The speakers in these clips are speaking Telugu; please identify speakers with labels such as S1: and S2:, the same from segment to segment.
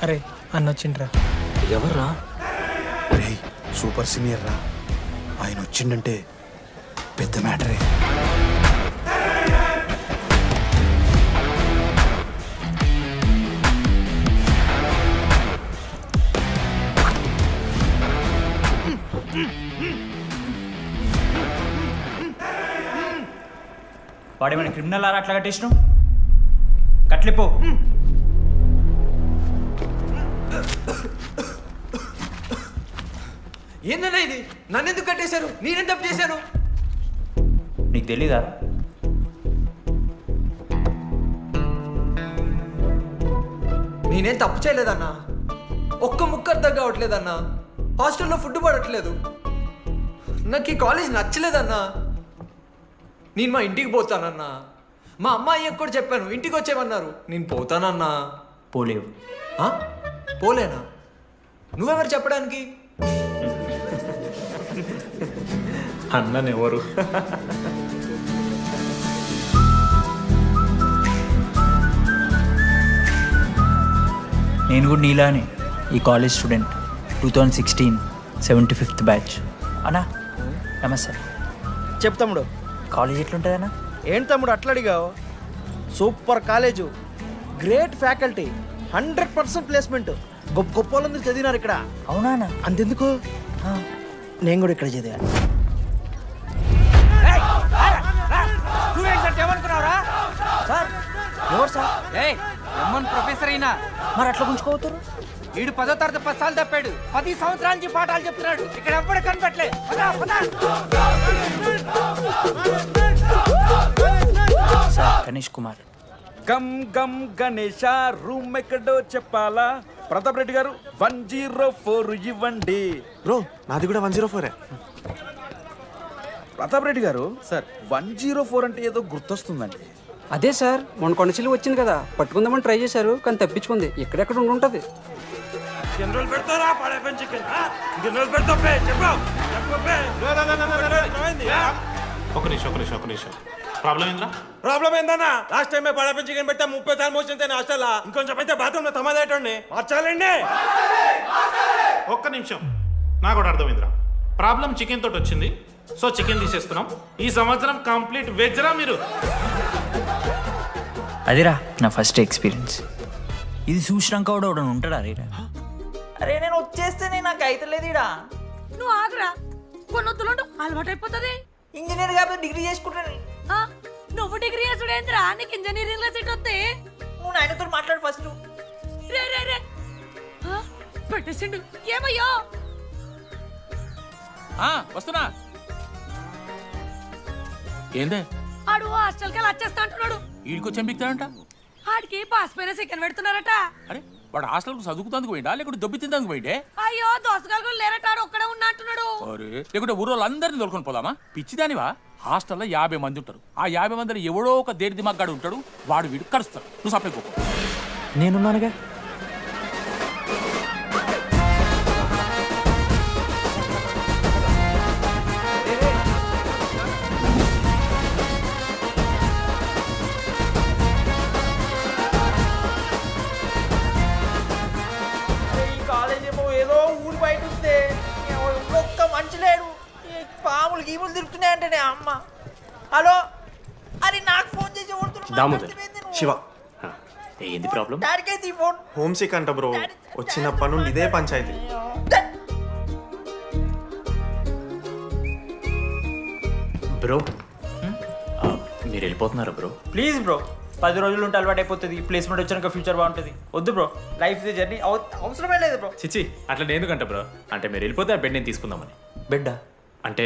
S1: అరే అన్న వచ్చిండ్రా.
S2: ఎవర్రా?
S3: రే సూపర్ సీనియర్ రా, ఆయన వచ్చిండంటే పెద్ద మ్యాటరే.
S4: వాడేమైనా క్రిమినల్ ఆరా అట్లా కట్టేసినావు? కట్లిపో.
S2: ఏందన్నా ఇది? నన్నెందుకు కట్టేశారు? నేనేం తప్పు చేశాను?
S4: నీకు తెలీదా?
S2: నేనేం తప్పు చేయలేదన్నా. ఒక్క ముక్క అర్థం కావట్లేదన్నా. హాస్టల్లో ఫుడ్ పడట్లేదు. నాకు ఈ కాలేజ్ నచ్చలేదన్నా. నేను మా ఇంటికి పోతానన్నా. మా అమ్మాయికి కూడా చెప్పాను, ఇంటికి వచ్చేమన్నారు. నేను పోతానన్నా.
S4: పోలేవు.
S2: ఆ? పోలేనా? నువ్వెవరు చెప్పడానికి?
S4: అన్ననెవరు? నేను కూడా నీలానే ఈ కాలేజ్ స్టూడెంట్, 2016 75th బ్యాచ్. అన్నా నమస్తే.
S5: చెప్పు తమ్ముడు.
S4: కాలేజ్ ఎట్లుంటుందన్నా?
S5: ఏంటి తమ్ముడు అట్లా అడిగావు? Super college, great faculty, 100% placement. గొప్ప గొప్ప వాళ్ళందరూ చదివినారు ఇక్కడ.
S4: అవునా అన్న?
S5: అంతెందుకు, నేను కూడా ఇక్కడ చదివా. సార్ ఎవరు సార్?
S6: ప్రొఫెసర్ అయినా
S5: మరి అట్లా గుంజుకోవతారు?
S6: వీడు 10వ తరగతి 10 సార్లు తప్పాడు. 10 సంవత్సరాల నుంచి పాఠాలు చెప్తున్నాడు. ఇక్కడ ఎవ్వడు కనిపెట్టలే.
S4: సార్ గణేష్ కుమార్.
S7: గమ్ గమ్ గణేష రూమ్ ఎక్కడో చెప్పాలా? ప్రతాప్ రెడ్డి గారు 104 ఇవ్వండి.
S3: బ్రో నాది కూడా 104.
S7: ప్రతాప్ రెడ్డి గారు సార్ 104 అంటే ఏదో గుర్తొస్తుందండి.
S8: అదే సార్, మొన్న కొండచిల్లి వచ్చింది కదా, పట్టుకుందామని ట్రై చేశారు కానీ తప్పించుకుంది. ఎక్కడెక్కడ ఉండుంటది.
S9: ఒక నిమిషం ప్రాబ్లం ఏంద్రా?
S10: ప్రాబ్లం ఏందన్నా? లాస్ట్ టైం పడప చికెన్ పెట్టా 30 సార్లు మోసింది హాస్టల్. ఇంకొంచెం అయితే బాత్రూమ్ లో తమాదేటండి మార్చాలండి.
S9: ఒక్క నిమిషం, నాకు కూడా అర్థమైందిరా. ప్రాబ్లం చికెన్ తోటి వచ్చింది, సో చికెన్ తీసేస్తున్నాం. ఈ సంవత్సరం కంప్లీట్ వెజ్ రా మీరు.
S4: అదిరా నా ఫస్ట్ ఎక్స్పీరియన్స్. ఇది చూసినాక కూడా ఒకడు ఉంటాడా? అరే నేను వచ్చేస్తేనే నాకు అయితలేదు ఇడా.
S11: నువ్వు ఆగరా, కొన్నొత్తులు అలవాటు అయిపోతుంది.
S4: ఇంజనీర్ కాబట్టి డిగ్రీ చేసుకుంటాను.
S11: నువ్వు డిగ్రీ చేసుడేంద్రా? నీకు ఇంజనీరింగ్ లో సీట్ వస్తే
S4: నువ్వు నాయనతో మాట్లాడు ఫస్ట్.
S11: రే రే రే పెట్టేసిండు. ఏమయ్యో?
S6: వస్తున్నా. ఏందే
S11: ఆడు హాస్టల్ కి వచ్చేస్తా అంటున్నాడు.
S6: వీడికి చెంపిస్తాడంట.
S11: ఆడికి పాస్ పైన సెకండ్ పెడుతున్నారట.
S6: అరే వాడు హాస్టల్కు చదువుకుతానికి పోయిండా లేకుంటే దొబ్బి తిందానికి పోయిండే?
S11: అయ్యో దోసగాలు లేరట, ఆడు ఒక్కడే ఉన్నా అంటున్నాడు.
S6: అరే లేకుంటే ఊరోళ్ళందరినీ తోలుకొని పోదామా? పిచ్చిదానివా? హాస్టల్లో 50 మంది ఉంటారు. ఆ 50 మందిలో ఎవడో ఒక దేరి దిమాగ్గాడు ఉంటాడు. వాడు వీడు కలుస్తాడు. నువ్వు సప్లై పోకు.
S5: నేనున్నానుగా.
S2: పాములు గీములు తిరుగుతున్నాయంటే అమ్మ. హలో, అది నాకు ఫోన్ చేసి
S3: దామోదర్ శివ,
S9: ఏంది ప్రాబ్లం?
S2: డాడీకైతే ఈ ఫోన్
S3: హోమ్ సిక్ అంట బ్రో. వచ్చినప్పటి నుండి ఇదే పంచాయతీ.
S9: బ్రో మీరు వెళ్ళిపోతున్నారా బ్రో?
S4: ప్లీజ్ బ్రో, 10 రోజులు ఉంటే అలవాటు అయిపోతుంది. ప్లేస్మెంట్ వచ్చాక ఫ్యూచర్ బాగుంటుంది. వద్దు బ్రో, లైఫ్ జర్నీ అవసరమే లేదు బ్రో.
S9: చిచ్చి అట్లా నేను ఎందుకంట బ్రో? అంటే మీరు వెళ్ళిపోతే ఆ బెడ్ నేను తీసుకుందామని.
S4: బెడ్డా?
S9: అంటే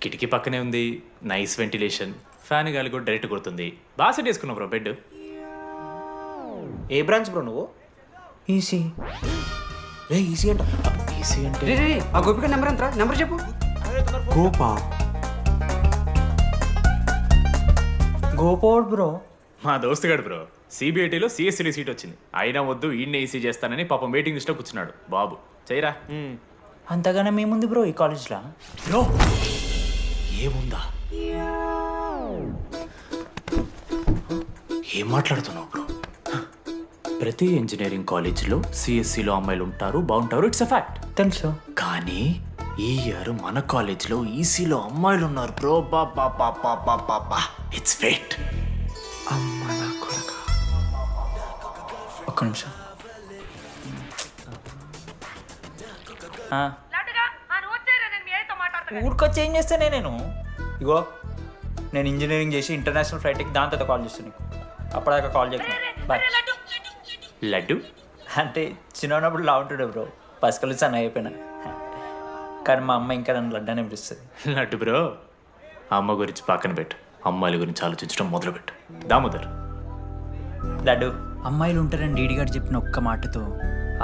S9: కిటికీ పక్కనే ఉంది, నైస్ వెంటిలేషన్, ఫ్యాన్ గాలి కూడా డైరెక్ట్ కొడుతుంది. బాగా సెట్ చేసుకున్నావు బ్రో బెడ్.
S2: ఏ బ్రాంచ్ బ్రో నువ్వు?
S4: ఈసీ.
S2: రే ఈసీ అంట.
S9: ఈసీ అంటే
S8: ఆ గోపిక నెంబర్ ఎంతరా? నెంబర్ చెప్పు.
S3: గోపా
S4: గోపోడ్ బ్రో.
S9: మా దోస్తుగాడు బ్రో, సిబిఐటీలో సిఎస్సీలో సీట్ వచ్చింది. అయినా వద్దు ఈయన్నే ఈసీ చేస్తానని పాపం వెయిటింగ్ లిస్ట్లో కూర్చున్నాడు. బాబు చేయరా.
S4: అంతగానే మేముంది బ్రో ఈ కాలేజ్లో.
S9: బ్రో ఏముందా? ఏం మాట్లాడుతున్నావు బ్రో?
S1: ప్రతి ఇంజనీరింగ్ కాలేజీలో సిఎస్సిలో అమ్మాయిలు ఉంటారు, బాగుంటారు, ఇట్స్ అ ఫ్యాక్ట్.
S4: తెలుసు.
S1: కానీ ఈ ఇయర్ మన కాలేజీలో ఈసీలో అమ్మాయిలు ఉన్నారు బ్రో. Baba it's fate.
S3: అమ్మ నా కొడక.
S4: ఒక్క నిమిషం. ఊరికొచ్చి ఏం చేస్తానే నేను? ఇగో నేను ఇంజనీరింగ్ చేసి ఇంటర్నేషనల్ ఫ్లైట్కి దాని తర్వాత కాల్ చేస్తాను నీకు. అప్పటిదాకా కాల్ చేయకు. బాయ్.
S1: లడ్డు
S4: అంటే చిన్నప్పుడు లా ఉంటుండే బ్రో, పసుకలు సన్న అయిపోయినా. కానీ మా అమ్మ ఇంకా నన్ను లడ్డానే పిలుస్తుంది.
S1: లడ్డు బ్రో, అమ్మ గురించి పక్కన పెట్టు, అమ్మాయిల గురించి ఆలోచించడం మొదలుపెట్టు. దామోదర్,
S4: లడ్డు, అమ్మాయిలు ఉంటారని డీడీ గారు చెప్పిన ఒక్క మాటతో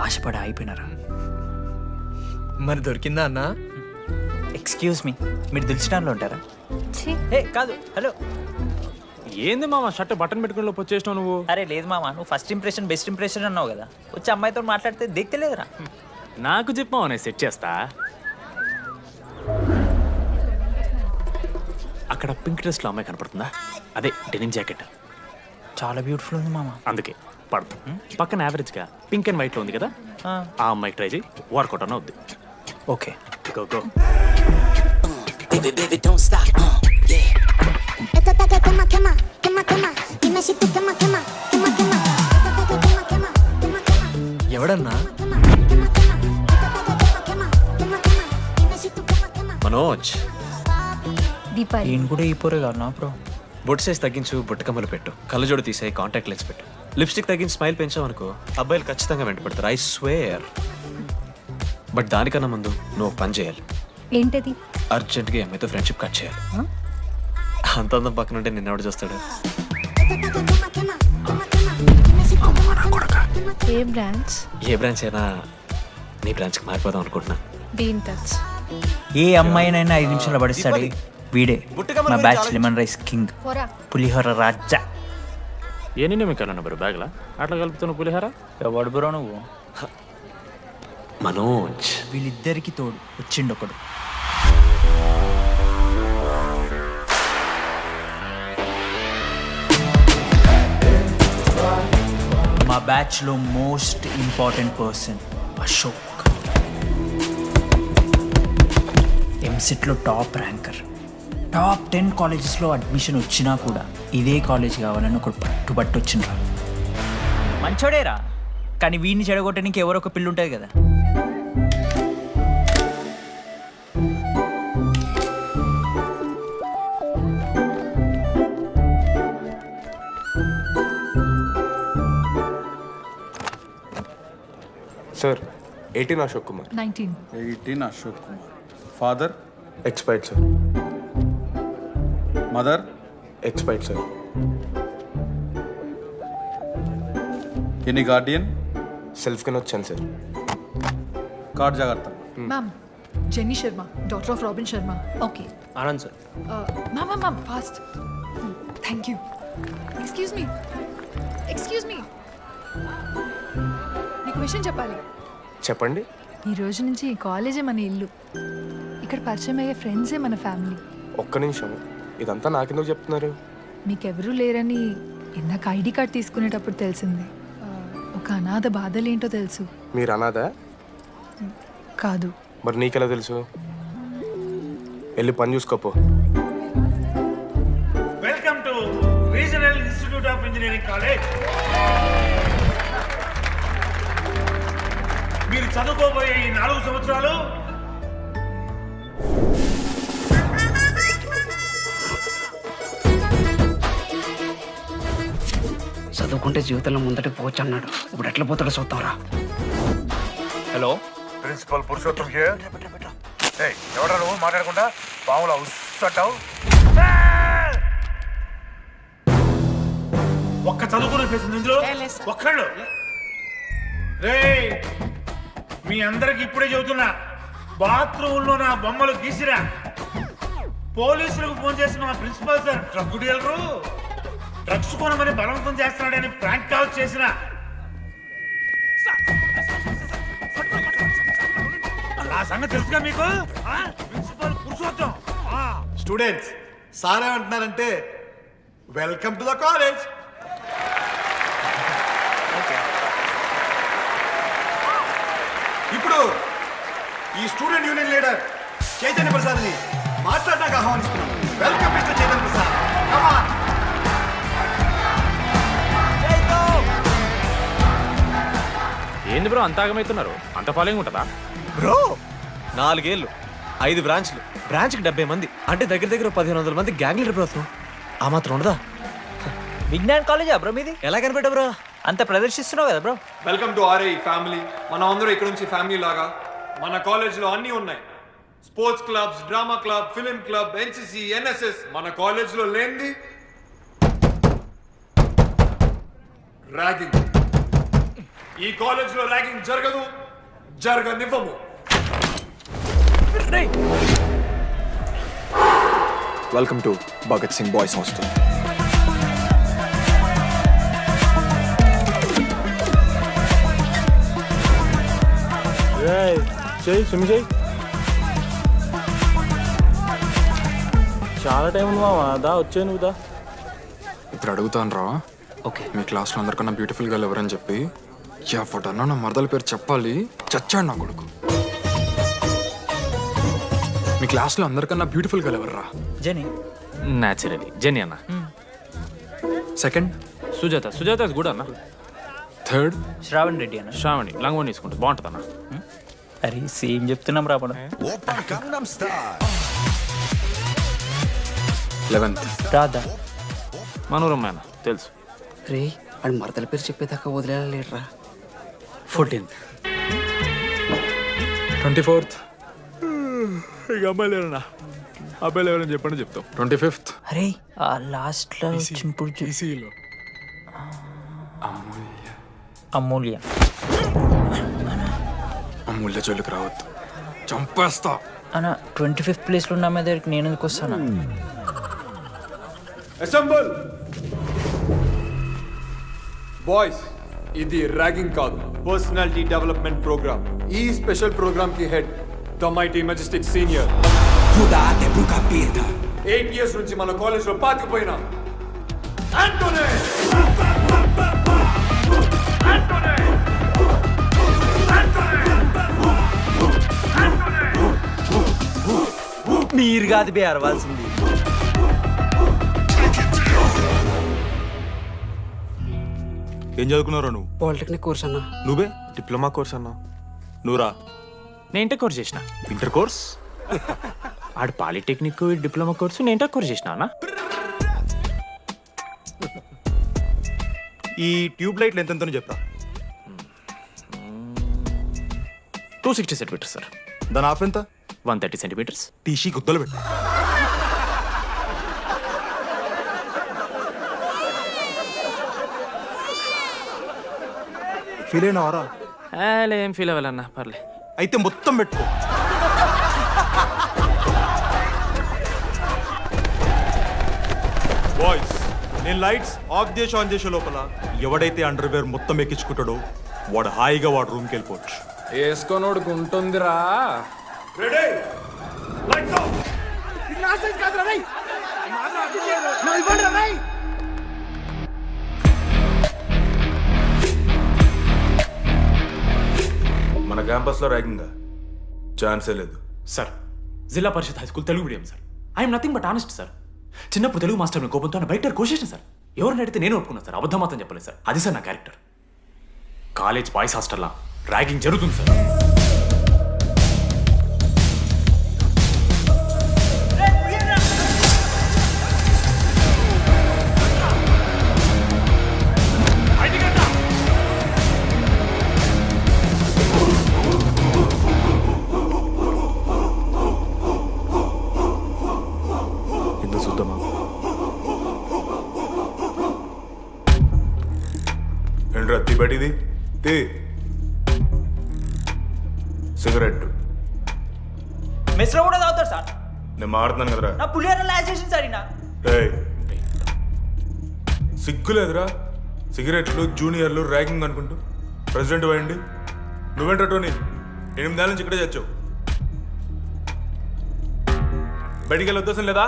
S4: ఆశపడి అయిపోయినారా?
S2: మరి దొరికిందా అన్నా?
S4: ఎక్స్క్యూజ్ మీ, మీరు దిల్చినాల్లో ఉంటారా? ఏ కాదు, హలో.
S10: ఏంది మామ షర్ట్ బటన్ పెట్టుకుని లోపు వచ్చేసినావు నువ్వు?
S4: అరే లేదు మామ, నువ్వు ఫస్ట్ ఇంప్రెషన్ బెస్ట్ ఇంప్రెషన్ అన్నావు కదా, వచ్చి అమ్మాయితో మాట్లాడితే దిక్కలేదురా.
S1: నాకు చెప్పావు నేను సెట్ చేస్తా. అక్కడ పింక్ డ్రెస్లో అమ్మాయి కనపడుతుందా? అదే డెనిమ్ జాకెట్.
S4: చాలా బ్యూటిఫుల్ ఉంది మామ.
S1: అందుకే పడదు. పక్కన యావరేజ్గా పింక్ అండ్ వైట్లో ఉంది కదా, ఆ అమ్మాయికి ట్రై చేయి, వర్కౌట్ అన్న వద్దు.
S4: Okay,
S1: go go.
S2: ఎవడన్నా?
S3: మనోజ్,
S11: దీపాలి
S4: నేను కూడా ఈ పోరే కాదు నా బ్రో.
S3: బొట్టు సైజ్ తగ్గించు, బుట్టకమ్మలు పెట్టు, కళ్ళజోడు తీసేయి, కాంటాక్ట్ లెన్స్ పెట్టు, లిప్స్టిక్ తగ్గించి స్మైల్ పెంచావనుకో అబ్బాయిలు ఖచ్చితంగా వెంటపడతారు. I swear. బట్ దానికన్నా ముందు నువ్వు ఒక పని చేయాలి.
S11: ఏంటది?
S3: అర్జెంట్గా ఈ అమ్మాయితో ఫ్రెండ్షిప్ కట్ చేయాలి. అంత అందం పక్కన ఉంటే నిన్నెవడు చూస్తాడు?
S11: ఏ బ్రాంచ్?
S3: ఏ బ్రాంచ్ అయినా నీ బ్రాంచ్కి మారిపోదాం అనుకుంటున్నా.
S11: Be in touch.
S4: ఏ అమ్మాయినైనా 5 నిమిషాలు పడిస్తాడు వీడే. మా బ్యాచ్ లెమన్ రైస్ కింగ్,
S11: పోరా.
S4: పులిహోర రాజా.
S1: ఏ నిన్న మీకు బ్రో బ్యాగ్లా అట్లా కలుపుతున్న పులిహార?
S4: ఎవడు బ్రో నువ్వు?
S3: మనోజ్,
S4: వీళ్ళిద్దరికి తోడు వచ్చిండు ఒకడు. మా బ్యాచ్లో మోస్ట్ ఇంపార్టెంట్ పర్సన్ అశోక్. ఎంసెట్లో టాప్ ర్యాంకర్. టాప్ 10 కాలేజెస్లో అడ్మిషన్ వచ్చినా కూడా ఇదే కాలేజ్ కావాలని ఒకడు పట్టుబట్టి వచ్చిండ్రా. మంచోడేరా, కానీ వీడిని చెడగొట్టడానికి ఎవరో ఒక పిల్లు ఉంటుంది కదా.
S3: Sir 18 Ashok Kumar.
S11: 19.
S7: Ashok Kumar. Father?
S3: Expired sir.
S7: Mother?
S3: Expired sir.
S7: Any Guardian?
S3: Self కింద వచ్చాను సార్.
S7: కార్డ్ జాగ్రత్త.
S11: Ma'am, jenny Sharma, daughter of robin Sharma. Okay.
S3: Anand sir.
S11: Ma'am fast. Thank you. Excuse me, నీకు విషయం చెప్పాలి.
S3: చెప్పండి.
S11: ఈ రోజు నుంచి ఈ కాలేజే మన ఇల్లు. ఇక్కడ పరిచయం అయ్యే ఫ్రెండ్సే మన ఫ్యామిలీ.
S3: ఒక్క నిమిషం, ఇదంతా నాకెందుకు చెప్తున్నారు?
S11: మీకెవరూ లేరని ఇందాక ఐడి కార్డ్ తీసుకునేటప్పుడు తెలిసింది. ఒక అనాథ బాధలేంటో తెలుసు.
S3: మీరు అనాదా?
S11: కాదు.
S3: మరి నీకెలా తెలుసు? వెళ్ళి పని చూసుకోపో.
S9: Welcome to regional institute of engineering college. మీరు చదువుకోబోయే ఈ 4 సంవత్సరాలు
S8: చదువుకుంటే జీవితంలో ముందటికి పోవచ్చు అన్నాడు. ఇప్పుడు ఎట్లా పోతాడో చూద్దాంరా.
S4: Hello,
S9: principal Purushottam here. ఎవడా నువ్వు మాట్లాడకుండా పాములా ఉస్సంటావు? ఒక్క చదువుకునే ఫేసింది ఇందులో ఒక్కళ్ళు. రే, మీ అందరికి ఇప్పుడే చెబుతున్నా, బాత్రూంలో నా బొమ్మలు గీసిరా. పోలీసులకు ఫోన్ చేసిన మా principal sir drug dealer drugs కొనమని బలవంతం చేస్తున్నాడని ప్రాంక్ కాల్ చేసిన. ఆ సంగతి తెలుసుగా మీకు? ప్రిన్సిపల్ పురుషోత్తం.
S10: స్టూడెంట్స్, సార్ ఏమంటున్నారంటే వెల్కమ్ టు ద కాలేజ్. ఇప్పుడు ఈ స్టూడెంట్ యూనియన్ లీడర్ చైతన్య ప్రసాద్ని మాట్లాడడానికి ఆహ్వానిస్తున్నాం. Welcome mister Chaitanya Prasad. Come on.
S3: ఏంది బ్రో అంత ఆగమవుతున్నారు? అంత ఫాలోయింగ్ ఉంటుందా
S5: బ్రో
S3: 4 ఏళ్ళు 5 బ్రాంచ్లు, బ్రాంచ్కి 70 మంది, అంటే దగ్గర దగ్గర 1500 మంది గ్యాంగ్ లీడర్ బ్రో. ఆ మాత్రం ఉండదా?
S4: విజ్ఞాన్ కాలేజా బ్రో మీది?
S3: ఎలా కనిపెట్టా బ్రో?
S4: అంత ప్రదర్శిస్తున్నావు కదా bro.
S2: Welcome to RI family. మనం అందరూ ఇక్కడ నుంచి ఫ్యామిలీ లాగా. మన కాలేజ్లో అన్నీ ఉన్నాయి. Sports clubs, drama club, film club, NCC, NSS. మన కాలేజ్లో లేనిది ర్యాగింగ్. ఈ కాలేజ్లో ర్యాగింగ్ జరగదు, జరగనివ్వము.
S12: Welcome to Bhagat Singh boys hostel.
S10: చాలా టైం ఉంది మావా. దా వచ్చే నువ్వు దా.
S12: ఇప్పుడు అడుగుతాను రా.
S3: ఓకే.
S12: మీ క్లాస్లో అందరికన్నా బ్యూటిఫుల్ గర్ల్ ఎవరని చెప్పి ఎవడన్నా నా మరదల పేరు చెప్పాలి. చచ్చాడు నా కొడుకు. మీ క్లాస్లో అందరికన్నా బ్యూటిఫుల్ గర్ల్ ఎవర్రా?
S4: జని.
S3: న్యాచురలీ జెనీ అన్న.
S12: సెకండ్
S3: సుజాత. సుజాత గుడ్ అన్న.
S12: థర్డ్
S4: శ్రావణ్ రెడ్డి అన్న.
S3: శ్రావణి లంగోని తీసుకుంటుంది, బాగుంటుంది అన్న.
S4: అరే సేమ్ చెప్తున్నాం రాపడం.
S12: 11th
S4: రాదా?
S3: మనోరమ్మ అన్న తెలుసు.
S8: రే వాడు మరదల పేరు చెప్పేదాకా వదిలేరా.
S3: 14th
S12: 24th
S3: ఇక అమ్మాయిలు ఎవరన్నా, అబ్బాయిలు ఎవరని చెప్పండి చెప్తాం.
S12: 25th
S4: అరే ఆ లాస్ట్ లో వచ్చినప్పుడు అమూల్య.
S12: అమూల్య జోలికి రావద్దు, చంపేస్తా.
S4: అన్న 25th ప్లేస్లో ఉన్న అమ్మాయి దగ్గరికి నేను ఎందుకు వస్తాను?
S2: Assemble boys. ఇది ర్యాగింగ్ కాదు, పర్సనాలిటీ డెవలప్మెంట్ ప్రోగ్రామ్. ఈ స్పెషల్ ప్రోగ్రామ్ కి head the mighty Majestic senior. 8 years నుంచి మన కాలేజ్ లో పాతిపోయినా ఆంటోనీ.
S5: మీరు కాదు బే అరవాల్సింది.
S10: ఏం చదువుకున్నారా నువ్వు?
S8: పాలిటెక్నిక్ కోర్స్ అన్న.
S10: నువ్వే డిప్లొమా కోర్స్ అన్నా. నువ్వురా?
S3: నేను ఇంటర్ కోర్స్ చేసిన.
S10: Inter course?
S3: ఆడు పాలిటెక్నిక్ డిప్లొమా కోర్సు, నేను ఇంటర్ కోర్స్ చేసిన అన్న.
S10: ఈ ట్యూబ్ లైట్లు ఎంతెంతనో చెప్పరా.
S3: 260 సెంటీమీటర్స్ సార్.
S10: దాని ఆఫ్ ఎంత?
S3: 130 సెంటీమీటర్స్.
S10: టీసీ గుద్దలు పెట్టు. ఫీల్ అయినావారా?
S3: ఏం ఫీల్ అవ్వాలన్నా, పర్లే.
S10: అయితే మొత్తం పెట్టుకో. బాయ్స్, నేను లైట్స్ ఆఫ్ చేసి ఆన్ చేసే లోపల ఎవడైతే అండర్వేర్ మొత్తం ఎక్కించుకుంటాడో వాడు హాయిగా వాడు రూమ్కి వెళ్ళిపోవచ్చు.
S5: వేసుకోనోడుకు ఉంటుందిరా.
S2: Ready, lights off.
S10: మన క్యాంపస్లో ర్యాగింగ్ ఛాన్సే లేదు
S3: sir, Zilla Parishad high school Telugu medium sir. I'm nothing but honest sir. చిన్నప్పుడు తెలుగు మాస్టర్ కోపంతో నా బయట కోసేసిన సార్. ఎవరిని అడిగితే నేను ఒప్పుకున్నాను సార్, అబద్ధం మాత్రం చెప్పలేదు సార్. అది సార్ నా క్యారెక్టర్. కాలేజ్ బాయ్స్ హాస్టల్లా ర్యాగింగ్ జరుగుతుంది సార్.
S10: ఏంట్రా తిబడిది? సిగరెట్
S4: మెస్లో కూడా తాగుతారు సార్.
S10: నేను మాడుతున్నాను కదరా.
S4: నా పులిహోర లాస్ట్ చేసింది సార్ ఈయన.
S10: సిగ్గులేదురా? సిగరెట్లు జూనియర్లు ర్యాగింగ్ అనుకుంటూ ప్రెసిడెంట్ పోయండి. నువ్వేంట్రా టోనీ 8 నెలల నుంచి ఇక్కడే చచ్చావు. బయటికి వెళ్ళే ఉద్దేశం లేదా?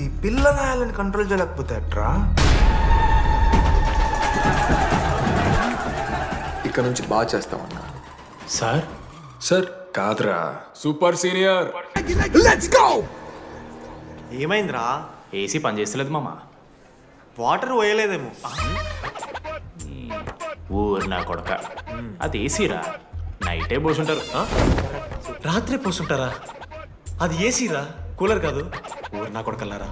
S10: ఈ పిల్లగాయలను కంట్రోల్ చేయలేకపోతే అట్రా.
S12: ఇక్కడ నుంచి బాగా చేస్తామన్నా.
S3: సార్
S12: సార్ కాదురా, సూపర్ సీనియర్.
S5: ఏమైందిరా?
S3: ఏసీ పని చేస్తలేదు మామ.
S5: వాటర్ పోయలేదేమో.
S3: ఊరు నా కొడక, అది ఏసీరా, నైటే పోసుంటారు.
S5: రాత్రి పోసుంటారా? అది ఏసీరా, కూలర్ కాదు. ఊరు నా కొడకల్లారా.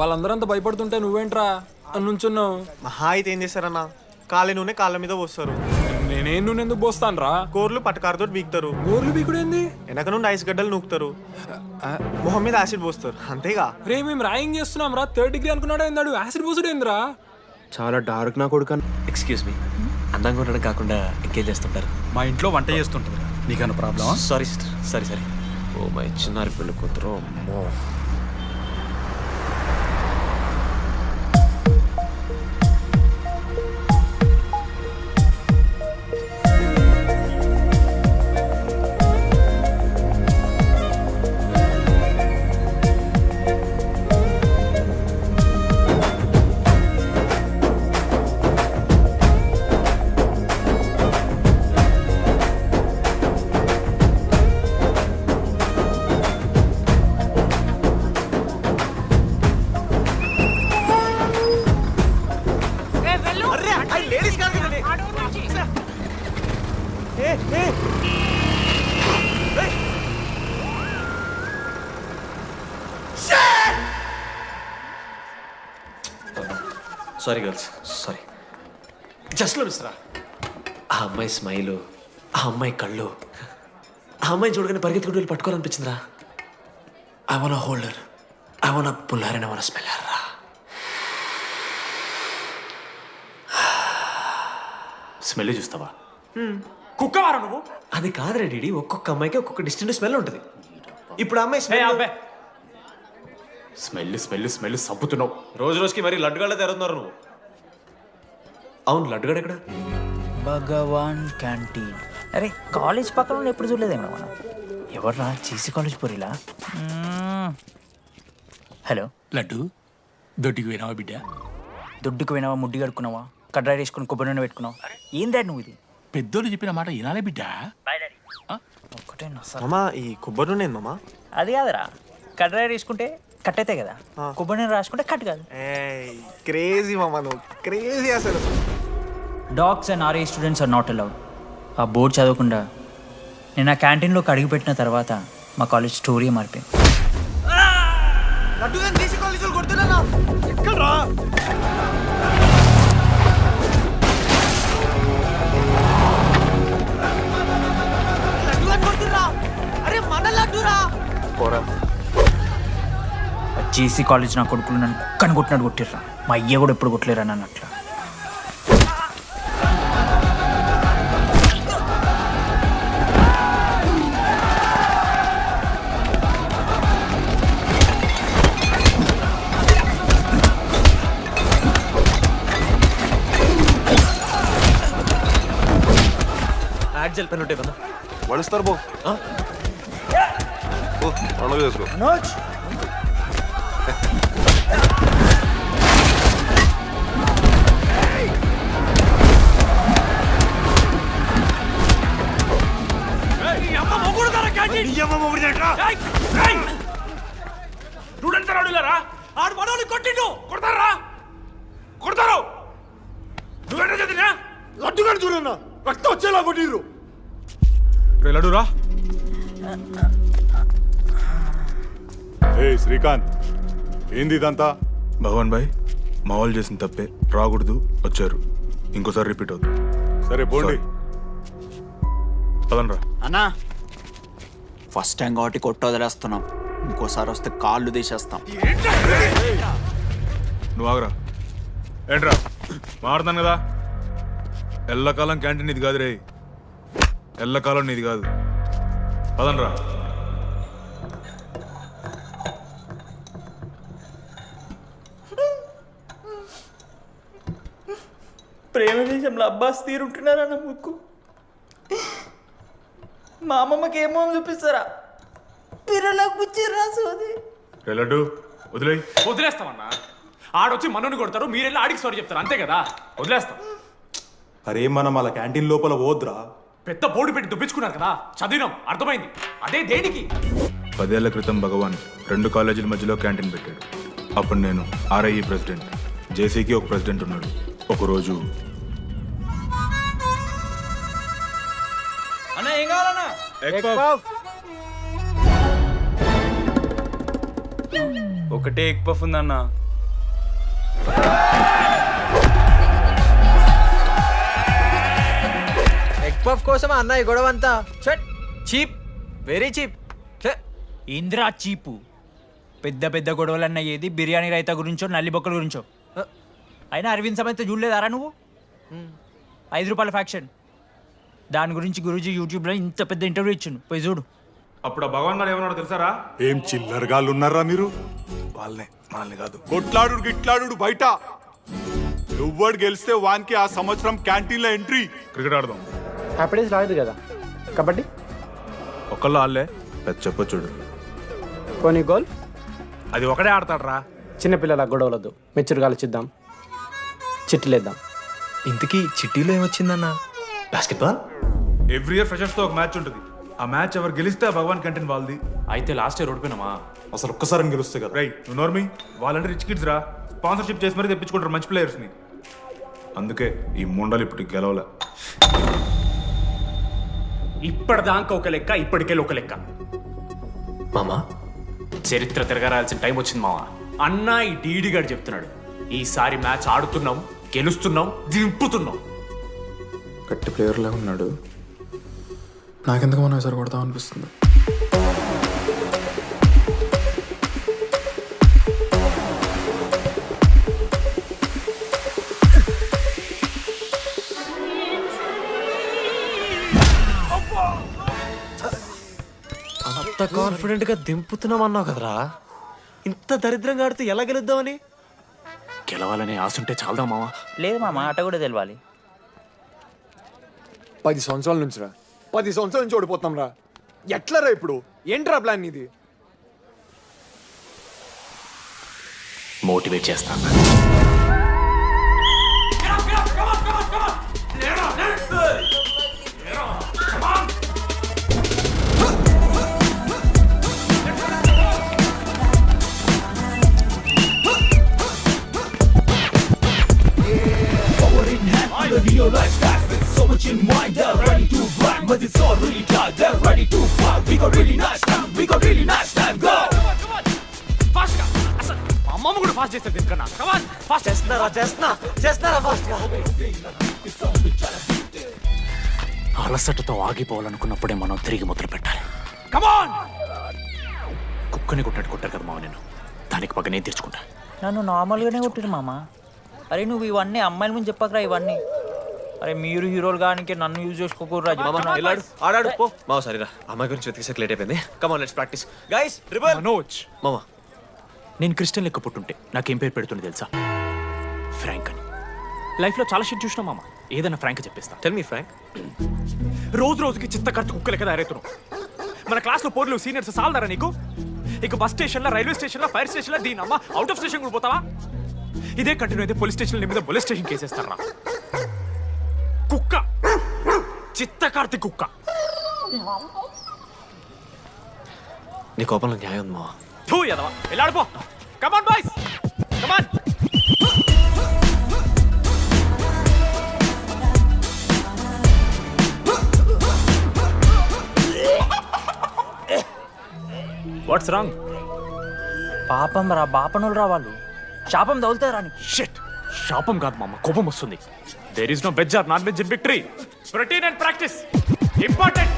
S12: వాళ్ళందరూ అంత భయపడుతుంటే నువ్వేంట్రా అని నుంచున్నావు?
S5: మహా అయితే ఏం చేస్తారన్నా, కాళ్ళ నూనె కాళ్ళ మీద పోస్తారు.
S12: నేనేం నువ్వు ఎందుకు పోస్తాను రా?
S5: కూరలు పట్టకారుతో బీకుతారు.
S12: గోర్లు బీకుడేంది?
S5: వెనక నుండి ఐస్ గడ్డలు నూకుతారు. మొహం మీద యాసిడ్ పోస్తారు, అంతేగా.
S12: రే మేము ర్యాగింగ్ చేస్తున్నాం రా, 3rd డిగ్రీ అనుకున్నాడు ఏందాడు, యాసిడ్ పోసుడు ఏందిరా?
S5: చాలా డార్క్ నా కొడుకు. ఎక్స్క్యూజ్ మీ, అందంగా ఉండడం కాకుండా ఇంకేం చేస్తుంటారు?
S7: మా ఇంట్లో వంట చేస్తుంటుంది. నీకన్నా ప్రాబ్లమా?
S5: సారీ సిస్టర్, సరే. ఓ మై చిన్నారి పెళ్ళి కూతురు, అమ్మో. Sorry girls, sorry. జస్ట్ లో మిస్రా. ఆ అమ్మాయి స్మైలు, ఆ అమ్మాయి కళ్ళు, ఆ అమ్మాయి చూడగానే పరిగెత్తుకుంటూ వెళ్ళి పట్టుకోవాలనిపించిందిరా. I want holder, I want puller and I want smeller రా.
S3: స్మెల్ చూస్తావా? కుక్కవారా నువ్వు?
S5: అది కాదురా డీడీ, ఒక్కొక్క అమ్మాయికి ఒక్కొక్క డిస్టింట్ స్మెల్ ఉంటుంది. ఇప్పుడు ఆ అమ్మాయి స్మెల్
S3: స్మెల్ స్మెల్ స్మెల్ సబ్బుతున్నావు.
S5: రోజు రోజుకి మరి లడ్డుగాళ్ళ తెరుతున్నారు నువ్వు. అవును, లడ్డుగాడు ఎక్కడ?
S4: భగవాన్ క్యాంటీన్. అరే కాలేజ్ పక్కన ఎప్పుడు చూడలేదేమో మనం. ఎవర్రా జీసీ కాలేజ్ పోరిలా? హలో
S6: లడ్డు, దొడ్డికి పోయినావా బిడ్డ?
S4: దుడ్డుకు పోయినావా, ముడ్డి కడుక్కున్నావా, కడ్రాయి వేసుకుని కొబ్బరి నూనె పెట్టుకున్నావా? ఏం డాడ్ నువ్వు ఇది?
S6: పెద్దోళ్ళు చెప్పిన మాట వినాలే బిడ్డ.
S4: ఒక్కటే
S5: మామా, ఈ కొబ్బరి నూనె మామా?
S4: అది కాదురా, కడ్రాయి వేసుకుంటే కట్ అవుతాయి కదా, కొబ్బరి నూనె రాసుకుంటే కట్ కాదు.
S5: క్రేజీ మామా, నువ్వు క్రేజీ అసలు.
S4: Dogs and RA students are not allowed. ఆ బోర్డు చదవకుండా నేను ఆ క్యాంటీన్లోకి అడుగుపెట్టిన తర్వాత మా కాలేజ్ స్టోరీ మారిపోయింది. జేసీ కాలేజ్ నా కొడుకులు నన్ను కుక్కని కొట్టినట్టు కొట్టిర్రా. మా అయ్య కూడా ఎప్పుడు కొట్టలేరా నన్ను అట్లా.
S5: యాక్జల్ పెన్ ఉంటే కదా
S10: వడుస్తారు బో పండుగ చేసుకో.
S6: ఆడు మనోళ్ళు కొట్టిండు, కొడతారా? కొడతారు. నువ్వేంటో చదివినా
S10: లడ్డుగాడు చూడన్నా, రక్తం వచ్చేలా కొట్టిర్రు. లడ్డురా. శ్రీకాంత్, ఏంది ఇదంతా? భగవాన్ భాయ్, మా వాళ్ళు చేసిన తప్పే, రాకూడదు, వచ్చారు, ఇంకోసారి రిపీట్ అవుతుంది. సరే పోండి, పదనరా.
S1: అన్నా, ఫస్ట్ టైం కాబట్టి కొట్టు వదిలేస్తున్నాం, ఇంకోసారి వస్తే కాళ్ళు తీసేస్తాం.
S10: నువ్వు ఆగరా. ఏంట్రా మారుతాను కదా, ఎల్లకాలం క్యాంటీన్ ఇది కాదు రే, ఎల్లకాలం నీది కాదు. పదనరా.
S4: ప్రేమ దేశంలో అబ్బాస్ తీరుంటున్నారా నా ముక్కు? మా అమ్మమ్మకి ఏమో చూపిస్తారా? పిల్లలకు పుచ్చిర్రా సోది.
S10: లడ్డు వదిలే.
S3: వదిలేస్తామన్నా. ఆడొచ్చి మనోని కొడతారు, మీరెళ్ళి ఆడికి సారీ చెప్తారు, అంతే కదా, వదిలేస్తాం.
S10: అరే మనం అలా క్యాంటీన్ లోపల పోద్రా.
S3: పెద్ద బోర్డు పెట్టి దుబ్బించుకున్నారు కదా, చదివినాం, అర్థమైంది. అదే దేనికి?
S10: 10 ఏళ్ల క్రితం భగవాన్ 2 కాలేజీల మధ్యలో క్యాంటీన్ పెట్టాడు. అప్పుడు నేను ఆర్ఐఈ ప్రెసిడెంట్, జేసీకి ఒక ప్రెసిడెంట్ ఉన్నాడు. ఒకరోజు
S2: అన్న ఏం కావాలన్నా?
S7: ఒకటే ఎగ్ పఫ్ ఉందన్న.
S2: ఎగ్ పఫ్ కోసమా అన్న ఈ గొడవ అంతా? Cheap, very cheap.
S4: ఇంద్రా చీపు. పెద్ద పెద్ద గొడవలన్న ఏది బిర్యానీ రైతా గురించో నల్లి బొక్కల గురించో. అయినా అరవింద్ సమేత చూడలేదారా నువ్వు? 5 రూపాయల ఫ్యాక్షన్ దాని గురించి గురూజీ యూట్యూబ్లో ఇంత పెద్ద ఇంటర్వ్యూ ఇచ్చిండు, పోయి చూడు.
S10: అప్పుడు ఆ భగవాన్ గారు ఏమన్నాడో తెలుసారా?
S12: ఏం చిల్లరగాళ్ళు ఉన్నారా మీరు? వాళ్ళని కాదు, కొట్లాడు గిట్లాడు బయట. నువ్వడు గెలిస్తే వానికి ఆ సంవత్సరం క్యాంటీన్లో ఎంట్రీ.
S10: క్రికెట్ ఆడదాం.
S8: హ్యాపీడేస్ రాలేదు కదా. కబడ్డీ
S10: ఒకళ్ళు ఆడలే, పెద్ద చెప్పొచ్చుడు.
S8: కొన్ని గోల్.
S10: అది ఒకడే ఆడతాడు రా.
S8: చిన్నపిల్లల గొడవలొద్దు, మెచ్యూర్గా ఆలోచిద్దాం, చిట్లేద్దాం.
S2: ఇంతకీ చిట్టీలో ఏమొచ్చిందన్న?
S5: బాస్కెట్బాల్.
S10: ఎవ్రీ ఇయర్ ఫ్రెషర్స్ తో ఒక మ్యాచ్ ఉంటుంది. ఆ మ్యాచ్ ఎవరు గెలిస్తే ఆ భగవాన్ క్యాంటీన్ వాళ్ళది.
S3: అయితే లాస్ట్ ఇయర్ ఓడిపోయినామా?
S10: అసలు ఒక్కసారి గెలుస్తే కదా. రై నువ్వు నోర్మి, వాళ్ళంటే రిచ్ కిడ్స్ రా. స్పాన్సర్షిప్ చేసి మరీ తెప్పించుకుంటారు మంచి ప్లేయర్స్ ని. అందుకే ఈ ముండలు ఇప్పుడు గెలవలే.
S3: ఇప్పటిదాకా ఒక లెక్క, ఇప్పటికెళ్ళి ఒక లెక్క.
S5: మామా
S3: చరిత్ర తిరగరాల్సిన టైం వచ్చింది మావా. అన్నా ఈ డీడీ గారు చెప్తున్నాడు, ఈసారి మ్యాచ్ ఆడుతున్నాం, గెలుస్తున్నాం, దింపుతున్నాం.
S12: గట్టి ప్లేయర్లా ఉన్నాడు. నాకెందుకు మనం ఈసారి కొడతాం అనిపిస్తుంది.
S5: అంత కాన్ఫిడెంట్ గా దింపుతున్నాం అన్నావు కదరా. ఇంత దరిద్రంగా ఆడితే ఎలా గెలుద్దామని?
S3: గెలవాలనే ఆశ ఉంటే చాలదా మావా?
S4: లేదు మా మాట కూడా తెలవాలి.
S12: 10 సంవత్సరాల నుంచి రా, 10 సంవత్సరాల నుంచి ఓడిపోతాం రా. ఎట్లా రా ఇప్పుడు? ఏంట్రా ప్లాన్ ఇది?
S3: మోటివేట్ చేస్తాను. అమ్మమ్మ కూడా ఫాస్ట్ చేస్తారు దీనికన్నా. కమాన్ ఫాస్ట్
S5: చేస్తున్నారా ఫాస్ట్ గా.
S3: అలసటతో ఆగిపోవాలనుకున్నప్పుడే మనం తిరిగి మొదలు పెట్టాలి. కమాన్. కుక్కని కొట్టాడు కొట్టారు కదా మావ, నేను దానికి పక్క నేను తెచ్చుకుంటా.
S4: నన్ను నార్మల్గానే కొట్టిరు మామ. అరే నువ్వు ఇవన్నీ అమ్మాయిల ముందు చెప్పకరా ఇవన్నీ. అరే మీరు హీరోలు కానీ నన్ను యూజ్ చేసుకోకూడరా.
S5: ఆడాడు పో మావ. సరిరా, అమ్మాయి గురించి వెతికేసరికి లేట్ అయిపోయింది. Come on let's practice guys.
S3: Manoj,
S5: మామా
S3: నేను క్రిస్టియన్ లెక్క పుట్టుంటే నాకేం పేరు పెడుతుండే తెలుసా? ఫ్రాంక్ అని. లైఫ్లో చాలా షిట్ చూసినా మామ, ఏదైనా ఫ్రాంక్ చెప్పేస్తా.
S5: Tell me frank.
S3: రోజు రోజుకి చిత్త ఖర్చు కుక్క లెక్క తయారవుతున్నావు. మన క్లాస్లో పోర్లు సీనియర్స్ సాల్దారా నీకు? ఇక బస్ స్టేషన్లో, రైల్వే స్టేషన్లో, ఫైర్ స్టేషన్లో, దీని అమ్మ అవుట్ ఆఫ్ స్టేషన్ కూడా పోతావా? ఇదే కంటిన్యూ అయితే పోలీస్ స్టేషన్ మీద పోలీస్ స్టేషన్ కేసేస్తారా? కుక్క, చిత్త కార్తి కుక్క.
S5: నీ కోపంలో న్యాయం ఉంది మావా.
S3: థూ యదవా, వెళ్ళాడిపో. Come on boys, come on. What's wrong?
S4: పాపం రా, బాపనులు రా వాళ్ళు. శాపం తగులుతారా నీకు?
S3: షిట్, శాపం కాదు మామ, కోపం వస్తుంది. There is no veg or non veg in victory. Routine and practice important.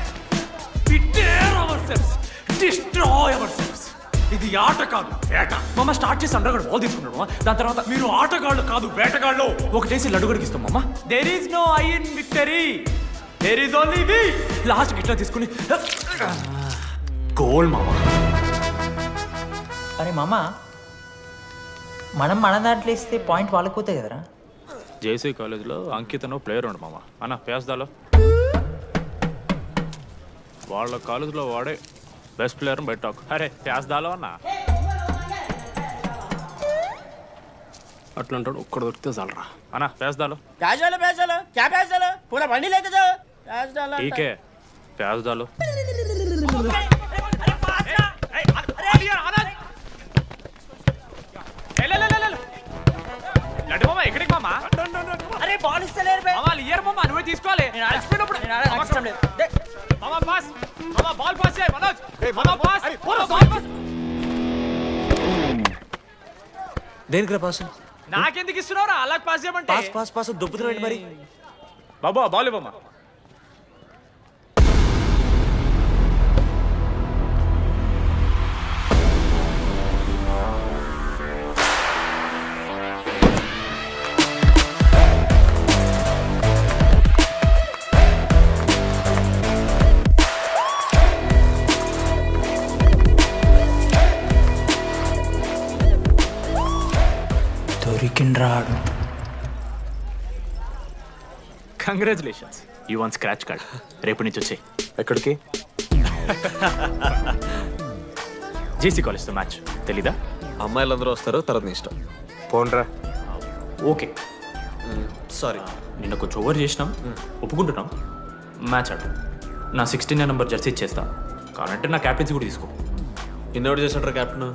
S3: We dare ourselves, destroy ourselves. ఇది ఆట కాదు, వేట. మామ స్టార్ట్ చేసి అండర్గాడు బాల్ తీసుకున్నాడు. దాని తర్వాత మీరు ఆటగాళ్ళు కాదు వేటగాళ్ళు. ఒకటేసి లడ్డు గడిగిస్తాం మామ. There is no I in victory, there is only we. Last ఇట్లా తీసుకుని గోల్ మామ.
S4: అరే మామ, మనం మన దాంట్లో ఇస్తే పాయింట్ వాళ్ళకి పోతాయి కదరా.
S3: జేసీ కాలేజ్లో అంకితను ప్లేయర్ ఉండు మామ. అన్న పేస్దాలో వాళ్ళ కాలేజ్లో వాడే బెస్ట్ ప్లేయర్ బయట. అరే పేస్దాలో అన్న
S2: అట్లా అంటాడు ఒక్కడ దొరికితే చాలరా.
S3: అన్నా ప్యాస్ దాలో
S9: प्याज डालो क्या प्याज डालो पूरा बंडी लेके जाओ प्याज डालो
S3: ठीक है प्याज डालो ఎక్కడికి మామా?
S9: अरे बॉल इससे ले रे
S3: మామా ఇయర్ మామా నువ్వే తీసుకోవాలి. మామా పాస్ మామా బాల్ పాస్ చేయి మనోజ్. మామా పాస్ బాల్ పాస్.
S5: దేనికి పాస్
S3: నాకెందుకు ఇస్తున్నావురా అలా పాస్ చేయమంటే?
S5: పాస్ పాస్ పాస్ దొబ్బుతున్నాడు మరి.
S3: బాబు ఆ బాల్ ఇవ్వమ్మా.
S4: దొరికిండ్రాడు.
S3: Congratulations you won scratch card. రేపు నుంచి వచ్చే
S5: ఎక్కడికి?
S3: జేసీ కాలేజ్తో మ్యాచ్ తెలీదా?
S5: అమ్మాయిలందరూ వస్తారు, తర్వాత నీ ఇష్టం.
S3: పోన్రా. Okay
S5: sorry.
S3: నిన్న కొంచెం ఓవర్ చేసినాం, ఒప్పుకుంటున్నాం. మ్యాచ్ ఆడు. నా 16 నెంబర్ జెర్సీ ఇచ్చేస్తా. కావాలంటే నా క్యాప్టెన్సీ కూడా తీసుకో.
S5: ఇన్నోటి చేసినట్టు క్యాప్టెన్.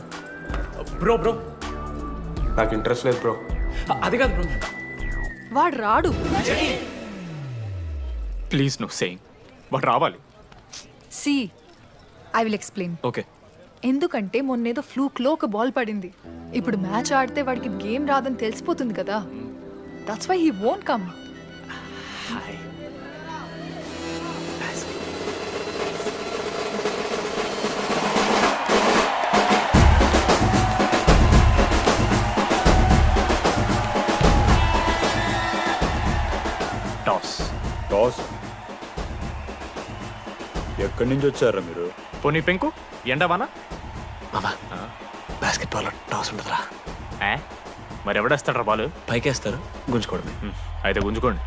S3: బ్రో బ్రో
S5: నాకు ఇంట్రెస్ట్ లేదు బ్రో.
S3: అది కాదు బ్రో.
S11: వాడు రాడు.
S3: ప్లీజ్ నో సేయింగ్ బట్ రావాలి.
S11: See I will explain.
S3: Okay.
S11: ఎందుకంటే మొన్నేదో ఫ్లూక్లో ఒక బాల్ పడింది. ఇప్పుడు మ్యాచ్ ఆడితే వాడికి గేమ్ రాదని తెలిసిపోతుంది కదా. That's why he won't come.
S3: Toss.
S12: Toss ఎక్కడి నుంచి వచ్చారా మీరు?
S3: పోనీ పెంకు ఎండవానా?
S5: మామా బాస్కెట్ బాల్ టాస్ ఉండదురా.
S3: మరి ఎవడేస్తాడ్రా బాల్?
S5: పైకేస్తారు, గుంజుకోవడమే.
S3: అయితే గుంజుకోండి.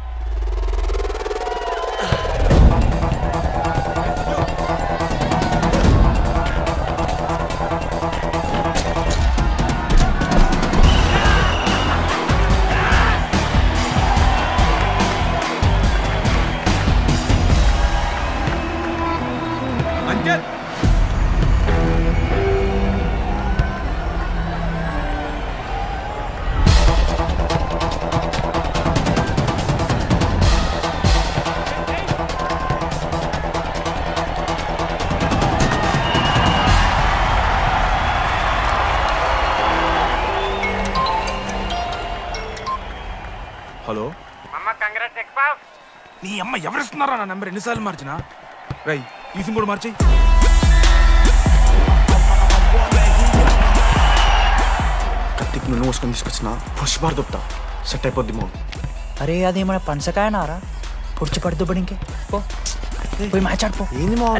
S10: హలో నీ అమ్మ ఎవరిస్తున్నారా నా నెంబర్? ఎన్నిసార్లు మార్చినా? రై ఈ సిమ్ కూడా మార్చి.
S5: కత్తికి నూనె పోసుకొని తీసుకొచ్చిన పుష్పార్ దొప్తా సెట్ అయిపోద్ది మో.
S4: అరే అది మన పనసకాయ నారా పొడిచి పడుతూ పడి ఇంకే పోయి మ్యాచ్ ఆడిపో.
S5: ఏంది మా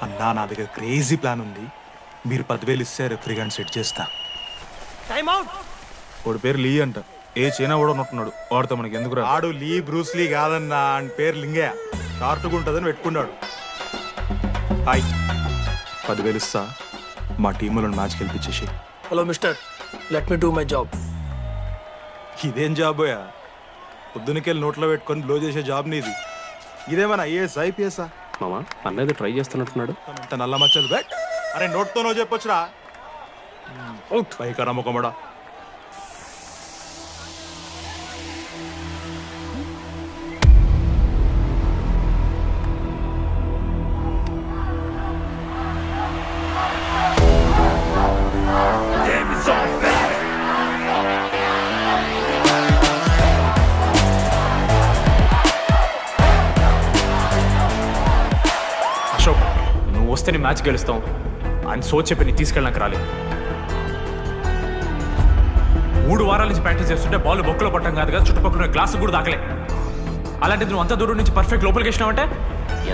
S12: అన్నా నా దగ్గర క్రేజీ ప్లాన్ ఉంది. మీరు 10,000 ఇస్తే రెఫ్రీ గారిని సెట్ చేస్తా.
S10: వాడి పేరు లీ అంట. ఏ చైనా కూడా ఉన్నట్టున్నాడు. వాడితో మనకి ఎందుకు రా?
S12: ఆడు లీ బ్రూస్ లీ కాదన్నా, అని పేరు లింగయ్య. కార్టుగా ఉంటుందని పెట్టుకున్నాడు. హాయ్ 10,000 ఇస్తా, మా టీంలో మ్యాచ్ గెలిపించేసి.
S2: Hello mister, let me do my job.
S12: ఇదేం జాబోయా? పొద్దునకెళ్ళి నోట్లో పెట్టుకొని బ్లో చేసే జాబ్ నీది. ఇదేమన్నా ఐఏఎస్ ఐపీఎస్ఆ?
S2: మామా అన్నది ట్రై చేస్తున్నట్టున్నాడు.
S12: నల్ల మచ్చలు బెట్. అరే నోట్తో నో చెప్పొచ్చురా. పైకరా ముఖమడా.
S3: అశోక్ నువ్వు వస్తే నీ మ్యాచ్ గెలుస్తాం అని సోచ్ చెప్పి నీ తీసుకెళ్ళడానికి రాలేదు. 3 వారాల నుంచి ప్రాక్టీస్ చేస్తుంటే బాల్ బొక్కలో పట్టం కాదు కదా, చుట్టుపక్కల గ్లాసు కూడా దాకలే. అలాంటిది నువ్వు అంత దూరం నుంచి పర్ఫెక్ట్ లోపలికి వేసినావంటే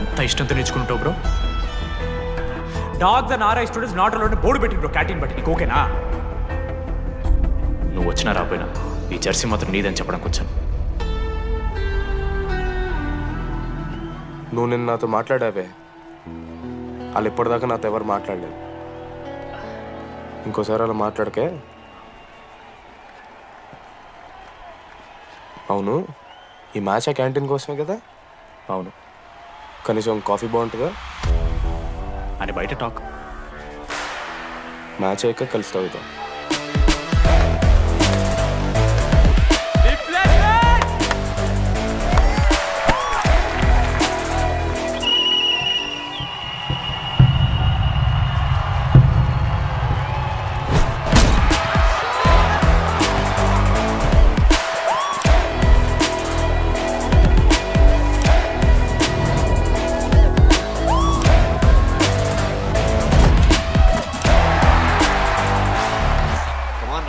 S3: ఎంత ఇష్టంతో నేర్చుకుంటావు bro. Dogs and RI students not allowed board పెట్టి బ్రో క్యాంటీన్ బట్టి నీకు ఓకేనా? నువ్వు వచ్చినా రాపోయినా ఈ జెర్సీ మాత్రం నీదని చెప్పడానికి వచ్చాను.
S13: నువ్వు నిన్న నాతో మాట్లాడావే, వాళ్ళు ఇప్పటిదాకా నాతో ఎవరు మాట్లాడలేదు. ఇంకోసారి అలా మాట్లాడకే. అవును, ఈ మ్యాచ్ ఆ క్యాంటీన్ కోసమే కదా?
S3: అవును.
S13: కనీసం కాఫీ బాగుంటుందా
S3: అని బయట టాక్.
S13: మ్యాచ్ అయ్యాక కలిసి తాగుతాం.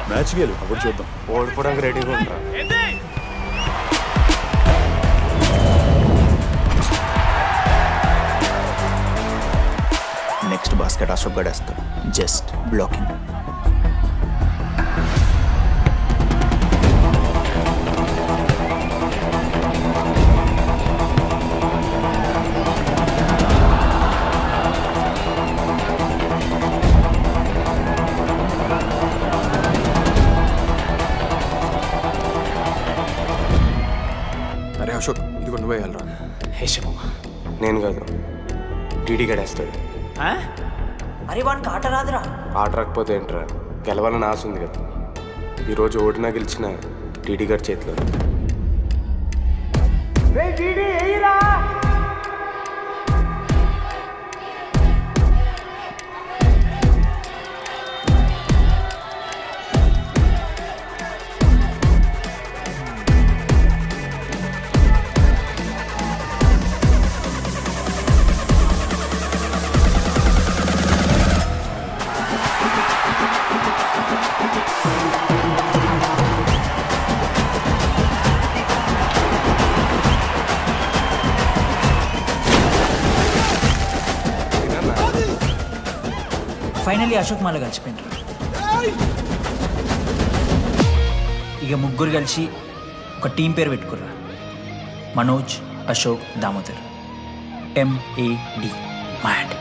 S12: మ్యాచ్ గెలు అప్పుడు చూద్దాం.
S13: ఓడిపోవడానికి రెడీగా ఉంటా.
S1: నెక్స్ట్ బాస్కెట్ అశోక్ గడేస్తాడు. Just blocking.
S13: అరే అశోక్, ఇది కొన్ని వేయాలరా.
S3: హేషమో
S13: నేను కాదు, టీడీ గడేస్తాడు.
S4: అరే వానికి ఆట రాదురా.
S13: ఆట రాకపోతే ఏంట్రా, గెలవాలని ఆశ ఉంది కదా. ఈరోజు ఓడినా గెలిచిన టీడీ గారి చేతిలో.
S4: ఫైనలీ అశోక్ మాల కలిసిపోయినారు. ఇక ముగ్గురు కలిసి ఒక టీం పేరు పెట్టుకుర్రా. మనోజ్, అశోక్, దామోదర్. MAD. మ్యాడ్.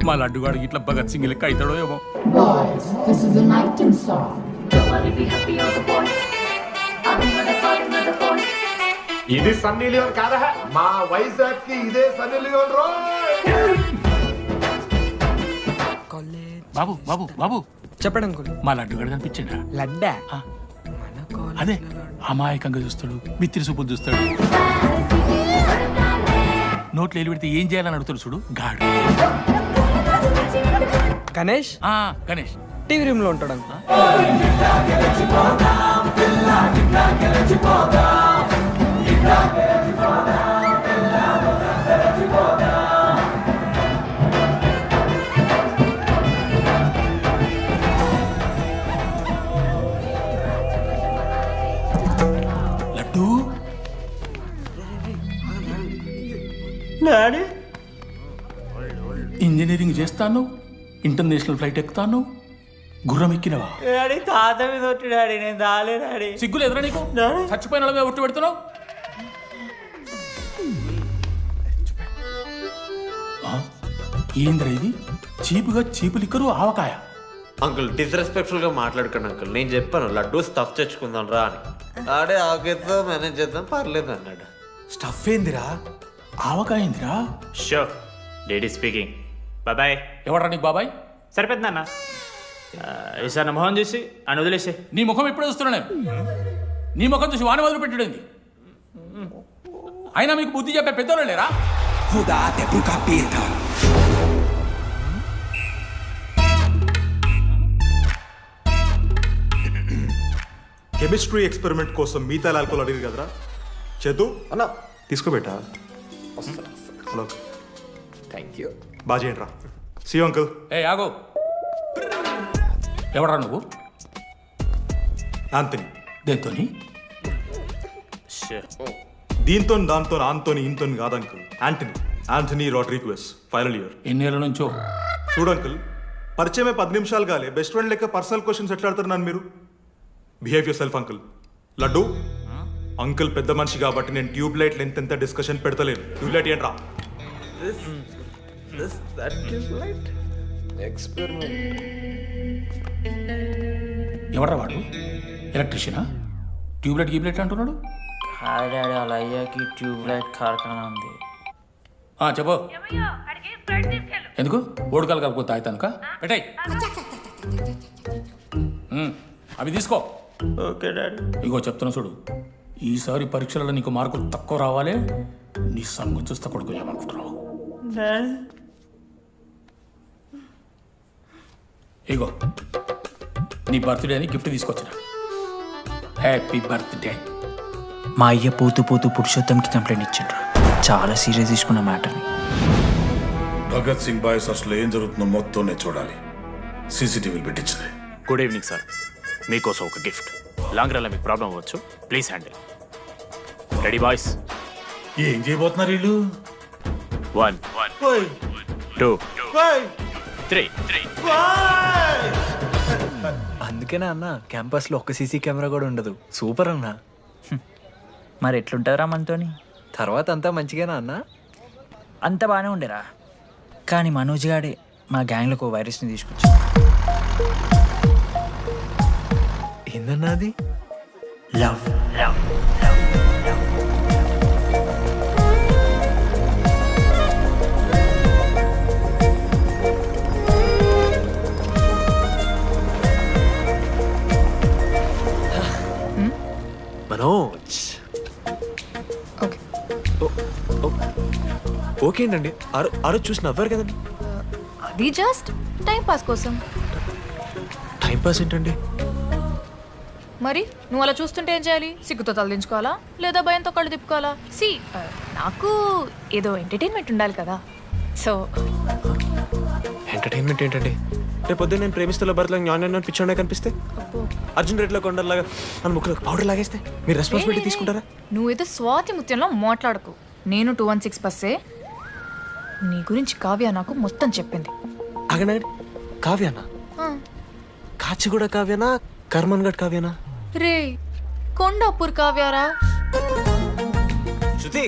S6: మా లడ్డుగాడికి ఇట్లా భగత్ సింగ్ లెక్క అవుతాడో ఏమో.
S9: ఇది సన్నీ లియోన్ కాదా? మా వైజాగ్ కి ఇదే సన్నీ లియోన్ రో.
S6: బాబు బాబు బాబు
S2: చెప్పండి అంకుల్.
S6: మా లడ్డుగాడు కనిపించిండా?
S2: లడ్డా
S6: అదే అమాయకంగా చూస్తాడు, బిత్తిరి సూపులు చూస్తాడు, నోట్లు ఎల్లి పెడితే ఏం చేయాలని అడుగుతాడు చూడు గాడు.
S2: గణేష్
S6: గణేష్
S2: టీవీ రూమ్ లో ఉంటాడు అంకుల్.
S6: లడ్డు ఇంజనీరింగ్ చేస్తాను, ఇంటర్నేషనల్ ఫ్లైట్ ఎక్కుతాను, గుర్రం ఎక్కినవా?
S4: తాత మీద ఒట్టు డాడీ, నేను దాలే డాడీ.
S6: సిగ్గులు ఎదురా నీకు? చచ్చిపోయిన వాళ్ళ మీద ఒట్టు పెడుతున్నావు. ఏంద్రా ఇది? చీపుగా చీపు లిక్కరు ఆవకాయ.
S5: అంకుల్ డిస్రెస్పెక్ట్ఫుల్ గా మాట్లాడకండి అంకుల్. నేను చెప్పాను లడ్డూ స్టఫ్ తెచ్చుకుందాం రా అని. ఆడే ఆకేతో మేనేజ్ చేద్దాం పర్లేదు అన్నాడు.
S3: స్టఫ్ ఏందిరా?
S6: ఆవకాయ ఏందిరా?
S3: Show daddy speaking. బాబాయ్.
S6: ఎవడ్రా నీకు బాబాయ్?
S3: సరిపోతుంది అన్న. ఈసారి నా మొహం చూసి అని వదిలేసే.
S6: నీ ముఖం ఎప్పుడే చూస్తున్నా నేను. నీ ముఖం చూసి వాని వదిలి పెట్టడండి. అయినా మీకు బుద్ధి చెప్పే పెద్దోళ్ళు లేరా?
S12: కెమిస్ట్రీ ఎక్స్పెరిమెంట్ కోసం మిగతా ఆల్కహాల్ అడిగారు కదరా చేతు
S13: అన్నా
S12: తీసుకోబెట్టా. Hello
S2: thank you.
S12: బాగా చేయండి రా. See uncle.
S6: ఏ ఆగో. ఎవరా నువ్వు?
S10: ఆంథనీ.
S6: దేంతోని?
S10: దీంతో దాంతో ఆంతోని ఇంతోని కాదు uncle. Anthony Rodrigues, final year.
S6: ఎన్నేళ్ళ నుంచో?
S10: చూడు అంకుల్, పరిచయమే 10 నిమిషాలు కాలే బెస్ట్ ఫ్రెండ్ లెక్క పర్సనల్ క్వశ్చన్స్ ఎట్లా ఆడతారు నన్ను మీరు? Behave yourself uncle. Laddu uncle పెద్ద మనిషి కాబట్టి నేను ట్యూబ్ లైట్ లెంత్ ఎంత డిస్కషన్ పెడతలేను. ట్యూబ్ లైట్ ఏంట్రా?
S6: ఎవరా వాడు? ఎలక్ట్రీషియనా? ట్యూబ్లైట్ గీబ్లైట్ అంటున్నాడు.
S4: డాడీ అలా అయ్యాకి ట్యూబ్ లైట్ కార్ఖానా ఉంది.
S6: చెప్పు. ఎందుకు ఓడికాలు కలుపుతా అవుతానుక పెట్టాయి. అవి తీసుకో.
S4: Okay daddy.
S6: ఇగో చెప్తున్నా చూడు, ఈసారి పరీక్షలలో నీకు మార్కులు తక్కువ రావాలి. నీ సంగతి చూస్తా కొడుకు ఏమనుకుంటున్నావు? ఇగో నీ బర్త్డే అని గిఫ్ట్ తీసుకొచ్చిన. Happy birthday.
S4: మా అయ్య పోతూ పోతూ పురుషోత్తంకి కంప్లైంట్ ఇచ్చిండ్రు. చాలా సీరియస్ తీసుకున్న మ్యాటర్ని.
S9: భగత్ సింగ్ బాయ్స్ అసలు ఏం జరుగుతుందో మొత్తం నేను చూడాలి. సీసీటీవీలు పెట్టించినాయి.
S3: గుడ్ ఈవినింగ్ సార్, మీకోసం ఒక గిఫ్ట్. లాంగ్ రన్లో మీకు ప్రాబ్లం అవ్వచ్చు, ప్లీజ్ హ్యాండిల్. Ready boys?
S9: ఏం చేయబోతున్నారు వీళ్ళు?
S3: 1 2 3.
S2: అందుకేనా అన్న క్యాంపస్లో ఒక్క సీసీ కెమెరా కూడా ఉండదు. సూపర్ అన్న.
S4: మరి ఎట్లుంటారా మనతోని?
S2: తర్వాత అంతా మంచిగానా అన్న?
S4: అంత బాగానే ఉండేరా, కానీ మనోజ్ గాడే మా గ్యాంగ్లకు ఓ వైరస్ని తీసుకొచ్చి.
S2: ఏందన్నా అది?
S4: లవ్.
S5: మనోజ్. ఓకే అండి. ఆ రోజు చూసి నవ్వారు కదండి.
S11: అది జస్ట్ టైం పాస్ కోసం.
S5: టైం పాస్ ఏంటండి?
S11: మరి నువ్వు అలా చూస్తుంటే ఏం చేయాలి? సిగ్గుతో తలదించుకోవాలా లేదా భయంతో కళ్ళు తిప్పుకోవాలా? నాకు ఏదో ఎంటర్టైన్మెంట్ ఉండాలి కదా. సో
S5: ఎంటర్టైన్మెంట్ ఏంటండి? రేపు పొద్దున్న నేను ప్రేమిస్తున్న భర్తలో జ్ఞానం పిచ్చోడే కనిపిస్తే, అర్జున్ రెడ్డిలో కొండలాగా మన ముక్కలకు పౌడర్ లాగేస్తే మీరు రెస్పాన్సిబిలిటీ తీసుకుంటారా?
S11: నువ్వేదో స్వాతి ముత్యంలో మాట్లాడకు. నేను 216 బస్సే. నీ గురించి కావ్య నాకు మొత్తం చెప్పింది.
S5: అగనండి. కావ్యానా? కాచిగూడ కావ్యానా? కర్మన్ గడ్ కావ్యానా?
S11: రే కొండాపూర్ కావ్యారా?
S5: శృతి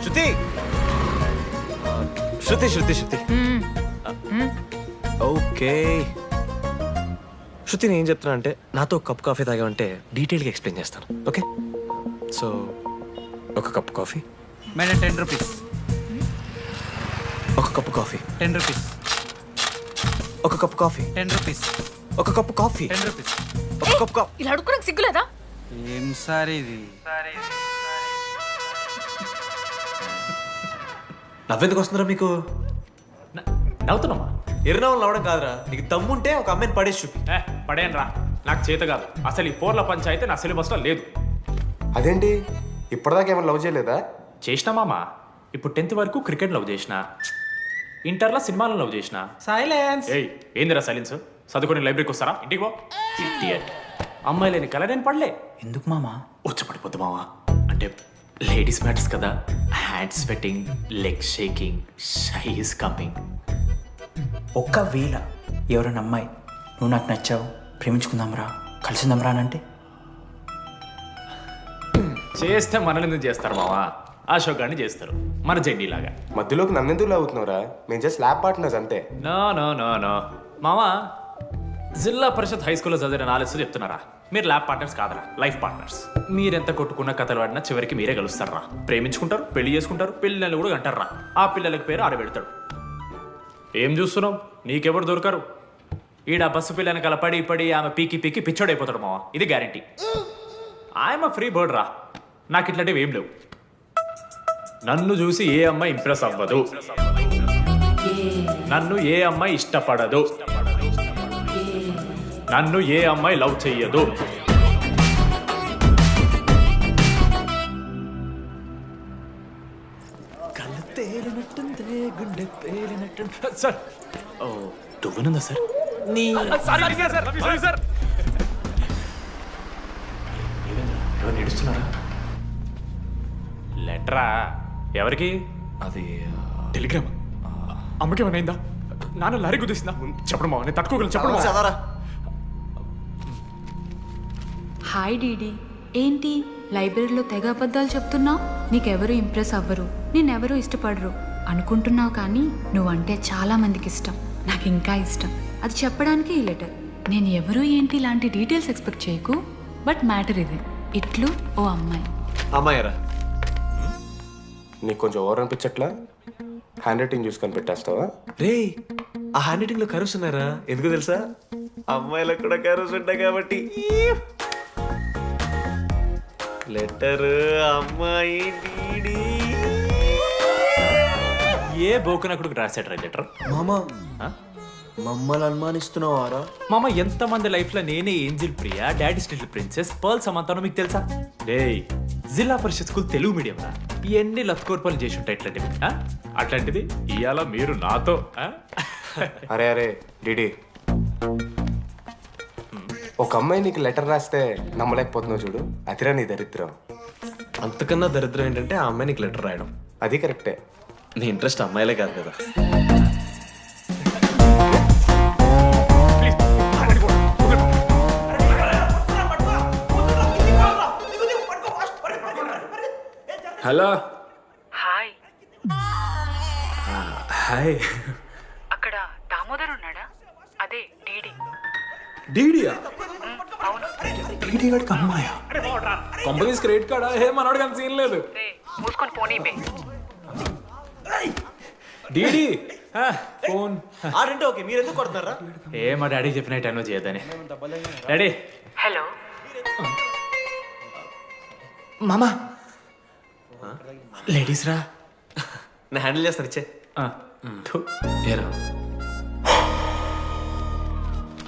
S5: శృతి శృతి శృతి శృతి ఓకే. శృతి నేను ఏం చెప్తున్నా అంటే, నాతో ఒక కప్ కాఫీ తాగామంటే డీటెయిల్గా ఎక్స్ప్లెయిన్ చేస్తాను. ఓకే? సో ఒక కప్ కాఫీ.
S8: Madam 10 rupees.
S5: ఒక కప్పు కాఫీ.
S8: 10 రూపీస్.
S5: ఒక కప్పు కాఫీ.
S8: 10 రూపీస్.
S5: ఒక కప్పు కాఫీ.
S8: 10 రూపీస్.
S5: ఒక కప్పు కాఫీ.
S11: ఇలా అడుక్కోడానికి సిగ్గులేదా?
S8: ఏం సార్ ఇది?
S5: నవ్వెందుకు వస్తున్నారా మీకు?
S3: నవ్వుతున్నామా?
S5: ఎర్రనవ్వులు నవ్వడం కాదురా, నీకు దమ్ముంటే ఒక అమ్మాయిని పడేసి చూపి.
S3: పడేయను రా, నాకు చేత కాదు. అసలు ఈ పోర్ల పంచాయితీ నా సిలబస్లో లేదు.
S13: అదేంటి ఇప్పటిదాకా ఏమైనా లవ్ చేయలేదా?
S3: చేసినా మామ. ఇప్పుడు 10th వరకు క్రికెట్ లవ్ చేసిన, ఇంటర్లో సినిమాలను లవ్ చేసిన.
S8: సైలెన్స్.
S3: ఏయ్ ఏందిరా సైలెన్స్? చదువుకొని లైబ్రరీకి వస్తారా? ఇంటికి పో. ఇడియట్. అమ్మాయి లేని కల నేను పడలే.
S4: ఎందుకు మామా?
S3: వచ్చపడిపోద్దు మావా. అంటే లేడీస్ మ్యాటర్స్ కదా. Hand sweating, leg shaking, shy is coming.
S4: ఒక్కవేళ ఎవరైనా అమ్మాయి నువ్వు నాకు నచ్చావు, ప్రేమించుకుందాంరా, కలిసిందాంరా అని అంటే
S3: చేస్తే మనల్ని ఎందుకు చేస్తారు మావా? అశోక్ గారిని చేస్తారు, మన జెండీలాగా.
S13: మధ్యలోకి నన్నెందుకు లాగుతున్నావురా? మేము జస్ట్ ల్యాబ్ పార్ట్నర్స్ అంతే.
S3: నో నో నో నో మావా, జిల్లా పరిషత్ హై స్కూల్లో చదివిన నాలెడ్జ్ చెప్తున్నారా? మీరు ల్యాబ్ పార్ట్నర్స్ కాదరా, లైఫ్ పార్ట్నర్స్. మీరెంత కొట్టుకున్న కథలు పడినా చివరికి మీరే కలుస్తారా. ప్రేమించుకుంటారు, పెళ్లి చేసుకుంటారు, పిల్లలు కూడా అంటారా. ఆ పిల్లలకి పేరు ఆడబెడతాడు. ఏం చూస్తున్నావు? నీకెవరు దొరకరు. ఈడ బస్సు పిల్లని కల పడి పడి ఆమె పీకి పీకి పిచ్చోడైపోతాడు మావా, ఇది గ్యారంటీ. ఆయమ ఫ్రీ బర్డ్ రా, నాకు ఇట్లాంటివి ఏం లేవు. నన్ను చూసి ఏ అమ్మాయి ఇంప్రెస్ అవ్వదు, నన్ను ఏ అమ్మాయి ఇష్టపడదు, నన్ను ఏ అమ్మాయి లవ్ చెయ్యదు.
S5: కళ్ళు తేలినట్టుందే, గుండె పేలినట్టు.
S3: సార్, ఓ దువ్వనుందా సార్?
S5: నీ
S3: ఎవరు నడుస్తున్నారా? లెటరా ఎవరికి?
S5: అది
S3: టెలిగ్రామ్. అమ్మకి ఏమైనా అయిందా? నాన్న లారీ గుద్దేసిందా? చెప్పడం మా నేను తట్టుకోగలను. చెప్పడం
S5: చదవరా.
S14: హాయ్ డీడీ, ఏంటి లైబ్రరీలో తెగ అబద్ధాలు చెప్తున్నావు? నీకెవరు ఇంప్రెస్ అవ్వరు, నేనెవరూ ఇష్టపడరు అనుకుంటున్నావు, కానీ నువ్వంటే చాలా మందికి ఇష్టం, నాకు ఇంకా ఇష్టం. అది చెప్పడానికి ఈ లెటర్. నేను ఎవరు ఏంటి ఇలాంటి డీటెయిల్స్ ఎక్స్పెక్ట్ చేయకు, బట్ మ్యాటర్ ఇది. ఇట్లు ఓ అమ్మాయి.
S5: అమ్మాయరా?
S13: నీకు కొంచెం ఓవర్ అనిపించట్లా? హ్యాండ్ రైటింగ్ చూసి కనిపెట్టేస్తావా?
S5: రే, ఆ హ్యాండ్ రైటింగ్ లో కర్వ్స్ ఉన్నారా? ఎందుకు తెలుసా? అమ్మాయిలకు కూడా కర్వ్స్ ఉంటాయి కాబట్టి. లెటర్ అమ్మాయి డీడీ.
S3: ఏ బోకనకుడికి రాశాడు లెటర్?
S1: మామా మమ్మల్ని అనుమానిస్తున్నావారా?
S3: మామ, ఎంతమంది లైఫ్ లో నేనే angel Priya, daddy still princess, pearl సమంతానో మీకు తెలుసా? డే, జిల్లా పరిషత్ స్కూల్ తెలుగు మీడియం రా. ఎన్ని లత్కోర్పాలు చేసి ఉంటాయి ఇట్లాంటివి. అట్లాంటిది ఇవాళ మీరు నాతో.
S13: అరే అరే డిడి, ఒక అమ్మాయి నీకు లెటర్ రాస్తే నమ్మలేకపోతున్నావు చూడు, అదిరా నీ దరిద్రం.
S5: అంతకన్నా దరిద్రం ఏంటంటే ఆ అమ్మాయి నీకు లెటర్ రాయడం.
S13: అది కరెక్టే.
S5: నీ ఇంట్రెస్ట్ అమ్మాయిలే కాదు కదా. హలో.
S14: హాయ్.
S5: హాయ్.
S14: అక్కడ దామోదర్ ఉన్నాడా? అదే డీడీ.
S5: డీడీయా?
S14: అవును.
S3: డీడీ గడికి అమ్మాయా?
S5: Companies credit కార్డా? ఏ మనోడు కానీ సీన్ లేదు.
S14: మూసుకొని పోనీ బే.
S5: డీడీ ఫోన్ ఆడంటే ఓకే, మీరు ఎందుకు కొడుతున్నారా?
S3: ఏ మా డాడీ చెప్పిన టైంలో చేయదని. డాడీ.
S14: హలో.
S3: మామా, లేడీస్ రా.
S5: నేను హ్యాండిల్ చేస్తాను, ఇచ్చే. ఏరా?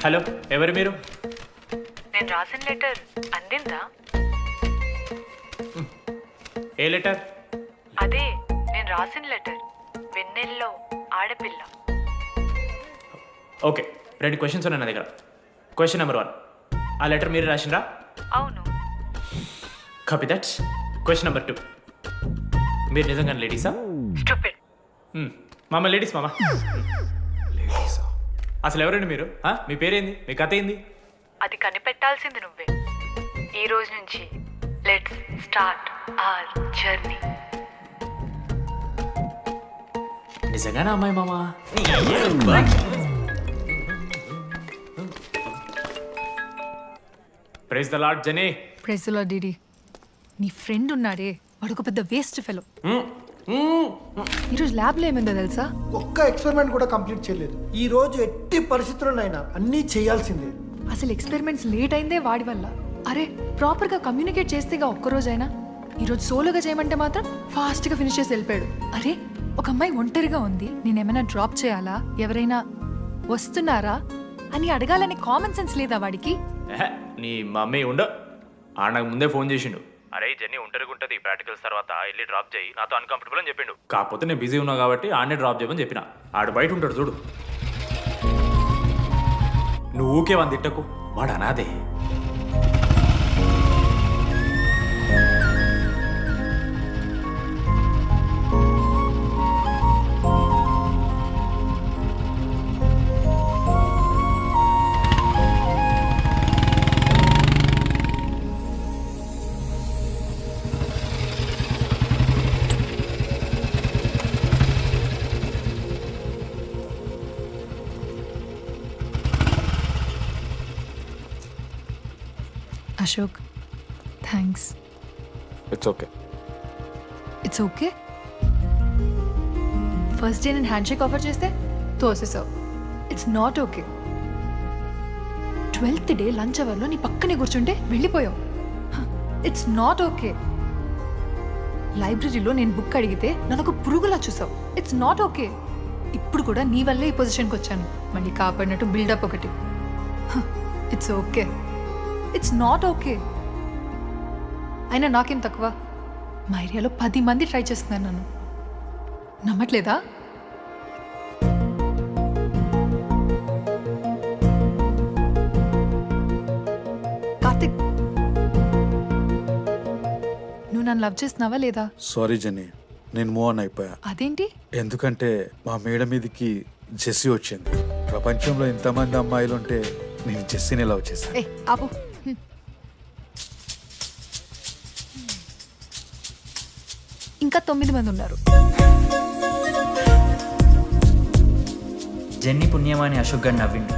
S3: హలో, ఎవరు మీరు?
S14: నేను రాసిన లెటర్ అందిందా?
S3: ఏ లెటర్?
S14: అదే నేను రాసిన లెటర్, వెన్నెల్లో ఆడపిల్ల.
S3: ఓకే, 2 క్వశ్చన్స్ ఉన్నాయి నా దగ్గర. క్వశ్చన్ నెంబర్ 1, ఆ లెటర్ మీరు రాసిండ్రా?
S14: అవును.
S3: Copy that. క్వశ్చన్ నెంబర్ 2, మీరు నిజంగా లేడీసా?
S14: స్టూపిడ్.
S3: మామ లేడీస్ మామ. అసలు ఎవరండి మీరు? మీ పేరేంది? మీ కథ ఏంది?
S14: అది కనిపెట్టాల్సింది నువ్వే. ఈ రోజు నుంచి లెట్స్ స్టార్ట్ అవర్ జర్నీ.
S3: నిజంగానే అమ్మాయి మామ? ప్రైజ్ ద లార్డ్ జనీ.
S11: ప్రైజ్ ద లార్డ్ డీడీ. నీ ఫ్రెండ్ ఉన్నాడే, వాడు ఒక పెద్ద వేస్ట్ ఫెలో. ఈరోజు ల్యాబ్లో ఏమైందో తెలుసా?
S15: ఒక్క ఎక్స్పెరిమెంట్ కూడా కంప్లీట్ చేయలేదు. ఈ రోజు ఎట్టి పరిస్థితుల్లోనైనా అన్నీ చేయాల్సిందే.
S11: అసలు ఎక్స్పెరిమెంట్స్ లేట్ అయిందే వాడి వల్ల. అరే, ప్రాపర్గా కమ్యూనికేట్ చేస్తేగా ఒక్కరోజైనా. ఈరోజు సోలోగా చేయమంటే మాత్రం ఫాస్ట్గా ఫినిష్ చేసి వెళ్ళిపోయాడు. అరే, ఒక అమ్మాయి ఒంటరిగా ఉంది, నేనేమైనా డ్రాప్ చేయాలా, ఎవరైనా వస్తున్నారా అని అడగాలని కామన్ సెన్స్ లేదా వాడికి?
S3: నీ మమ్మీ ఉండ నాకు ముందే ఫోన్ చేసిండు. అరే జర్నీ ఒంటరిగా ఉంటుంది, ప్రాక్టికల్స్ తర్వాత వెళ్ళి డ్రాప్ చేయి, నాతో అన్కంఫర్టబుల్ అని చెప్పిండు. కాకపోతే నేను బిజీ ఉన్నా కాబట్టి ఆడనే డ్రాప్ చేయమని చెప్పిన. ఆడు బయట ఉంటాడు చూడు. నువ్వు ఊకే వాని తిట్టకు, వాడు అనాదే.
S11: Ashok, thanks.
S13: It's okay.
S11: It's okay. First day నేను హ్యాండ్ షేక్ ఆఫర్ చేస్తే తోసేసావు. It's not okay. 12th day lunch అవర్లో నీ పక్కనే కూర్చుంటే వెళ్ళిపోయావు. It's not okay. లైబ్రరీలో నేను బుక్ అడిగితే నన్ను ఒక పురుగులా చూసావు. It's not okay. ఇప్పుడు కూడా నీ వల్లే ఈ పొజిషన్కి వచ్చాను, మళ్ళీ కాపాడినట్టు బిల్డప్ ఒకటి. It's okay. It's not okay. అయినా నాకేం తక్కువ? మా ఏరియాలో 10 మంది ట్రై చేస్తున్నారు నన్ను. నమ్మట్లేదా? నన్ను లవ్ చేస్తున్నావా లేదా?
S7: సారీ జెన్నీ, నేను మూవ్ ఆన్ అయిపోయా.
S11: అదేంటి?
S7: ఎందుకంటే మా మేడ మీదకి జెస్సీ వచ్చింది. ప్రపంచంలో ఇంతమంది అమ్మాయిలు ఉంటే నేను జెస్సీని లవ్ చేశాను.
S11: ఏ ఆపు. ఇంకా 9 మంది ఉన్నారు.
S4: జెన్నీ పుణ్యమాని అశోక్ గారు నవ్విండు.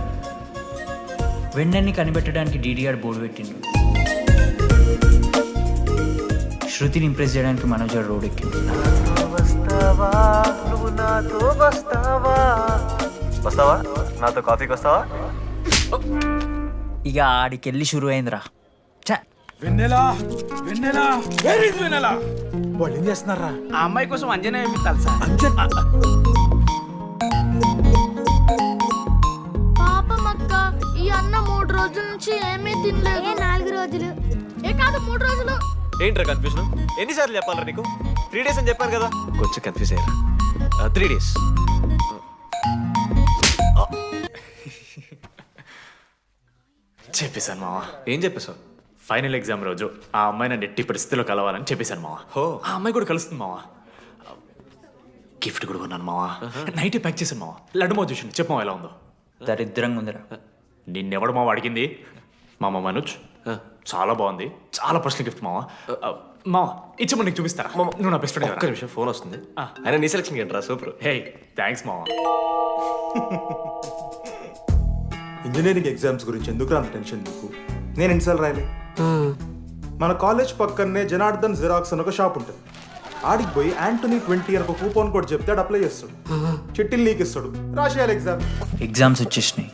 S4: వెన్నెన్ని కనిపెట్టడానికి డీడీఆర్ బోర్డు పెట్టిండు. శృతిని ఇంప్రెస్ చేయడానికి మనోజ్ గారు రోడ్ ఎక్కిండు.
S5: వస్తావా నాతో కాఫీకి వస్తావా?
S4: ఇక ఆడికెళ్ళి షురు అయిందిరా.
S9: వెన్నెలా వెన్నెలా వేర్ ఇస్ వెన్నెలా?
S7: వాళ్ళు ఏం చేస్తున్నారా?
S9: ఆ అమ్మాయి కోసం అంజనే ఏమి తెలుసా?
S16: పాపమక్క, ఈ అన్న 3 రోజుల నుంచి ఏమీ తినలేదు. 4 రోజులు కాదు 3 రోజులు.
S5: ఏంట్రా కన్ఫ్యూజన్? ఎన్నిసార్లు చెప్పాలరా నీకు? 3 days అని చెప్పాను కదా. కొంచెం కన్ఫ్యూజ్ అయ్యారా? 3 days.
S3: చెప్పేశాను మావా.
S5: ఏం చెప్పేశావు?
S3: ఫైనల్ ఎగ్జామ్ రోజు ఆ అమ్మాయి నన్ను ఎట్టి పరిస్థితిలో కలవాలని చెప్పేశాను మావా. ఆ అమ్మాయి కూడా కలుస్తుంది మావా. గిఫ్ట్ కూడా కొన్నాను మావా. నైట్ ప్యాక్ చేశాను మావా. లడ్డు మావ చూసిండు. చెప్పు మావా ఎలా ఉందో.
S4: దరిద్రంగా ఉందిరా.
S3: నిన్నెవడు మావ అడిగింది? మామ మనోజ్. చాలా బాగుంది. చాలా పర్సనల్ గిఫ్ట్ మావా. మావా ఇచ్చమ్మ నీకు చూపిస్తారా? నువ్వు నా బెస్ట్ ఫ్రెండ్.
S5: ఒక్క నిమిషం, ఫోన్ వస్తుంది. అయినా నీ సెలక్షన్ ఏంట్రా? సూపర్.
S3: హే థ్యాంక్స్ మావా.
S10: ఇంజనీరింగ్ ఎగ్జామ్స్ గురించి ఎందుకు అంత టెన్షన్ నీకు? నేను ఎన్నిసార్లు రాయలే. మన కాలేజ్ పక్కనే జనార్దన్ జిరాక్స్ అని ఒక షాప్ ఉంటుంది. ఆడికి పోయి యాంటనీ 20 అని ఒక కూపన్ కోడ్ చెప్తే ఆడు అప్లై చేస్తాడు. చిట్టిల్ నీకు ఇస్తాడు, రాసేయాలి ఎగ్జామ్.
S4: ఎగ్జామ్స్ వచ్చేసినాయి.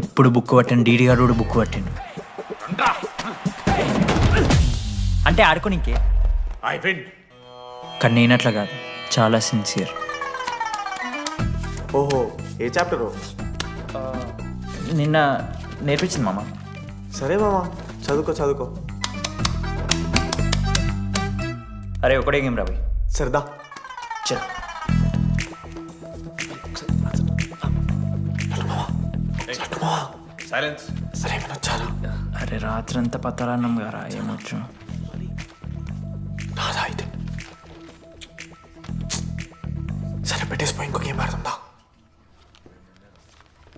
S4: ఎప్పుడు బుక్ పట్టాను డీడీఆర్ కూడా బుక్ పట్టాను. అంటే ఆడుకోనికే. కానీ నేనట్లా కాదు, చాలా సిన్సియర్.
S10: ఓహో, ఏ చాప్టర్?
S4: నిన్న నేర్పించింది మామ.
S10: సరే మామ, చదువుకో చదువుకో.
S4: అరే ఒకటే గేమ్ రాబోయ్.
S10: సరదా
S4: చల్.
S5: సైలెన్స్.
S10: సరే చాలా.
S4: అరే రాత్రంతా పత్తాలన్నం గారా, ఏమొచ్చు.
S10: నాదా అయితే సరే పెట్టేసిపోయి ఇంకో గేమ్ ఆడుతుందా?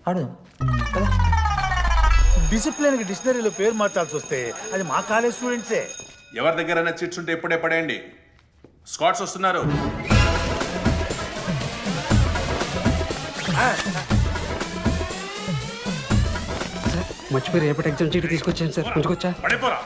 S4: ఆడుదాం.
S9: డిసిప్లిన్ డిక్షనరీలో పేరు మార్చాల్సి వస్తే అది మా కాలేజ్ స్టూడెంట్సే.
S12: ఎవరి దగ్గరైనా చిట్స్ ఉంటే ఇప్పుడే పడేయండి. స్కాట్స్ వస్తున్నారు.
S8: మర్చిపోయి రేపటి ఎగ్జామ్ చీటి తీసుకొచ్చాను సార్. కొంచెం
S12: పడిపోరా.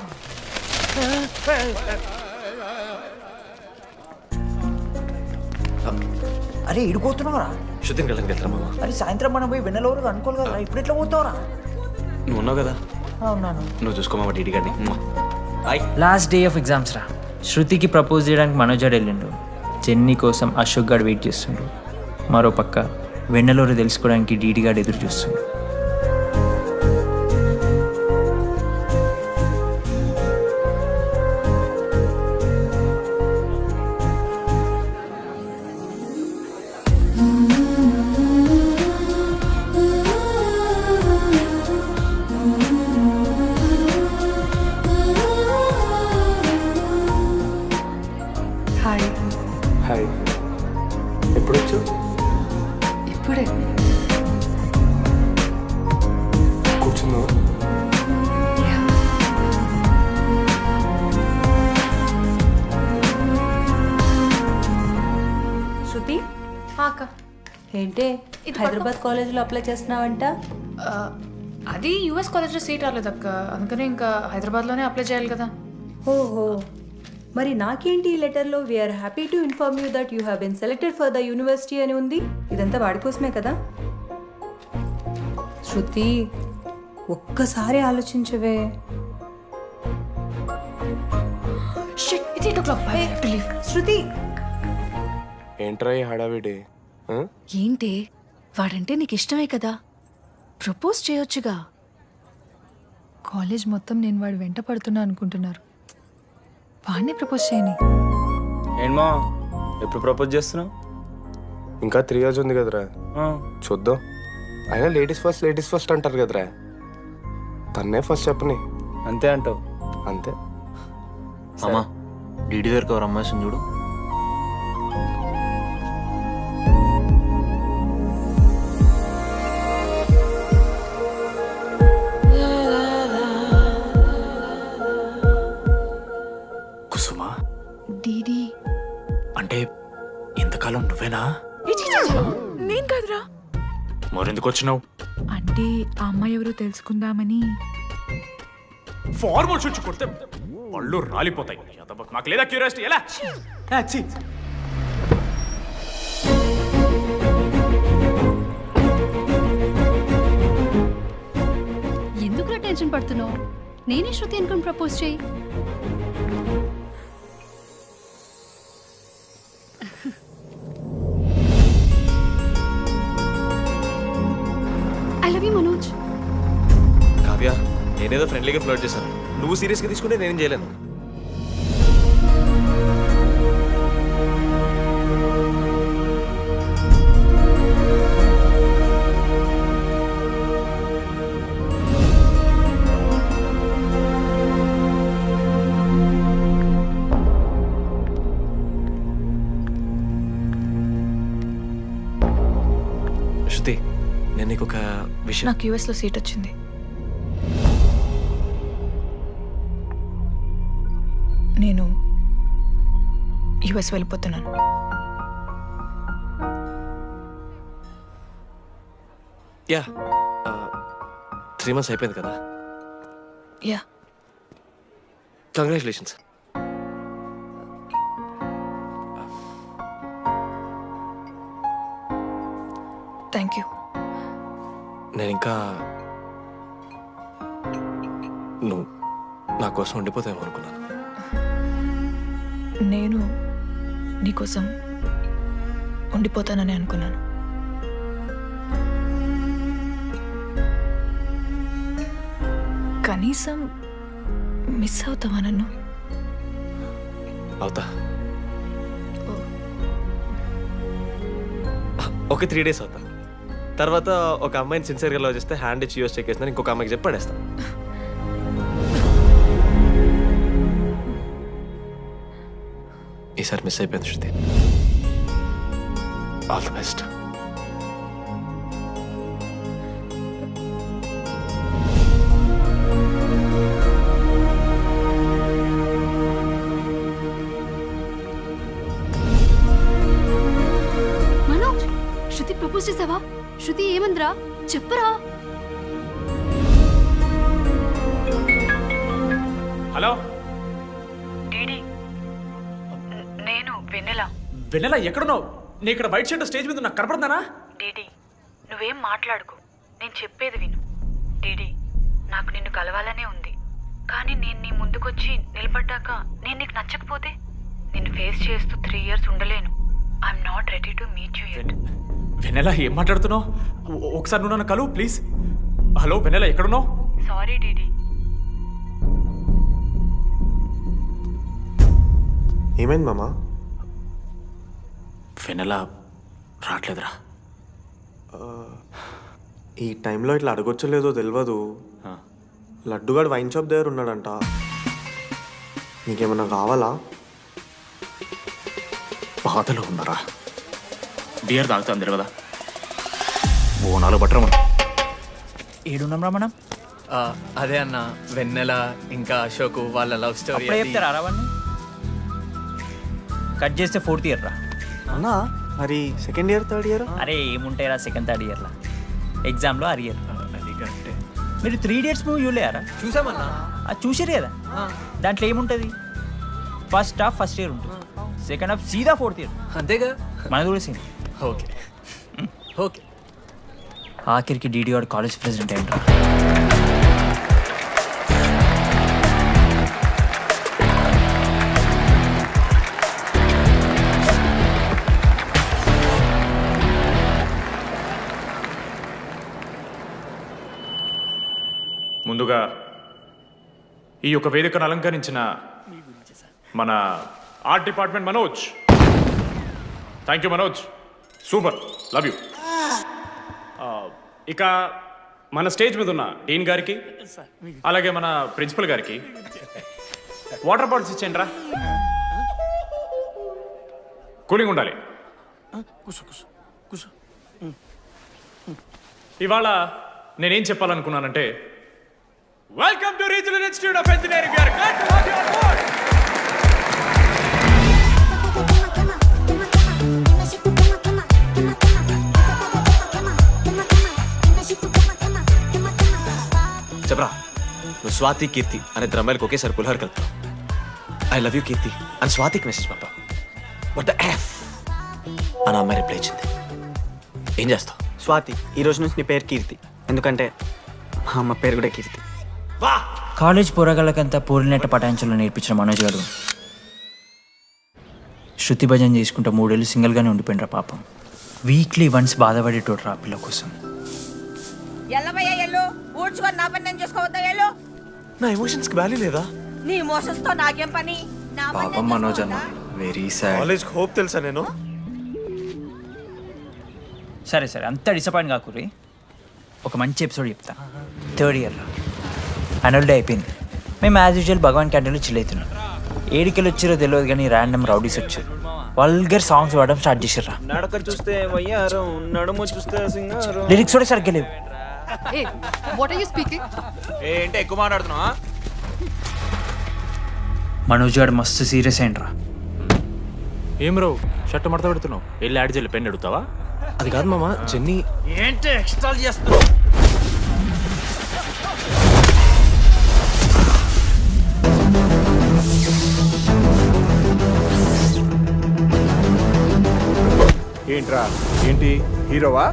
S4: అరే ఇడిపోతున్నావురా.
S5: శృతిని కళ్ళకి వెళ్తారా మామ?
S4: అరే సాయంత్రం మనం పోయి వెన్నెలవరకు అనుకోవాలి కదా, ఇప్పుడు ఎట్లా పోతావురా?
S5: నువ్వు ఉన్నావు కదా,
S4: అవునాను.
S5: నువ్వు చూసుకోమా డీడీ గారిని.
S4: లాస్ట్ డే ఆఫ్ ఎగ్జామ్స్ రా. శృతికి ప్రపోజ్ చేయడానికి మనోజ్ గారు వెళ్ళిండు. జెన్నీ కోసం అశోక్ గారు వెయిట్ చేస్తుండు. మరో పక్క వెన్నెలూరు తెలుసుకోవడానికి డీడీ గారు ఎదురు చూస్తుండు.
S11: హాయ్.
S13: హాయ్. ఎప్పుడు వచ్చావు?
S11: ఇప్పుడే.
S13: కూర్చున్నావు?
S17: శృతి
S11: అక్క
S17: ఏంటి హైదరాబాద్ కాలేజ్లో అప్లై చేస్తున్నావంట?
S11: అది యూఎస్ కాలేజ్లో సీట్ రాలేదు అక్క, అందుకనే ఇంకా హైదరాబాద్లోనే అప్లై చేయాలి కదా.
S17: ఓహో, మరి నాకేంటి ఈ లెటర్లో we are happy to inform you that you have been selected for the university అని ఉంది. ఇదంతా వాడి కోసమే కదా. శృతి ఒక్కసారి ఆలోచించవే. శృతి
S13: ఏంట్రా ఈ హడావిడి?
S16: ఏంటి వాడంటే నీకు ఇష్టమే కదా, ప్రపోజ్ చేయొచ్చుగా.
S11: కాలేజ్ మొత్తం నేను వాడు వెంట పడుతున్నా అనుకుంటున్నారు. వాడిని ప్రపోజ్ చేయని.
S18: ఏంటమ్మా ఎప్పుడు ప్రపోజ్ చేస్తున్నావు?
S13: ఇంకా 3 years ఉంది కదరా, చూద్దాం. అయినా లేడీస్ ఫస్ట్ అంటారు కదరా, తన్నే ఫస్ట్ చెప్పని.
S18: అంతే అంటావు?
S13: అంతే.
S5: అమ్మా
S1: డీడీ దగ్గర ఎవరు అమ్మాయి చూడు. కుసుమా
S14: డీడీ
S3: అంటే ఇంతకాలం నువ్వేనా?
S14: నేను కాదురా.
S3: మరెందుకు వచ్చినావు?
S14: అంటే ఆ అమ్మాయి ఎవరో తెలుసుకుందామని.
S3: ఫార్మల్ షూట్ కొడితే పళ్ళు రాలిపోతాయి. మాకు లేదా క్యూరియాసిటీ? ఎలా
S11: ఎందుకు టెన్షన్ పడుతున్నావు? నేనే శృతి అనుకుని ప్రపోజ్ చేయి. I love you Manoj.
S5: Kavya, నేనేదో ఫ్రెండ్లీగా ఫ్లోట్ చేశాను. నువ్వు సీరియస్గా తీసుకుంటే నేనేం చేయలేను. శృతి, నేను నీకు ఒక విషయం.
S14: నాకు యూఎస్లో సీట్ వచ్చింది. నేను యూఎస్ వెళ్ళిపోతున్నాను.
S5: యా, 3 months అయిపోయింది కదా.
S14: Yeah,
S5: congratulations.
S14: Thank you.
S5: నేను ఇంకా నువ్వు నా కోసం ఉండిపోతామో అనుకున్నాను.
S14: నేను నీకోసం ఉండిపోతానని అనుకున్నాను. కనీసం మిస్ అవుతావా నన్ను?
S5: అవుతా. ఒక 3 days అవుతా. తర్వాత ఒక అమ్మాయిని సిన్సియర్గా లవ్ చేస్తే హ్యాండ్ ఇచ్చి యూస్ చెక్ చేసిన ఇంకొక అమ్మాయికి చెప్పి పడేస్తా. ఈసారి మిస్ అయిపోయింది Shruti. All the best.
S11: Manoj, Shruti propose చేసావా? శృతి ఏమందిరా చెప్పరా?
S3: హలో
S14: డీడీ, నేను వెన్నెల.
S3: వెన్నెల ఎక్కడున్నావు? నీ ఇక్కడ వైట్ షర్ట్ స్టేజ్ మీద నాకు కనపడుతున్నానా?
S14: డీడీ, నువ్వేం మాట్లాడుకో, నేను చెప్పేది విను. డీడీ, నాకు నిన్ను కలవాలనే ఉంది. కానీ నేను నీ ముందుకొచ్చి నిలబడ్డాక నేను నీకు నచ్చకపోతే నిన్ను ఫేస్ చేస్తూ 3 years ఉండలేను. I'm not ready to meet you yet.
S3: Vennela ఏం మాట్లాడుతున్నావు? ఒకసారి నువ్వు నన్ను కలువు ప్లీజ్. హలో వెన్నెల ఎక్కడున్నావు?
S14: Sorry DD.
S13: ఏమైంది మామా?
S3: వెన్నెల రావట్లేదురా.
S13: ఈ టైంలో ఇట్లా అడగొచ్చో లేదో తెలియదు. లడ్డుగాడు వైన్ షాప్ దగ్గర ఉన్నాడంట. నీకేమన్నా కావాలా?
S3: బాధలో ఉన్నారా? బియర్ తాగుతాం కదా. ఓ 4 బట్టరం.
S2: ఏడున్నాం రా మనం? అదే అన్న, వెన్నెల ఇంకా అశోక్ వాళ్ళ లవ్ స్టోరీ
S4: చెప్తారా రావన్నీ? కట్ చేస్తే 4th year రా
S13: అన్నా. మరి 2nd year 3rd year?
S4: అరే ఏముంటాయిరా 2nd 3rd yearలా? ఎగ్జామ్లో అరియర్. మీరు 3 Idiots మూవీ చూడలేరా?
S2: చూసామన్నా.
S4: అది చూసిరు కదా. దాంట్లో ఏముంటుంది? ఫస్ట్ హాఫ్ ఫస్ట్ ఇయర్ ఉంటుంది, సెకండ్ హాఫ్ సీదా 4th year.
S2: అంతేగా?
S4: మనది కూడా సేమ్.
S2: Okay okay.
S4: ఆఖరికి డీడీ వాడు కాలేజ్ ప్రెసిడెంట్ ఏంట్రా?
S3: ముందుగా ఈ యొక్క వేదికను అలంకరించిన మన art department Manoj. Thank you Manoj, super, love you. ఇక మన స్టేజ్ మీద ఉన్న డీన్ గారికి అలాగే మన ప్రిన్సిపల్ గారికి వాటర్ బాటిల్స్ ఇచ్చేయండి రా. కూలింగ్ ఉండాలి.
S6: కూర్చో కూర్చో కూర్చో.
S3: ఇవాళ నేనేం చెప్పాలనుకున్నానంటే welcome to regional institute of engineering. We are glad to have you on board.
S5: చెప్పరా, నువ్వు స్వాతి కీర్తి అనే ఇద్దరు అమ్మాయిలకు ఒకేసారి పులిహోర కలుపుతావు. ఐ లవ్ యూ కీర్తి అని స్వాతికి మెసేజ్ పంపావు. వాట్ ద ఎఫ్ అని అమ్మాయి రిప్లై ఇచ్చింది. ఏం చేస్తావు?
S8: స్వాతి, ఈ రోజు నుంచి నీ పేరు కీర్తి, ఎందుకంటే మా అమ్మ పేరు కూడా కీర్తి.
S4: కాలేజ్ పోరగాళ్ళకంతా పూరినట్ట పటాయించలో నేర్పించిన మనోజ్ గారు శృతి భజన చేసుకుంటూ 3 ఏళ్ళు సింగిల్గానే ఉండిపోయినరా పాపం. వీక్లీ వన్స్ బాధపడేటోడు రా పిల్ల కోసం.
S19: ఊడ్చుకొని నా పని నేను చేసుకోవద్దా? వెళ్ళు.
S5: నా ఎమోషన్స్కి వాల్యూ లేదా?
S19: నీ ఎమోషన్స్ తో నాకేం పని? నా పని
S2: పాపం మనోజ్ అన్న, వెరీ సాడ్.
S5: కాలేజ్కి హోప్ తెలుసా నేను?
S4: సరే సరే, అంత డిసప్పాయింట్ కాకూరి. ఒక మంచి ఎపిసోడ్ చెప్తా. 3rd ఇయర్లో యాన్యువల్ డే అయిపోయింది. మేము యాజ్ యూజువల్ భగవాన్ క్యాంటీన్లో చిల్ అవుతున్నాం. ఏడికెళ్ళి వచ్చారో తెలియదు కానీ ర్యాండమ్ రౌడీస్ వచ్చారు. వల్గర్ సాంగ్స్ పాడడం స్టార్ట్ చేసారా.
S18: నడక చూస్తే వయ్యారం, నడుము చూస్తే సింగారం.
S4: లిరిక్స్ కూడా సరిగ్గా లేవు.
S11: Hey, what are you speaking?
S18: ఏంటి ఎక్కువ మాట్లాడుతున్నావా?
S4: మనోజ్ గారు మస్తు సీరియస్ అయిండ్రా.
S3: ఏం రో షర్ట్ మడత పెడుతున్నావు? వెళ్ళి యాడ్ చేయాలి, పెన్ అడుగుతావా?
S5: అది కాదు మామ, జెన్నీ.
S18: ఏంటి ఎక్స్ట్రా చేస్తున్నావు?
S12: ఏంట్రా, ఏంటి హీరోవా?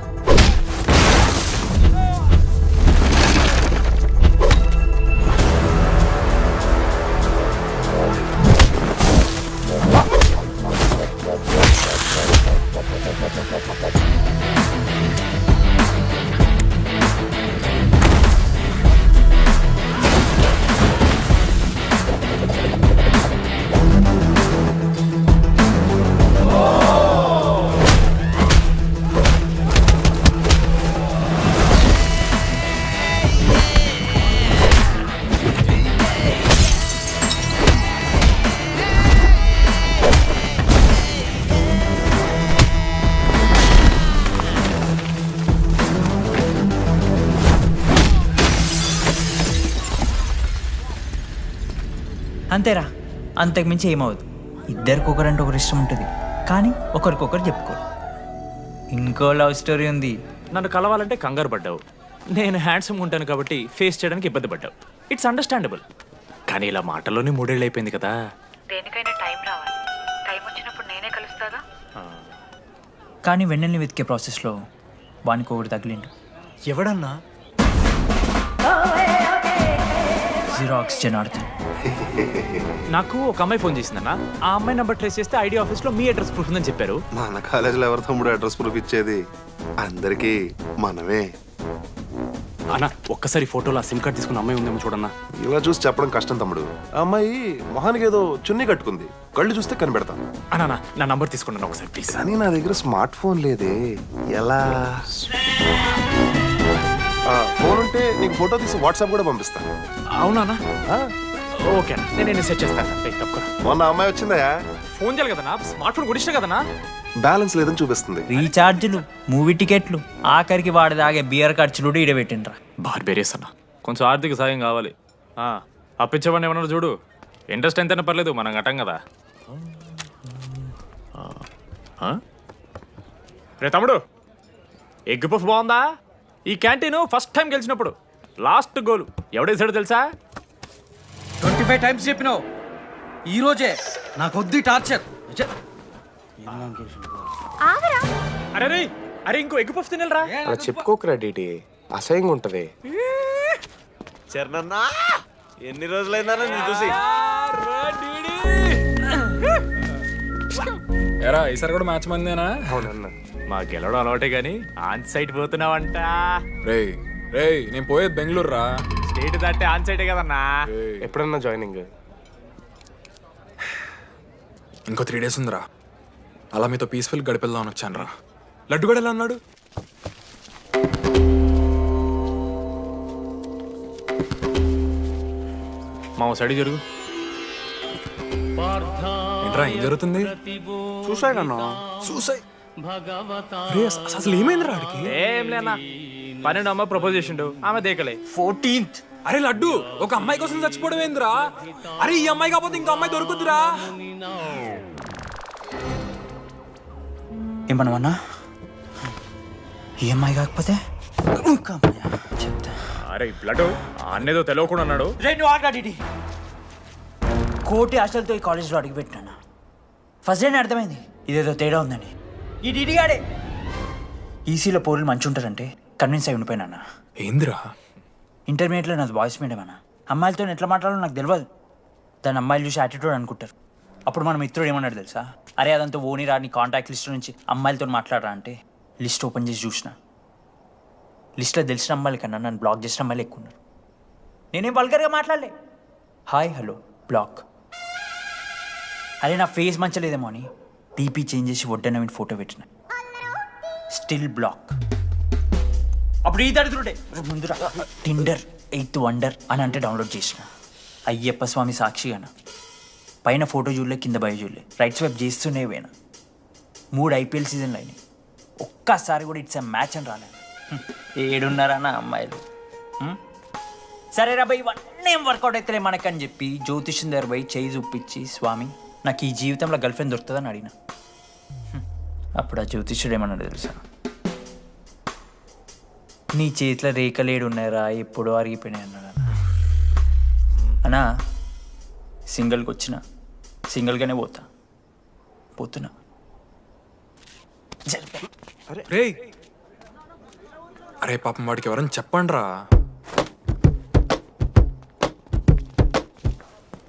S4: అంతేరా, అంతకుమించి ఏమవుదు. ఇద్దరికి ఒకరంటే ఒకరు ఇష్టం ఉంటుంది, కానీ ఒకరికొకరు చెప్పుకోరు. ఇంకో లవ్ స్టోరీ ఉంది.
S3: నన్ను కలవాలంటే కంగారు పడ్డావు. నేను హ్యాండ్సమ్ ఉంటాను కాబట్టి ఫేస్ చేయడానికి ఇబ్బంది పడ్డావు. It's understandable. కానీ ఇలా మాటల్లోనే 3 ఏళ్ళు అయిపోయింది కదా.
S14: దేనికైనా టైం రావాలి. టైం వచ్చినప్పుడు నేనే కలుస్తాగా.
S4: కానీ వెన్నెల్ని వెతికే ప్రాసెస్లో వానికి ఒకటి తగిలిండు.
S2: ఎవడన్నా?
S4: జిరాక్స్ జనార్దన్.
S3: నాకు ఒక అమ్మాయి ఫోన్ చేసిందన్న. ఆ అమ్మాయి నెంబర్ ట్రేస్ చేస్తే ఐడి ఆఫీస్లో మీ అడ్రస్ ప్రూఫ్ ఉందని చెప్పారు.
S13: మన కాలేజీలో ఎవరి తమ్ముడు అడ్రస్ ప్రూఫ్ ఇచ్చేది? అందరికీ మనమే.
S3: అన్న ఒక్కసారి ఫోటోలో సిమ్ కార్డ్ తీసుకున్న అమ్మాయి ఉందేమో చూడన్నా.
S13: ఇలా చూసి చెప్పడం కష్టం తమ్ముడు. ఆ అమ్మాయి మొహానికి ఏదో చున్నీ కట్టుకుంది, కళ్ళు చూస్తే కనిపెడతాం.
S3: అన్నా నా నంబర్ తీసుకున్నాను ఒకసారి ప్లీజ్.
S13: కానీ నా దగ్గర స్మార్ట్ ఫోన్ లేదే, ఎలా? ఫోన్ ఉంటే నీకు ఫోటో తీసి వాట్సాప్ కూడా పంపిస్తాను.
S3: అవునా? ఓకే అన్న, నేను సెట్ చేస్తాను. తప్పకుండా.
S13: మొన్న అమ్మాయి వచ్చిందా?
S3: ఫోన్ చేయాలి కదన్నా, స్మార్ట్ ఫోన్ కొనిష్టం కదన్నా.
S13: బ్యాలెన్స్ లేదని చూపిస్తుంది.
S4: రీఛార్జ్లు, మూవీ టికెట్లు, ఆఖరికి వాడి దాగే బియర్ ఖర్చులు ఈడబెట్టిండ్రా.
S3: బార్బేరియస్ అన్న, కొంచెం ఆర్థిక సాయం కావాలి. అప్పించమని ఏమన్నారు చూడు. ఇంట్రెస్ట్ ఎంతైనా పర్లేదు, మనం కట్టం కదా. రే తమ్ముడు, ఎగ్ పఫ్ బాగుందా? ఈ క్యాంటీన్ ఫస్ట్ టైం గెలిచినప్పుడు లాస్ట్ గోల్ ఎవడేసాడో తెలుసా?
S2: 25 టైమ్స్ చెప్పినావు. ఈ రోజే నాకు వద్దు టార్చర్.
S3: అరే రే, అరే ఇంకో ఎగ్ పఫ్ తినరా.
S13: అలా చెప్పుకోకరా డీటీ, అసహ్యంగా ఉంటది.
S5: చరణన్నా, ఎన్ని రోజులైందా నేను చూసి?
S18: ఎరా ఈసారి కూడా మ్యాచ్ మందేనా?
S13: అవునన్నా.
S3: మా గెలవడం అలవాటే గానీ ఆన్ సైట్ పోతున్నావంట.
S18: రేయ్ రేయ్, నేను పోయేది బెంగళూరు రా.
S3: స్టేట్ దాటే ఆన్ సైటే కదన్నా.
S13: ఎప్పుడన్నా జాయినింగ్?
S18: ఇంకో 3 days ఉందిరా. అలా మీతో పీస్ఫుల్ గడిపెళ్దామని వచ్చాను రా. లడ్డు కూడా ఎలా అన్నాడు?
S3: మా సైడ్ జరుగు.
S18: ఏంట్రా ఏం జరుగుతుంది?
S13: సూసైడ్ అన్నా.
S18: సూసైడ్ అసలు ఏమైందిరా ఆడికి?
S3: ఏం లేనా 12 అమ్మాయి ప్రపోజ్ చేసిండు, ఆమె దేకలే.
S4: 14th.
S18: అరే లడ్డు, ఒక అమ్మాయి కోసం చచ్చిపోవడం ఏందిరా? అరే ఈ అమ్మాయి కాకపోతే ఇంకో అమ్మాయి దొరుకుద్దిరా.
S4: ఏమన్నా ఈఎంఐ కాకపోతే చెప్తా.
S3: అరే బ్లడ్ అన్నేదో తెలియకుండా అన్నాడు.
S4: కోటి ఆశలతో ఈ కాలేజ్లో అడుగుపెట్టినా. ఫస్ట్ డే అర్థమైంది ఇదేదో తేడా ఉందని. ఈ డిడిగాడే ఈసీలో పౌరులు మంచి ఉంటారంటే కన్విన్స్ అయి ఉండిపోయినా.
S18: ఏందిరా?
S4: ఇంటర్మీడియట్లో నాది బాయ్స్ మీడియం అన్న. అమ్మాయిలతో ఎట్లా మాట్లాడాలో నాకు తెలియదు. దాని అమ్మాయిలు చూసి యాటిట్యూడ్ అనుకుంటారు. అప్పుడు మన మిత్రుడు ఏమన్నాడు తెలుసా? అరే అదంతా ఓని రా, నీ కాంటాక్ట్ లిస్ట్ నుంచి అమ్మాయిలతో మాట్లాడరా అంటే లిస్ట్ ఓపెన్ చేసి చూసిన. లిస్ట్లో తెలిసిన అమ్మాయిల కన్నా నన్ను బ్లాక్ చేసిన అమ్మాయిలు ఎక్కువ ఉన్నారు. నేనేం వల్గర్గా మాట్లాడలే. Hi hello block. అరే నా ఫేస్ మంచలేదేమో అని డీపీ చేంజ్ చేసి వడ్డన నవీన్ ఫోటో పెట్టిన. Still block. అప్పుడు ఈ దరిద్రుడే ముందురా టిండర్ 8th వండర్ అని అంటే డౌన్లోడ్ చేసిన. అయ్యప్ప స్వామి సాక్షి అన్న. పైన ఫోటో చూడలే, కింద బయ చూడలే, రైట్ స్వైప్ చేస్తూనే పోయినా. 3 IPL సీజన్లు అయినాయి, ఒక్కసారి కూడా ఇట్స్ మ్యాచ్ అని రాలేదు. 7 అమ్మాయిలు. సరే రా భయ్, ఇవన్నీ ఏం వర్కౌట్ అవుతలే మనకని చెప్పి జ్యోతిష్యం దగ్గర పోయి చేయి చూపించి, స్వామి నాకు ఈ జీవితంలో గర్ల్ ఫ్రెండ్ దొరుకుతుందని అడిగిన. అప్పుడు ఆ జ్యోతిష్యుడు ఏమన్నాడు తెలుసా? నీ చేతిలో రేఖలేడు ఉన్నాయరా, ఎప్పుడో అరిగిపోయినాయి అన్నాడు. అన్నా సింగిల్కి వచ్చిన సింగిల్గానే పోతున్నా.
S18: అరే పాపం వాడికి ఎవరైనా చెప్పండి రా.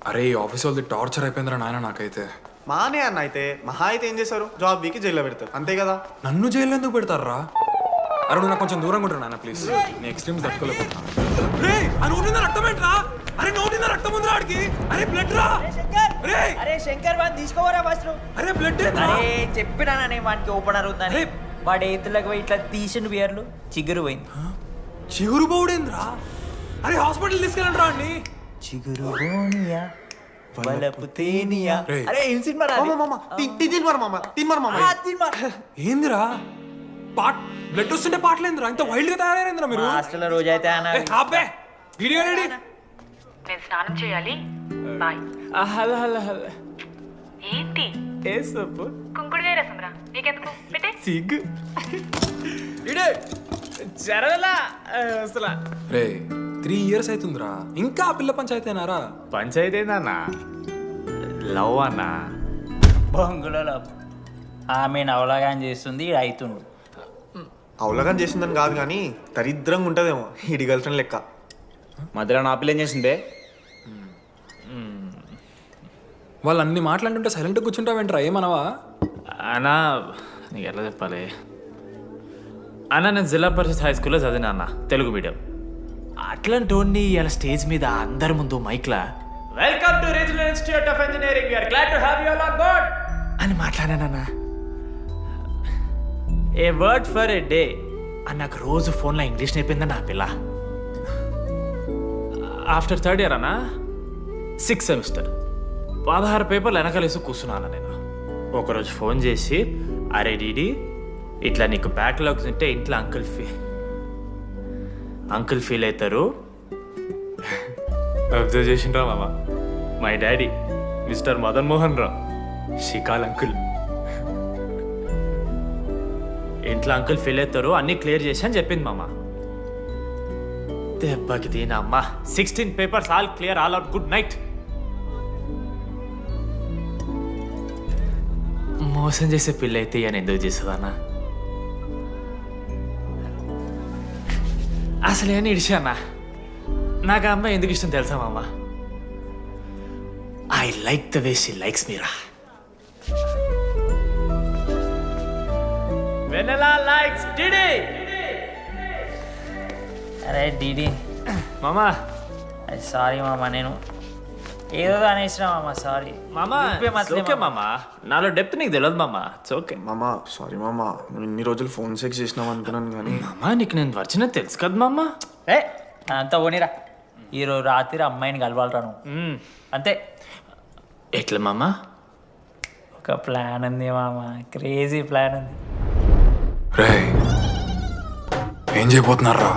S18: అరే ఈ ఆఫీస్ వాళ్ళది టార్చర్ అయిపోయిందిరా నాయన నాకైతే.
S13: మానే అన్న అయితే మహా అయితే ఏం చేశారు? జాబ్ వీకి జైల్లో పెడతారు అంతే కదా.
S18: నన్ను జైల్లో ఎందుకు పెడతారా? అరే నువ్వు నాకు కొంచెం దూరంగా ఉంటారు నాన్న ప్లీజ్. నేను ఎక్స్ట్రీమ్స్ తట్టుకోలేకపోతున్నా. రక్తం ఉందిరా ఆడికి. అరే బ్లడ్ రా.
S4: అరే శంకర్ వాడిని తీసుకోవరా ఫస్ట్.
S18: అరే బ్లడ్
S4: అరే చెప్పినా నేను వాడికి ఓపెనర్ అవుతాను. వాడి ఎత్తులకు పోయి ఇట్లా తీసిన బియర్లు చిగురు పోయింది.
S18: చిగురు పోవుడేంద్రా? అరే హాస్పిటల్ తీసుకెళ్ళండి రా అండి.
S4: చిగురు బోనియా వలపు తేనియా. అరే ఏం సినిమా రా?
S18: ఏందిరా బ్లడ్ వస్తుంటే పాటలేందిరా? ఇంత వైల్డ్ గా తయారైందిరా మీరు.
S4: హాస్టల్లో రోజు అయితే
S18: అబ్బే వీడియో రెడీ.
S14: నేను స్నానం చేయాలి. బాయ్.
S3: Hello hello hello.
S14: ఏంటి?
S3: ఏ సోపు?
S14: కుంకుడుగాయ రసంరా. నీకెందుకు? పెట్టే.
S3: సిగ్గు. ఇడే జరగలా అసలు.
S18: రే 3 years అవుతుందిరా, ఇంకా ఆ పిల్ల పంచాయతీనారా?
S3: పంచాయతీ ఏందన్నా? లవ్ అన్నా.
S4: బొంగులో లవ్. ఆమె అవలాగాని చేస్తుంది, అవుతుండు.
S13: అవలగం చేసిందని కాదు కానీ దరిద్రంగా ఉంటుందేమో ఈడి గర్ల్ ఫ్రెండ్ లెక్క.
S3: మధ్యలో నా పిల్ల ఏం చేసిందే?
S18: వాళ్ళు అన్ని మాట్లాడుతుంటే సైలెంట్గా కూర్చుంటావేంట్రా? ఏమనవా?
S3: అన్నా నీకు ఎట్లా చెప్పాలి అన్న, నేను జిల్లా పరిషత్ హై స్కూల్లో చదివినా అన్న, తెలుగు మీడియం. అట్లాంటి వాడిని ఇలా స్టేజ్ మీద అందరి ముందు మైక్లా welcome to regional institute of engineering, we are glad to have you all on board అని మాట్లాడానన్నా. A word for a day అని నాకు రోజు ఫోన్లో ఇంగ్లీష్ నేర్పిందన్న ఆ పిల్ల. ఆఫ్టర్ 3rd year అన్నా 6th semester 16 పేపర్లు వెనకాలేసి కూర్చున్నాను నేను. ఒకరోజు ఫోన్ చేసి, అరే డీడీ ఇట్లా నీకు బ్యాక్లాగ్స్ ఉంటే ఇంట్లో అంకుల్ ఫీల్ అవుతారు. అబ్జర్వ్ చేసిండ్రా మామ, my daddy mister Madan Mohan Rao షికాల్ అంకుల్. ఇంట్లో అంకుల్ ఫీల్ అవుతారు, అన్నీ క్లియర్ చేసి అని చెప్పింది మామ. దెబ్బకి దీనమ్మ 16 papers all clear, all out, good night. మోసం చేసే పిల్ల అయితే అని ఎందుకు చేస్తుందన్నా? అసలు ఏమని ఇడిచానా? నాకు ఆ అమ్మాయి ఎందుకు ఇష్టం తెలుసా మామ? I like the way she likes Meera. Vanilla likes DD.
S4: అరే డీడీ
S3: మామా
S4: సారీ మామ, నేను ఏదో అనేసిన మామ, సారీ
S3: మామా. ఓకే మామా, నాలో డెప్త్ నీకు తెలియదు మామా. ఇట్స్ ఓకే
S13: మామా. సారీ మామా, నువ్వు ఇన్ని రోజులు ఫోన్ సెక్స్ చేసినావు అనుకున్నాను కానీ.
S3: మామా నీకు నేను వచ్చిన తెలుసు కదా మామా.
S4: ఏ అంతా ఓనిరా, ఈరోజు రాత్రి అమ్మాయిని కలవాలరా నువ్వు, అంతే.
S1: ఎట్లా మామా?
S4: ఒక ప్లాన్ ఉంది మామ, క్రేజీ ప్లాన్ ఉంది.
S18: రే ఏం చేయబోతున్నారా?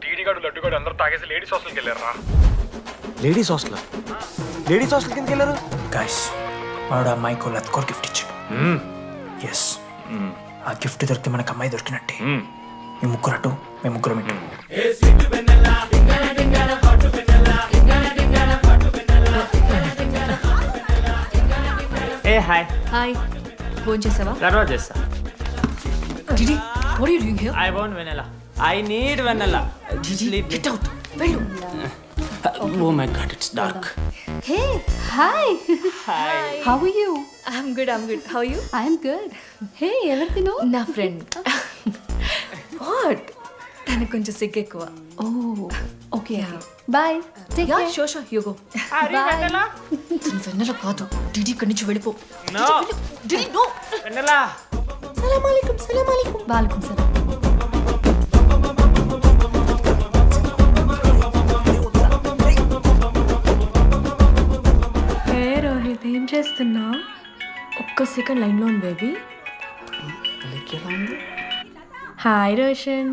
S10: డీడీగాడు లడ్డుగాడు అందరూ తాగేసి లేడీస్ హాస్టల్కి వెళ్ళారా?
S5: లేడీస్ హాస్టల్ కిందకి వెళ్ళారు.
S4: గైస్ వాడు అమ్మాయికి లత్కోర్ గిఫ్ట్ ఇచ్చాడు. ఎస్, ఆ గిఫ్ట్ దొరికితే మనకు అమ్మాయి దొరికినట్టే. మీ ముగ్గురు అటు, మేము ముగ్గురు ఇటు. ఏ హాయ్.
S14: హాయ్, ఫోన్ చేసావా?
S4: తర్వాత చేస్తా.
S14: Didi, what are you doing here?
S4: I want vanilla. I need vanilla.
S14: Didi, get out. వెళ్ళు.
S1: Oh my god, it's dark.
S11: Hey, hi.
S4: Hi.
S11: How are you?
S14: I'm good. How are you?
S11: I'm good. Hey, ఎవరిదిను?
S14: నా ఫ్రెండ్. What? తనకు కొంచెం సిగ్గు ఎక్కువ.
S11: Oh, okay. Bye. Take
S14: Yeah,
S11: care.
S14: sure, you go.
S11: Bye.
S14: తను వెన్నెల కాదు. డిడి ఇక్కడి నుంచి వెళ్ళిపో.
S4: No.
S14: DD, no.
S4: Vanilla.
S11: Salam alaikum. Walaikum salam.
S14: హే రోహిత్, ఏం చేస్తున్నా? ఒక్క సెకండ్ లైన్లో ఉంది బేబీ. హాయ్ రోషన్,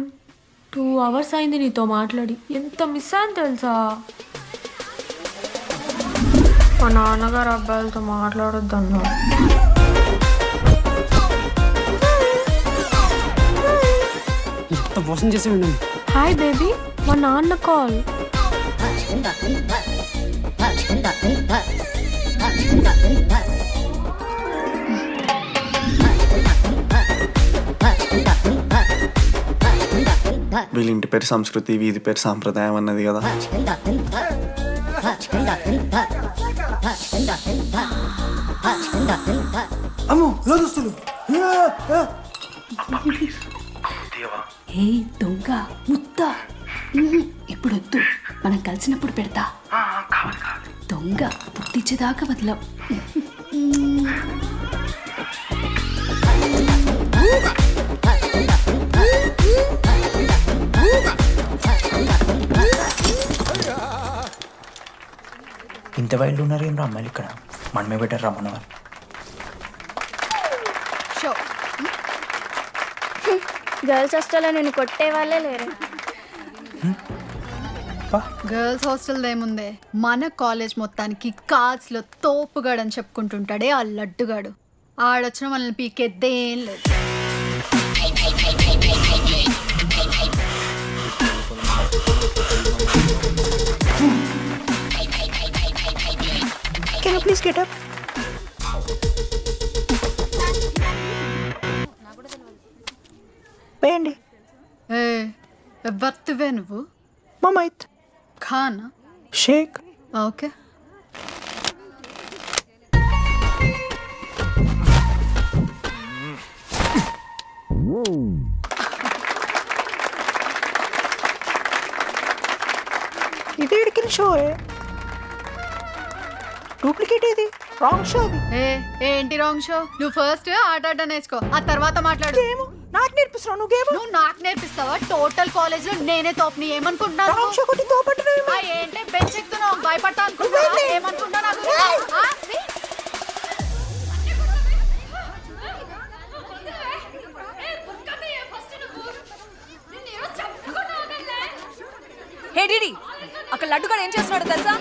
S14: 2 hours అయింది నీతో మాట్లాడి. ఎంత మిస్ అని తెలుసా? మా నాన్నగారు అబ్బాయిలతో మాట్లాడొద్దన్నా.
S8: మోసం చేసి ఉండండి.
S14: హాయ్ బేబీ, మా నాన్న కాల్.
S13: వీళ్ళ ఇంటి పేరు సంస్కృతి, వీధి పేరు సాంప్రదాయం అన్నది కదా.
S15: అమ్మో లోదస్తులు.
S11: ఏ దొంగ ముత్త, ఇప్పుడు వద్దు, మనం కలిసినప్పుడు పెడతా. దొంగ పుట్టించేదాకా వదలం.
S4: ఇంత వైల్డ్ ఉన్నారు ఏం రా అమ్మాయిలు ఇక్కడ. మనమే బెటర్ రా మనవారు.
S16: గర్ల్స్ హాస్టల్లో నేను కొట్టే వాళ్ళే లేరు.
S11: గర్ల్స్ హాస్టల్ ఏముందే, మన కాలేజ్ మొత్తానికి కార్డ్స్లో తోపుగాడు అని చెప్పుకుంటుంటాడే ఆ లడ్డుగాడు. ఆడొచ్చిన మనల్ని పీకేదేం లేదు.
S19: Can you please get up? వేయండి.
S11: ఏ ఎవరివే నువ్వు?
S19: మమైత్
S11: ఖానా?
S19: షేక్.
S11: ఓకే.
S19: ఇది ఇడికిన షో డూప్లికేట్ ఇది రాంగ్ షో.
S11: ఏంటి రాంగ్ షో? నువ్వు ఫస్ట్ ఆట ఆట నేర్చుకో, ఆ తర్వాత మాట్లాడు.
S19: నాకు నేర్పిస్తున్నావు నువ్వు గేమ్.
S11: నువ్వు నాకు నేర్పిస్తావా? టోటల్ కాలేజ్ లో నేనే తోపుని ఏమనుకుంటున్నావు?
S19: రాంగ్ షో కొట్టి తోపట్టున్నావు.
S11: ఏంటి బెంచ్ ఎక్కుతున్నావు? భయపడతా అనుకుంటున్నావా? ఏమనుకుంటున్నా నాకు?
S14: హే డిడి, అక్కడ లడ్డుగాడు ఏం చేస్తున్నాడు తెలుసా?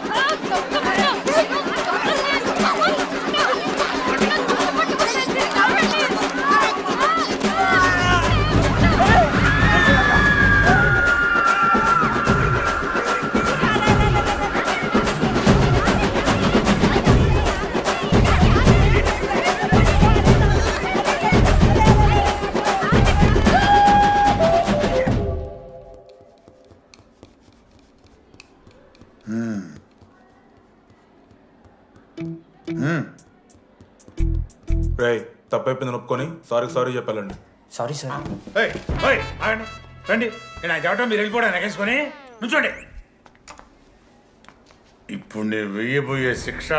S10: రే తప్పైపోయిందని ఒప్పుకొని సారీ చెప్పాలండి.
S4: Sorry sir.
S9: రండి, నేను చెప్పడం మీరు వెళ్ళిపోవడానికి ఎగేసుకొని నుంచోండి. ఇప్పుడు నేను వేయబోయే శిక్ష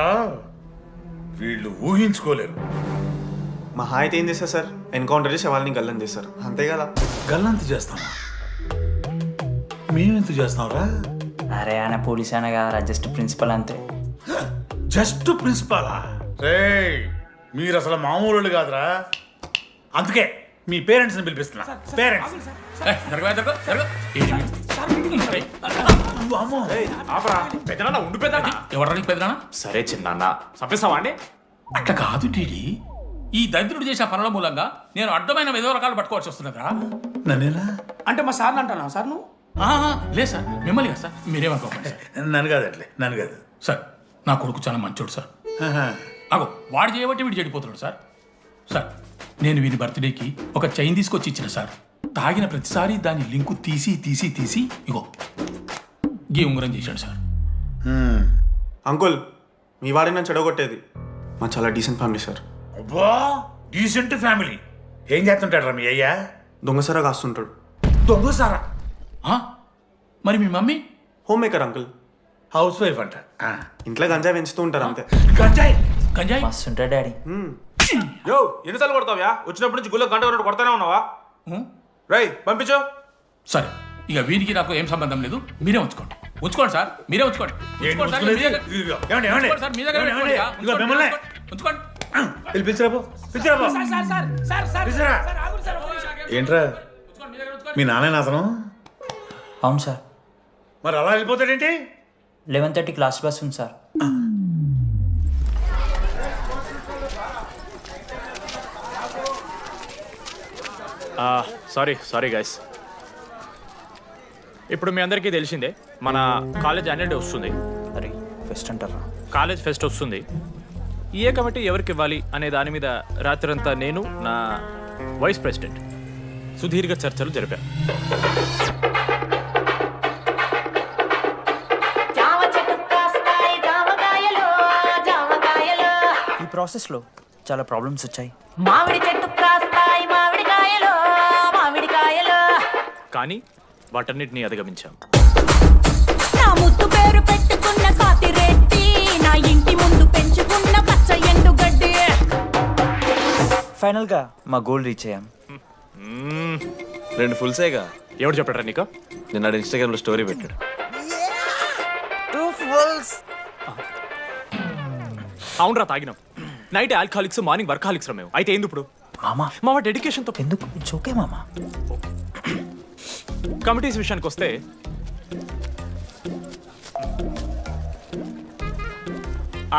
S9: వీళ్ళు ఊహించుకోలేరు.
S20: మా అయితే ఏం చేస్తారు సార్? ఎన్కౌంటర్ చేసి వాళ్ళని గల్లం చేస్తారు, అంతే కదా?
S9: గల్లంత చేస్తామా? మేమెంత చేస్తాంరా?
S4: అరే ఆయన పోలీస్ అయినా కదా, జస్ట్ ప్రిన్సిపల్ అంతే.
S9: జస్ట్ ప్రిన్సిపాలా? రే మీరు అసలు మామూలు కాదురా. అందుకే మీ పేరెంట్స్ని పిలిపిస్తున్నా. పేరెంట్స్
S6: ఎవరికి పెద్దనా?
S3: సరే చిన్న చంపేస్తావా అండి?
S6: అట్లా కాదు డీడీ, ఈ దరిద్రుడు చేసే పనుల మూలంగా నేను అడ్డమైన ఏదో రకాలు పట్టుకోవాల్సి వస్తున్నదా?
S9: నన్నేనా
S6: అంటే మా సార్ని అంటానా సార్ నువ్వు? లేదు సార్, మిమ్మల్ని కదా సార్. మీరేమనుకోకండి సార్.
S9: నన్ను కాదు అట్లే, నన్ను కాదు
S6: సార్. నా కొడుకు చాలా మంచోడు సార్. అగో వాడు చేయబట్టి వీడు చెడిపోతున్నాడు సార్. సార్ నేను వీడి బర్త్డేకి ఒక చైన్ తీసుకొచ్చి ఇచ్చిన సార్. తాగిన ప్రతిసారి దాని లింకు తీసి తీసి తీసి ఇగో గీ ఉంగరం చేశాడు సార్.
S20: అంకుల్, మీ వాడిని నన్ను చెడగొట్టేది. మా చాలా డీసెంట్ ఫ్యామిలీ సార్.
S9: అబ్బా డీసెంట్ ఫ్యామిలీ. ఏం చేస్తుంటాడు రా మీ అయ్యా?
S20: దొంగసారా కాస్తుంటాడు.
S9: దొంగసారా?
S6: మరి మీ mummy?
S20: Homemaker uncle.
S9: Housewife అంట.
S20: ఇంట్లో గంజాయి పెంచుతూ ఉంటారు అంతే.
S9: గంజాయి
S6: గంజాయి
S4: మస్తు ఉంటాడు డాడీ.
S20: యో ఎన్నిసార్లు కొడతావ్యా? వచ్చినప్పటి నుంచి గుళ్ళో గంట కొట్టు కొడతానే ఉన్నావా? రై పంపించు.
S6: సరే ఇక వీరికి నాకు ఏం సంబంధం లేదు, మీరే ఉంచుకోండి. ఉంచుకోండి సార్, మీరే ఉంచుకోండి. ఉంచుకోండి సార్, మీ దగ్గర పెట్టుకోండి ఇక. ఉంచుకోండి.
S9: ఏంట్రా మీ నాన్న అతను?
S4: అవును సార్.
S9: మరి అలా వెళ్ళిపోతాడేంటి?
S4: 11:30 క్లాస్ బస్ ఉంది సార్.
S3: Sorry guys. ఇప్పుడు మీ అందరికీ తెలిసిందే మన కాలేజ్ యాన్యువల్ డే వస్తుంది.
S4: అరే ఫెస్ట్ అంటారా?
S3: కాలేజ్ ఫెస్ట్ వస్తుంది. ఏ కమిటీ ఎవరికి ఇవ్వాలి అనే దాని మీద రాత్రంతా నేను నా వైస్ ప్రెసిడెంట్ సుదీర్ఘ చర్చలు జరిపాను.
S4: ఈ ప్రాసెస్లో చాలా ప్రాబ్లమ్స్ వచ్చాయి.
S19: మామిడి చెట్టు కాస్తాయి మామిడికాయలు మామిడికాయలు.
S3: కానీ వాటన్నిటిని అధిగమించాం.
S19: నా ముద్దు పేరు పెట్టుకున్న కాతిరెట్టి, నా ఇంటి ముందు పెంచుకున్న పచ్చ ఎండుగడ్డి.
S4: ఫైనల్గా మా గోల్ రీచ్ అయ్యాం.
S5: 2 ఫుల్సేగా.
S3: ఎవరు చెప్పారా నీకు?
S5: నిన్న ఇన్స్టాగ్రామ్లో స్టోరీ పెట్టాడు.
S19: 2 ఫుల్స్.
S3: అవునరా తాగినాం. నైట్ ఆల్కహాలిక్స్, మార్నింగ్ వర్కాలిక్స్ రా మేము. అయితే ఏంది ఇప్పుడు? మా డెడికేషన్తో
S4: ఎందుకు? ఇట్స్ ఓకే మామా.
S3: కమిటీస్ విషయానికి వస్తే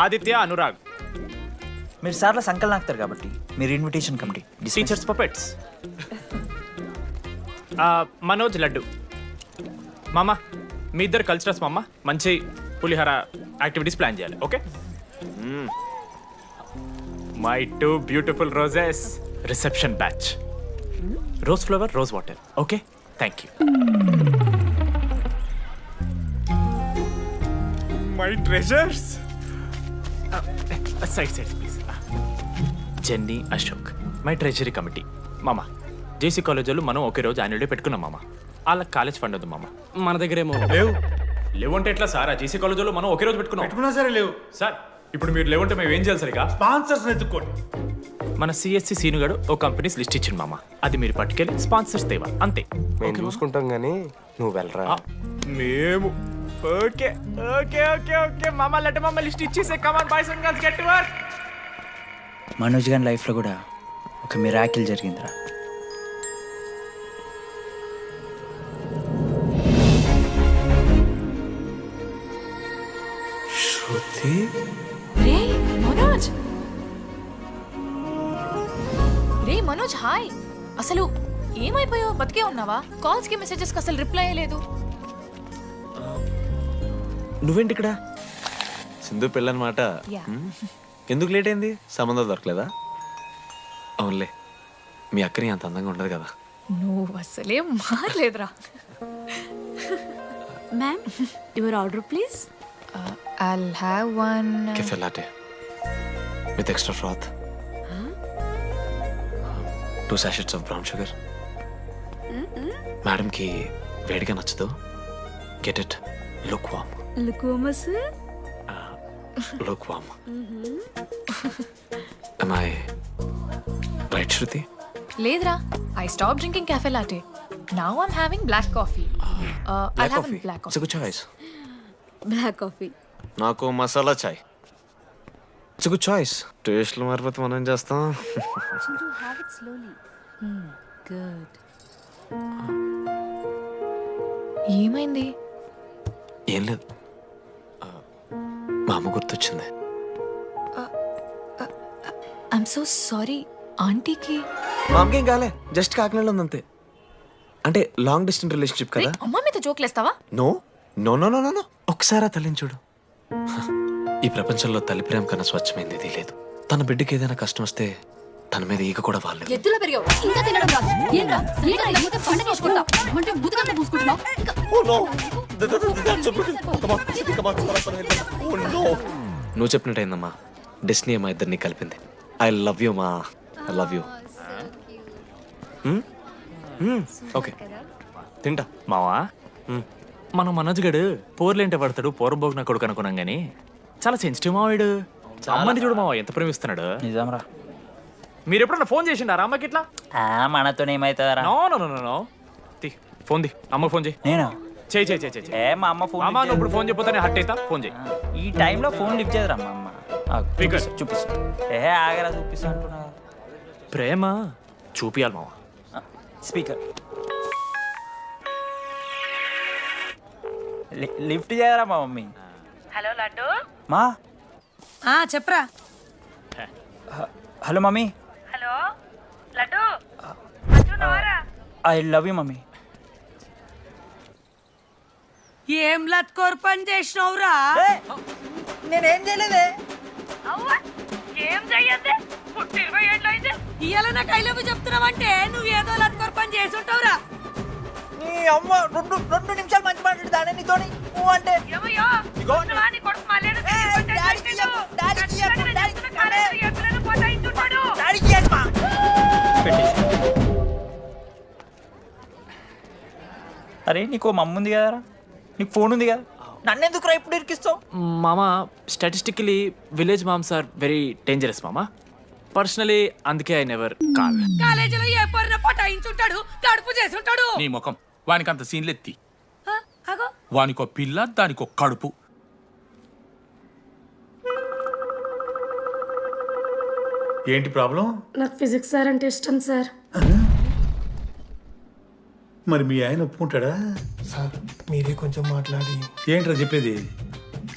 S3: ఆదిత్య, అనురాగ్
S4: మీరు సార్ల సంకల్ నాకుతారు కాబట్టి మీరు invitation committee.
S3: Teachers puppets. Manoj, laddu. మామ మీ ఇద్దరు కల్చరల్స్ మామ. మంచి పులిహార యాక్టివిటీస్ ప్లాన్ చేయాలి. Okay? My 2 beautiful roses. Reception batch. Rose flower, rose water. Okay, thank you. My treasures. Side please. Jenny, Ashok my treasury committee. మామ జేసీ కాలేజ్ వాళ్ళు మనం ఒకే రోజు యాన్యువల్ డే పెట్టుకున్నాం మామ. వాళ్ళకి కాలేజ్ ఫండ్ ఉంది మామ. మన దగ్గర ఏమో లేవు అంటే ఎట్లా సార్? ఆ జేసీ కాలేజ్ వాళ్ళు మనం ఒకే రోజు పెట్టుకున్నా
S9: సరే లేవు
S3: సార్. ఇప్పుడు మీరు లేవంటే మేము ఏం చేయాలి సరిగా?
S9: స్పాన్సర్స్ ఎత్తుక్కోండి.
S3: మన సిఎస్సి సీనుగాడు ఓ కంపెనీస్ లిస్ట్ ఇచ్చింది మామ. అది మీరు పట్టుకెళ్ళి స్పాన్సర్స్ తేవా, అంతే.
S13: మేము చూసుకుంటాం కానీ నువ్వు వెళ్ళరా.
S3: మేము ఓకే ఓకే ఓకే ఓకే మామ. లెట్ మామ లిస్ట్ ఇచ్చేసే. Come on boys and girls, get to work.
S4: Manoj గారి లైఫ్లో కూడా ఒక మిరాకిల్ జరిగిందిరా.
S5: శృతి.
S11: రే మనోజ్. రే మనోజ్, హాయ్. అసలు ఏమైపోయావు? బతికే ఉన్నావా? కాల్స్ కి మెసేజెస్ కి అసలు రిప్లై అయ్యలేదు.
S5: నువ్వేంటి ఇక్కడ? సింధు పెళ్ళనమాట. ఎందుకు లేట్ అయింది? సంబంధం దొరకలేదా? అవునులే, మీ అక్కని అంత అందంగా ఉండదు కదా.
S11: నువ్వు అసలే మారలేదురా.
S14: Ma'am, your order please.
S11: I'll have one
S5: Cafe latte with extra froth. 2 sachets of brown sugar. Madam కి వేడిగా నచ్చదు. Get it. Lukewarm.
S14: లుకోమస్.
S5: lukewarm. Am I right, Shruti?
S21: లేదురా I stop drinking cafe latte. Now I'm having black coffee. I'll have a black
S5: It's a
S21: coffee.
S5: good choice.
S21: Black coffee.
S5: నాకు మసాలా చాయ్. It's a good choice. టేస్ట్లు మారిపోతే మనం ఏం చేస్తాం?
S21: Chintu, have it slowly. Good. ఏమైంది?
S5: ఏం లేదు. మా అమ్మ గుర్తొచ్చింది.
S21: I'm so sorry. ఆంటీకి
S5: మా అమ్మకి ఏం కాలే, జస్ట్ కాకినాడలో ఉందంతే. అంటే లాంగ్ డిస్టెన్స్ రిలేషన్షిప్ కదా.
S21: అమ్మ మీద జోక్లేస్తావా?
S5: No no no no no no ఒకసారి ఆ తల్లిని చూడు. ఈ ప్రపంచంలో తల్లి ప్రేమ కన్నా స్వచ్ఛమైంది ఇది లేదు. తన బిడ్డకి ఏదైనా కష్టం వస్తే తన మీద ఈగ కూడా వాళ్ళలేదు.
S21: ఎద్దులో పెరిగావు ఇంకా తినడం రాదు. ఏంట్రా ఏంట్రా లేకపోతే పంట చేసుకుంటా అంటే బుద్ధగా పూసుకుంటున్నావు.
S5: నువ్వు చెప్పినట్టయిందమ్మా, డెస్నీ మా ఇద్దరిని కలిపింది. ఐ లవ్ యూ మా, ఐ లవ్ యూ. ఓకే తింటా.
S3: మావా మనం మనోజ్ గడు పోర్లేంటే పడతాడు, పోరబోగు నా కొడుకు అనుకున్నాం కానీ చాలా సెన్సిటివ్ మావాడు. అమ్మని చూడు మావా ఎంత ప్రేమిస్తున్నాడు.
S4: నిజంరా.
S3: మీరు ఎప్పుడన్నా ఫోన్ చేసిండారా అమ్మకి ఇట్లా?
S4: మనతో ఏమవుతుందరా?
S3: నో నో నో నో తీ ఫోన్ ది, అమ్మకి ఫోన్ చేయి.
S4: నేను
S3: చేయి చేయి చేయి చేయి.
S4: ఏ మా అమ్మ ఫోన్
S3: అమ్మ నువ్వు ఇప్పుడు ఫోన్ చెప్పితే హట్ అవుతా. ఫోన్ చేయి.
S4: ఈ టైంలో ఫోన్ లిఫ్ట్ చేయదురా మా అమ్మ.
S3: స్పీకర్
S4: చూపిస్తా. ఆగరా చూపిస్తా అంటున్నా.
S3: ప్రేమ చూపియాలి మావా.
S4: స్పీకర్ లిఫ్ట్ చేయరా మా మమ్మీ.
S19: హలో లడ్డు.
S4: మా
S19: చెప్పరా.
S4: Hello mummy.
S19: Hello laddu.
S4: I love you mummy.
S19: ఏం లత్కోర్ పని చేసినవురా?
S4: నేనేం చేయలేదే.
S19: ఏం చెయ్యద్దే. 20 ఏళ్ళు అయింది. ఇవాళ నాకు ఐ లవ్ యూ చెప్తున్నావంటే నువ్వు ఏదో లత్కోర్ పని చేసి ఉంటావురా.
S4: నీ అమ్మ రెండు నిమిషాలు మంచి మాట్లాడుతానే నీతోని. నువ్వు అంటే అరే నీకు మమ్మ ఉంది కదరా, నీకు ఫోన్ ఉంది కదా, నన్ను ఎందుకు రా ఇప్పుడు ఇరికిస్తావు?
S3: మామా statistically village moms are very dangerous మామా. పర్సనలీ అందుకే ఐ నెవర్ కాల్.
S19: కాలేజీలో ఏ పొరిన పటాయించుంటాడు, కడుపు చేసి ఉంటాడు.
S6: నీ ముఖం వానికి అంత సీన్లెత్తి. వానికో పిల్ల దానికో కడుపు.
S9: ఏంటి ప్రాబ్లం?
S16: నాకు ఫిజిక్స్ సార్ అంటే ఇష్టం సార్.
S9: మరి మీ ఆయన ఒప్పుకుంటాడా?
S15: సార్ మీరే కొంచెం మాట్లాడి.
S9: ఏంట్రా చెప్పేది?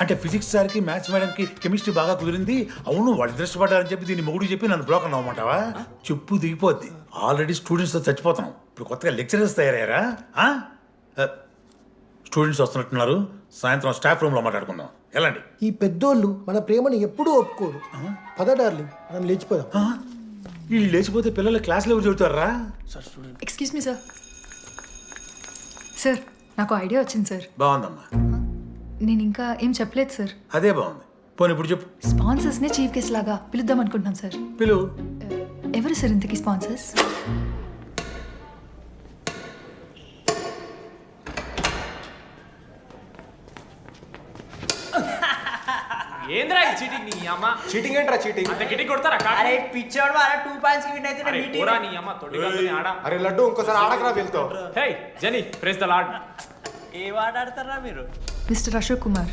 S9: అంటే ఫిజిక్స్ సార్కి మ్యాథ్స్ మేడంకి కెమిస్ట్రీ బాగా కుదిరింది, అవును వాళ్ళు ఇష్టపడ్డారని చెప్పి దీన్ని మొగుడు చెప్పి నన్ను బ్రోకర్ అవ్వమంటావా? చెప్పు దిగిపోద్ది. ఆల్రెడీ స్టూడెంట్స్తో చచ్చిపోతున్నాం, ఇప్పుడు కొత్తగా లెక్చరర్స్ తయారయ్యారా? స్టూడెంట్స్ వస్తున్నట్టున్నారు, సాయంత్రం స్టాఫ్ రూమ్లో మాట్లాడుకుందాం. వెళ్ళండి.
S15: ఈ పెద్దోళ్ళు మన ప్రేమను ఎప్పుడూ ఒప్పుకోరు. పద డార్లింగ్ మనం లేచిపోదాం.
S9: వీళ్ళు లేచిపోతే పిల్లలు క్లాస్లో ఎవరు చెబుతారా?
S11: Excuse me sir. సార్ నాకు ఐడియా వచ్చింది సార్.
S9: బాగుందమ్మా.
S11: నేను ఇంకా ఏం చెప్పలేదు సార్.
S9: అదే బాగుంది. పోనీ ఇప్పుడు చెప్పు.
S11: స్పాన్సర్స్నే చీఫ్ గెస్ట్ లాగా పిలుద్దాం అనుకుంటున్నాను సార్.
S9: పిలువు.
S11: ఎవరు సార్ ఇంతకీ స్పాన్సర్స్?
S3: ఏంద్రా ఈ చీటింగ్? నీ అమ్మ
S18: చీటింగ్ ఏంట్రా చీటింగ్?
S3: అంత గిటి కొడతారా?
S4: అరే పిచ్చోడు వారా 2 పాయింట్స్ కి విన్ అయితే
S3: అరే పోరా నీ అమ్మ తొడిగాల్ని ఆడ.
S13: అరే లడ్డు ఇంకోసారి ఆడకరా వెళ్తావు.
S3: హే జెనీ ప్రెస్ ద లార్డ్.
S4: ఏ ఆట ఆడతారా మీరు?
S11: మిస్టర్ అశోక్ కుమార్,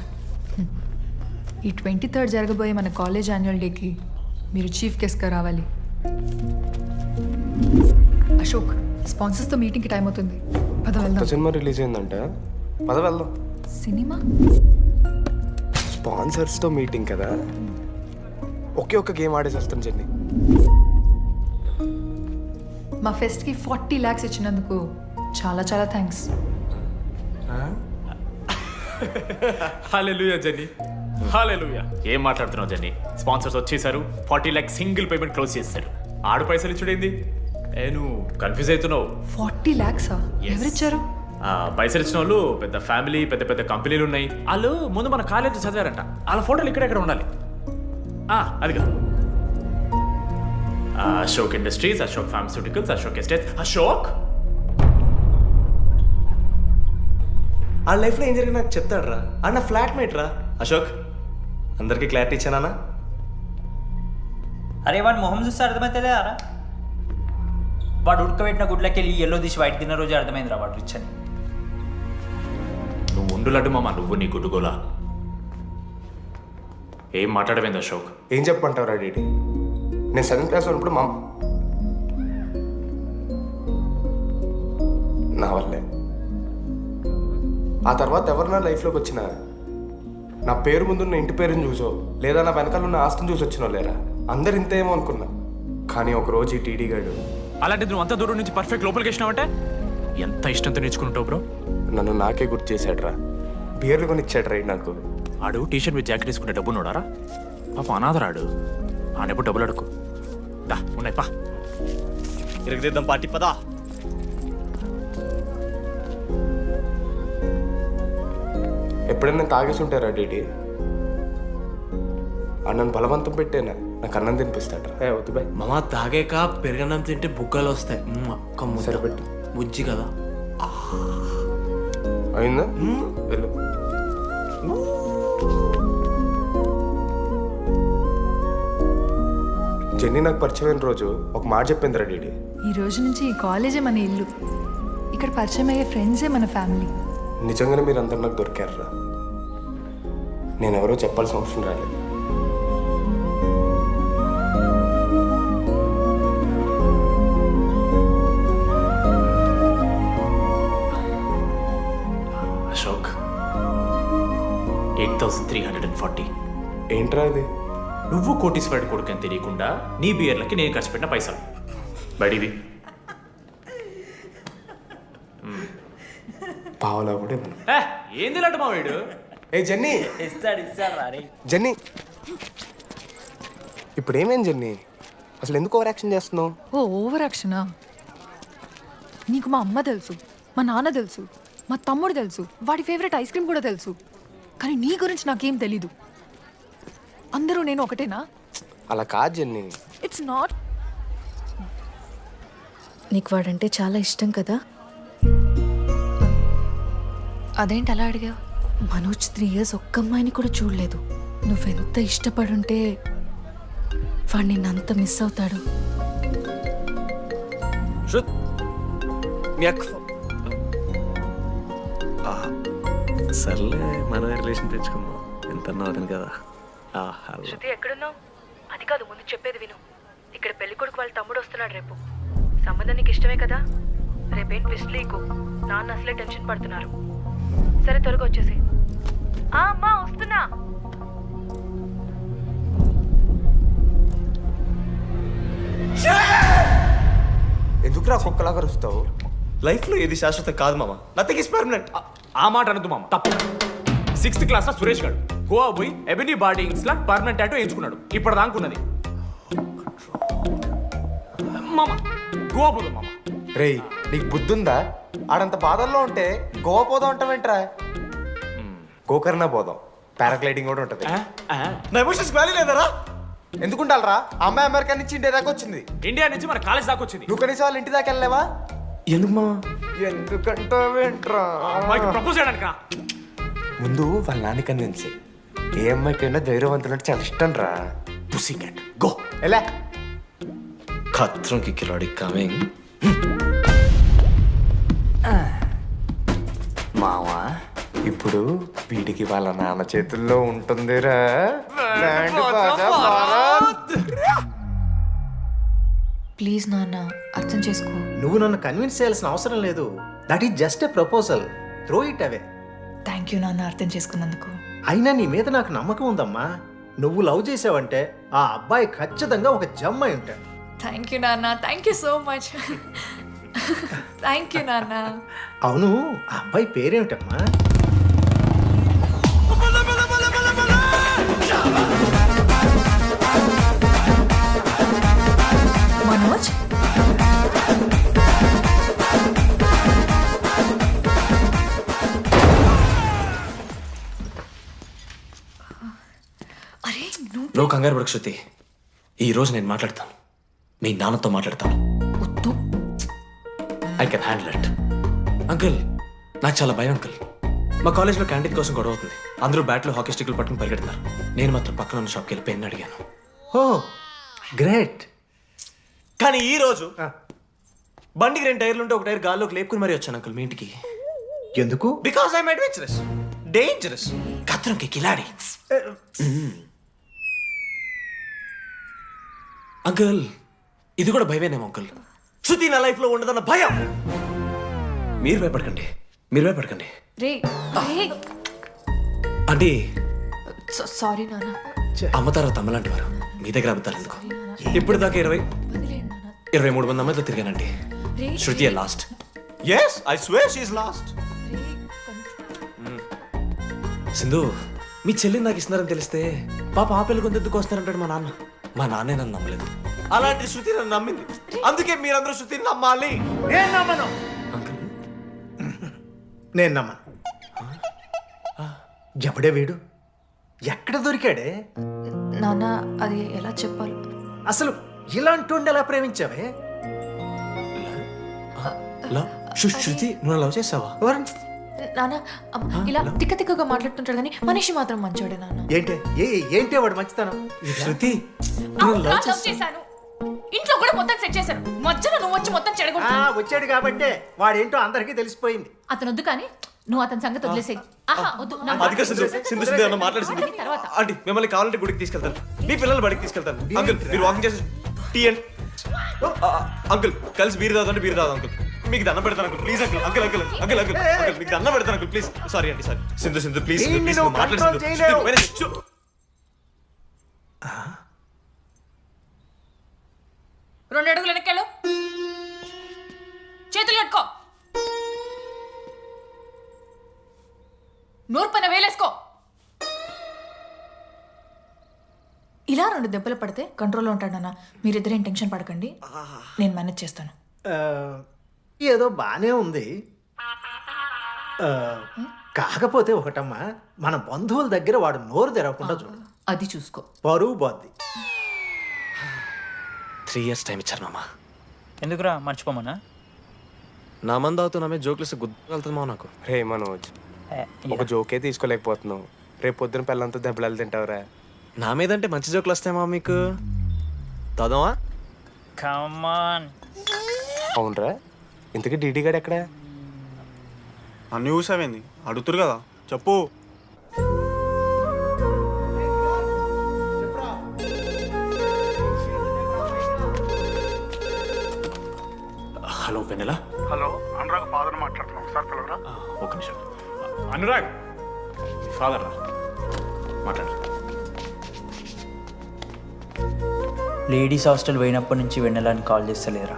S11: ఈ 23rd జరగబోయే మన కాలేజ్ యాన్యువల్ డేకి మీరు చీఫ్ గెస్ట్గా రావాలి. అశోక్, స్పాన్సర్స్తో మీటింగ్కి టైం అవుతుంది, పద వెళ్దాం.
S13: సినిమా రిలీజ్ అయిందంట, పద వెళ్దాం.
S11: సినిమా?
S13: స్పాన్సర్స్తో మీటింగ్ కదా, ఒకే ఒక్క గేమ్ ఆడేసి వస్తాం జర్నీ.
S11: మా ఫెస్ట్కి 40 lakhs ఇచ్చినందుకు చాలా చాలా థ్యాంక్స్.
S3: హల్లెలూయా జెన్నీ, హల్లెలూయా. ఏం మాట్లాడుతున్నావు జెన్నీ? స్పాన్సర్స్ వచ్చేసారు, 40 lakhs సింగిల్ పేమెంట్ క్లోజ్ చేస్తారు. ఆడు పైసలు ఇచ్చుడేంది? నువ్వు కన్ఫ్యూజ్ అవుతున్నావు.
S11: 40 lakhs ఎవరిచ్చారు?
S3: పైసలు ఇచ్చిన వాళ్ళు పెద్ద ఫ్యామిలీ, పెద్ద పెద్ద కంపెనీలు ఉన్నాయి. వాళ్ళు ముందు మన కాలేజ్ చదివారంట, వాళ్ళ ఫోటోలు ఇక్కడెక్కడ ఉండాలి. అదిగా Ashok industries, Ashok pharmaceuticals, Ashok estates. Ashok
S5: ఆ లైఫ్లో ఏం జరిగింది నాకు చెప్తాడు రా. అన్న ఫ్లాట్ మేట్ రా అశోక్. అందరికీ క్లారిటీ ఇచ్చానా?
S4: అరే వాడు మొహం చూస్తే అర్థమవుతుందే అరా. వాడు ఉడకబెట్టిన గుడ్లకి వెళ్ళి ఎల్లో తీసి వైట్ తిన్న రోజు అర్థమైందిరా వాడు రిచ్ అని.
S3: నువ్వు ఉండు లడ్డు మామ, నువ్వు నీ గుడ్డుగోలా. ఏం మాట్లాడమైంది అశోక్?
S13: ఏం చెప్పమంటావు డీడీ? నేను 7th క్లాస్ ఉన్నప్పుడు నా వల్లే. ఆ తర్వాత ఎవరు నా లైఫ్లోకి వచ్చినా నా పేరు ముందున్న ఇంటి పేరుని చూసో లేదా నా వెనకాల ఉన్న ఆస్తిని చూసి వచ్చినో లేరా, అందరు ఇంతేమో అనుకున్నా. కానీ ఒకరోజు ఈ టీడీ గాడు
S3: అలాంటిది నువ్వు అంత దూరం నుంచి పర్ఫెక్ట్ లోపలికి వచ్చినావంటే ఎంత ఇష్టంతో నేర్చుకుంటావు బ్రో.
S13: నన్ను నాకే గుర్తు చేశాడు రా. బియర్లు కొని ఇచ్చాడు రా నాకు.
S3: ఆడు టీషర్ట్ మీద జాకెట్ వేసుకుంటే డబ్బు నోడారా? పాప అనాథరాడు. ఆడెప్పుడు డబ్బులు అడుకు. దా ఉన్నాయి పా,
S5: ఇరగదిద్దాం పార్టీ పదా.
S13: ఎప్పుడైనా తాగేసి ఉంటారా డీడీ? అన్నను బలవంతం పెట్టేనా నాకు అన్నం తినిపిస్తాడు. వద్దు బాయ్
S5: మామ, తాగాక పెరగన్నం తింటే బుగ్గలు వస్తాయి.
S13: సరిపెట్టు.
S5: బుజ్జి కదా.
S13: అయిందా? వెళ్ళు. జెన్నీ నాకు పరిచయమైన రోజు ఒక మాట చెప్పిందిరా డీడీ.
S11: ఈ రోజు నుంచి ఈ కాలేజే మన ఇల్లు. ఇక్కడ పరిచయం అయ్యే ఫ్రెండ్సే మన ఫ్యామిలీ.
S13: నిజంగానే మీరు అందరు నాకు దొరికారా. నేను ఎవరో చెప్పాల్సిన అవసరం రాలేదు.
S3: అశోక్ 8,340.
S13: ఏంట్రా ఇది?
S3: నువ్వు కోటీశ్వరుడి కొడుకు అని తెలియకుండా నీ బియర్లకి నేను ఖర్చు పెట్టిన పైసలు బడివి.
S13: పావలా కూడా ఇవ్వను.
S3: ఏంది లడ్డు మా వీడు?
S13: ఏ జెన్నీ,
S4: ఇస్తాడు
S13: జెన్నీ ఇప్పుడు ఏమేం జెన్నీ? అసలు ఎందుకు ఓవర్ యాక్షన్ చేస్తున్నావు?
S11: ఓవర్ యాక్షనా? నీకు మా అమ్మ తెలుసు, మా నాన్న తెలుసు, మా తమ్ముడు తెలుసు, వాడి ఫేవరెట్ ఐస్ క్రీమ్ కూడా తెలుసు. కానీ నీ గురించి నాకేం తెలీదు. అందరూ నేను ఒకటేనా?
S13: అలా కాదు జెన్నీ.
S11: It's not.
S21: నీకు వాడంటే చాలా ఇష్టం కదా? అదేంటి అలా అడిగావు? మనోజ్ 3 years ఒక్క అమ్మాయిని కూడా చూడలేదు. నువ్వెంత ఇష్టపడుంటే వాడు నిన్నంత మిస్ అవుతాడు.
S5: సర్లే, మన రిలేషన్ తెచ్చుకుందాం. ఎంత అతను కదా.
S21: శృతి ఎక్కడున్నావు? అది కాదు, ముందు చెప్పేది విను. ఇక్కడ పెళ్లి కొడుకు వాళ్ళ తమ్ముడు వస్తున్నాడు రేపు. సంబంధం నీకు ఇష్టమే కదా? రేపేం ట్విస్ట్ లీకు. నాన్న అసలే టెన్షన్ పడుతున్నారు. సరే త్వరగా వచ్చేసి. అమ్మా వస్తున్నా.
S13: ఎందుకురా కుక్కలాగా రుస్తావు?
S5: లైఫ్లో ఏది శాశ్వతం కాదు మామ. Nothing is permanent.
S3: ఆ మాట అనదు మామ, తప్పు. 6th క్లాస్ లో సురేష్ గారు గోవా పోయి ఎబినీ బార్డింగ్స్ లా పర్మనెంట్ టాటూ ఎంచుకున్నాడు. ఇప్పుడు దానుకున్నది మామ. గోవా పోదాం మామ.
S13: రేయ్, నీకు బుద్ధుందా? ఆడంత బాధల్లో ఉంటే గోవా పోదాం అంటావేంట్రా? గోకర్ణ పోదాం, పారాగ్లైడింగ్ కూడా ఉంటుంది.
S5: నా ఎమోషన్స్ వాల్యూ లేదరా?
S13: ఎందుకుంటారా? అమ్మాయి అమెరికా నుంచి ఇండియా దాకా వచ్చింది.
S3: ఇండియా నుంచి మన కాలేజ్ దాకా వచ్చింది.
S13: నువ్వు కనీసం వాళ్ళ ఇంటి దాకా వెళ్ళలేవా?
S5: ఎందుకు మా?
S13: ఎందుకంటావేంట్రా?
S3: అమ్మాయికి ప్రపోజ్ చేయడానికా?
S13: ముందు వాళ్ళ నాన్న కన్విన్స్. ఏ అమ్మాయికైనా ధైర్యవంతులంటే చాలా ఇష్టం రా.
S5: పుసీ క్యాట్ గో.
S13: ఎలా?
S5: ఖత్రం కి కిలాడి కమింగ్.
S1: మావా,
S13: ఇప్పుడు వీడికి వాళ్ళ నాన్న చేతుల్లో ఉంటుందిరా.
S21: ప్లీజ్ నాన్న, అర్థం చేసుకో.
S15: నువ్వు నన్ను కన్విన్స్ చేయాల్సిన అవసరం లేదు. That is just a proposal. Throw it away.
S21: Thank you నాన్న, అర్థం చేసుకున్నందుకు.
S15: అయినా నీ మీద నాకు నమ్మకం ఉందమ్మా. నువ్వు లవ్ చేసావంటే ఆ అబ్బాయి ఖచ్చితంగా ఒక జమ్మాయి ఉంటాడు.
S21: థ్యాంక్ యూ నాన్న, thank you so much. Thank you నాన్న.
S15: అవును, ఆ అబ్బాయి పేరేమిటమ్మా?
S21: మనోజ్. అరే
S5: నువ్వు కంగారు పడకు శృతి. ఈ రోజు నేను మాట్లాడతాను. మీ నాన్నతో మాట్లాడతాను. I can handle it. Uncle, నాకు చాలా భయం అంకుల్. మా కాలేజ్లో క్యాంటీన్ కోసం గొడవ అవుతుంది. అందరూ బ్యాట్లో హాకీ స్టిక్లు పట్టుకుని పరిగెడుతున్నారు. నేను మాత్రం పక్కన ఉన్న షాప్కి వెళ్ళి పెన్ అడిగాను.
S15: ఓ గ్రేట్.
S5: కానీ ఈ రోజు బండికి 2 టైర్లు ఉంటే ఒక టైర్ గాల్లోకి లేపుకుని మరీ వచ్చాను అంకుల్ మీ ఇంటికి.
S15: ఎందుకు?
S5: బికాస్ ఐఎమ్ అడ్వెంచరస్, డేంజరస్, ఖత్రంకి కిలాడి. అంకుల్ ఇది కూడా భయమేనేమో అంకుల్. శృతి నా లైఫ్లో ఉండదన్న భయం. మీరు భయపడకండి, మీరు భయపడకండి.
S21: రే
S5: అంటే
S21: సారీ నాన్న.
S5: అమ్మ తర్వాత అమ్మలాంటి వారు మీ దగ్గర అబద్ధాలు ఎందుకు? ఇప్పుడు దాకా 23 మంది అమ్మాయితో తిరిగానండి. Shruti last. Yes I swear she is last. Sindhu మీ చెల్లిని నాకు ఇస్తున్నారని తెలిస్తే పాప ఆ పెళ్లి కొంతెందుకు వస్తారంటాడు మా నాన్న. మా నాన్నే నన్ను నమ్మలేదు, అలాంటి శృతి నన్ను నమ్మింది. అందుకే మీరందరూ శృతిని నమ్మాలి.
S15: నేను నమ్మను, నేను నమ్మను. ఎవడే వీడు? ఎక్కడ దొరికాడే?
S21: నాన్న అది ఎలా చెప్పాలి?
S15: అసలు ఇలాంటి ఎలా ప్రేమించావే?
S5: శృతి నువ్వు లవ్ చేసావా?
S21: నాన్న ఇలా తిక్కగా మాట్లాడుతుంటాడు కానీ మనిషి మాత్రం మంచోడే నాన్న.
S15: ఏంటి వాడు మంచితనం?
S5: శృతి
S21: లవ్ చేశాను, ఇంట్లో కూడా మొత్తం సెట్ చేశాను, మధ్యలో నువ్వు వచ్చి మొత్తం చెడగొట్టా.
S15: వచ్చాడు కాబట్టే వాడేంటో అందరికీ తెలిసిపోయింది.
S21: అతను వద్దు కానీ నువ్వు అతని సంగతి వదిలేసేయి.
S5: ఆంటీ మిమ్మల్ని కావాలంటే గుడికి తీసుకెళ్తాను, మీ పిల్లలు బడికి తీసుకెళ్తాను. అంకుల్ మీరు వాకింగ్ చేసి టీ అండ్ అంకుల్ కలిసి బీరు తాగుతుంటే బీరు తాగు అంకుల్. మీకు దండం పెడతాను uncle please uncle. Uncle uncle uncle uncle uncle మీకు దండం పెడతాను అంకుల్ ప్లీజ్. సారీ అండి సారీ. సింధు ప్లీజ్ ప్లీజ్ మాట్లాడు.
S21: 2 అడుగులు వెనక్కాలు, చేతులు కట్టుకో, నోరు పైన వేలేసుకో. ఇలా 2 దెబ్బలు పడితే కంట్రోల్లో ఉంటాడు నాన్న. మీరిద్దరేం టెన్షన్ పడకండి, నేను మేనేజ్ చేస్తాను.
S15: ఏదో బానే ఉంది. కాకపోతే ఒకటమ్మా, మన బంధువుల దగ్గర వాడు నోరు తెరవకుండా చూడు.
S21: అది చూసుకో,
S15: పరువు బాద్ది.
S5: 3 years టైం ఇచ్చారు మామ.
S4: ఎందుకురా మర్చిపోమన్నా?
S5: నా మంది అవుతూ నా మీద జోకులు గుర్తుకెళ్తుంది మామ నాకు.
S13: రే మనోజ్, ఒక జోకే తీసుకోలేకపోతున్నావు, రేపు పొద్దున పిల్లలతో దెబ్బలు తింటావురా.
S5: నా మీద అంటే మంచి జోకులు వస్తాయి మా మీకు. తదమా
S4: కమాన్.
S13: అవునరా, ఇంతకీ డీడీ గారు ఎక్కడ?
S12: అన్ని చూసావేంది? అడుగుతురు కదా, చెప్పు.
S3: హలో వెన్నెలా.
S12: హలో, అనురాగ్ ఫాదర్ మాట్లాడుతున్నాం, ఒకసారి పిలవరా.
S3: ఒక నిమిషం. అనురాగ్ ఫాదర్ రా, మాట్లాడు.
S4: లేడీస్ హాస్టల్ పోయినప్పటి నుంచి వెన్నెలని కాల్ చేస్తలేరా?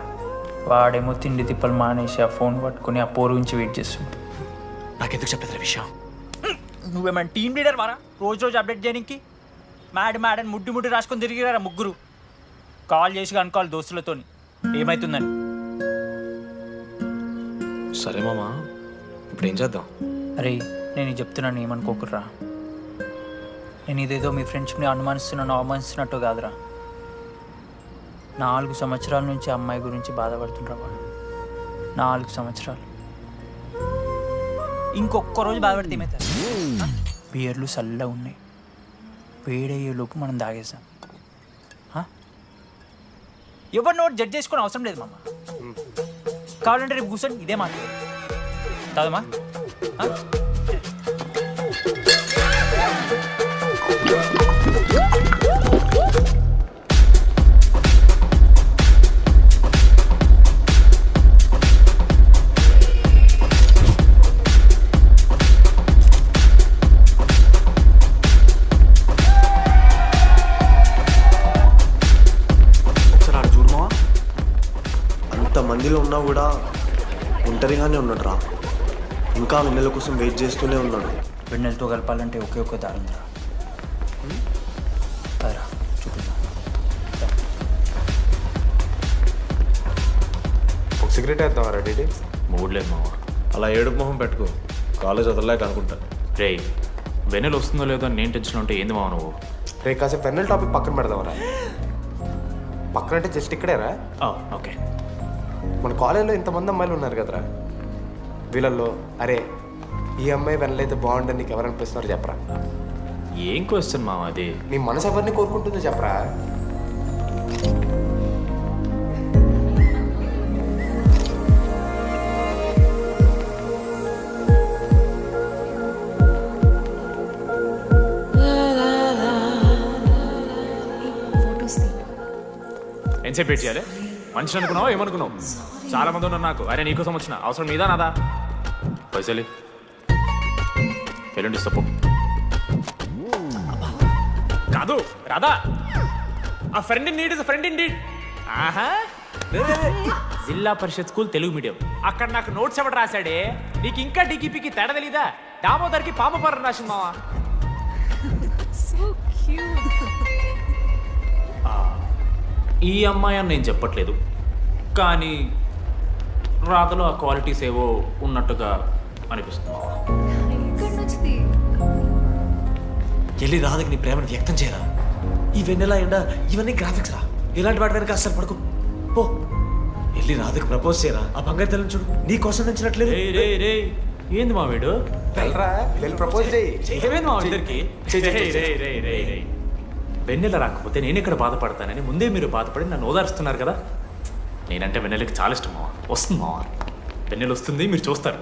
S4: వాడేమో తిండి తిప్పలు మానేసి ఆ ఫోన్ పట్టుకుని ఆ పోరు గురించి వెయిట్ చేస్తుంది.
S5: నాకెందుకు చెప్పలేదు విషయం?
S4: నువ్వేమైనా టీమ్ లీడర్ వారా రోజు అప్డేట్ చేయడానికి? మ్యాడని ముడ్డి రాసుకొని తిరిగిరారా ముగ్గురు. కాల్ చేసి అనుకోవాలి దోస్తులతోని ఏమవుతుందని.
S5: సరే మామా, ఇప్పుడు ఏం చేద్దాం?
S4: అరే నేను చెప్తున్నాను, ఏమనుకోకుర్రా. నేను ఇదేదో మీ ఫ్రెండ్షిప్ని అవమానిస్తున్నట్టు కాదురా. 4 సంవత్సరాల నుంచి అమ్మాయి గురించి బాధపడుతుండ్రా వాడు. 4 సంవత్సరాలు. ఇంకొక్క రోజు బాధపడితే ఏమవుతారు? బియర్లు చల్లగా ఉన్నాయి, వేడయ్యే లోపు మనం తాగేసాం. ఎవరి నోట్ జడ్జ్ చేసుకుని అవసరం లేదు మామ. కావాలంటే రేపు కూర్చొని ఇదే మాట్లాడు కాదమ్మా.
S7: మందిలో ఉన్నా కూడా ఒంటరిగానే ఉన్నాడు రా. ఇంకా వెన్నెల కోసం వెయిట్ చేస్తూనే ఉన్నాడు.
S4: వెన్నెలతో కలపాలంటే ఒకే ఒక దారి ఉందిరా. చూపిద్దాం.
S13: ఒక సిగరెట్ వేద్దాం రా డీడీ.
S3: మూడ్లేదు మామ.
S5: అలా ఏడుపు మొహం పెట్టుకో, కాలేజ్ వదలలేక అనుకుంటా.
S3: రే వెన్నెల వస్తుందో లేదో నేను టెన్షన్ ఉంటే ఏంది మావ నువ్వు?
S13: రే కాసేపు వెన్నెల టాపిక్ పక్కన పెడదాంరా. పక్కన అంటే జస్ట్ ఇక్కడేరా.
S3: ఓకే.
S13: మన కాలేజ్లో ఇంతమంది అమ్మాయిలు ఉన్నారు కదరా, వీళ్ళల్లో అరే ఈ అమ్మాయి వెనలైతే బాగుండని నీకు ఎవరు అనిపిస్తున్నారు చెప్పరా?
S3: ఏం క్వశ్చన్ మామ అది?
S13: నీ మనసు ఎవరిని కోరుకుంటుందో చెప్పరా?
S3: ఎంతసేపు వెయిట్ చేయాలి? మనిషిని అనుకున్నావు ఏమనుకున్నావు? చాలా మంది ఉన్నారు నాకు. అరే నీకోసం వచ్చిన అవసరం మీదా నాదా? పైసలి ఎల్లుండి ఇస్తా పో. కాదు రాదా, ఆ friend in need is friend in need. ఆహా, జిల్లా పరిషత్ స్కూల్ తెలుగు మీడియం. అక్కడ నాకు నోట్స్ ఎవడు రాశాడే? నీకు ఇంకా డికిపికి తేడా తెలీదా? దామోదర్కి పామపర్రం రాసింది మావా. ఈ అమ్మాయి అని నేను చెప్పట్లేదు, కానీ రాధలో ఆ క్వాలిటీస్ ఏవో ఉన్నట్టుగా అనిపిస్తుంది.
S5: వెళ్ళి రాధకి నీ ప్రేమను వ్యక్తం చేయరా. ఈ వెన్నెలా ఎండ ఇవన్నీ గ్రాఫిక్స్ రా. ఇలాంటి వాటి వెనక అస్సలు పడుకో. పో వెళ్ళి రాధకి ప్రపోజ్ చేయరా. ఆ బంగారు తెల్లని చూడు నీ కోసం నచ్చినట్లేదు.
S3: ఏంది మా వీడు?
S13: ప్రపోజ్
S3: ఏమైంది మా ఇద్దరికి? వెన్నెల రాకపోతే నేను ఇక్కడ బాధపడతానని ముందే మీరు బాధపడి నన్ను ఓదారుస్తున్నారు కదా. నేనంటే వెన్నెలకి చాలా ఇష్టం మావా. వస్తుంది మావా, వెన్నెల వస్తుంది, మీరు చూస్తారు.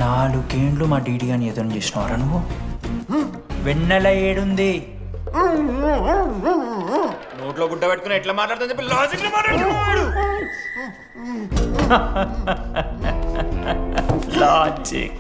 S4: నాలుగేండ్లు మా డీడీ అని ఎదురు చేసినవారా నువ్వు? వెన్నెల ఏడుంది?
S20: నోట్లో గుడ్డ పెట్టుకుని ఎట్లా మాట్లాడుతుంది చెప్పి లాజిక్ మాట్లాడుతున్నాడు.
S4: లాజిక్.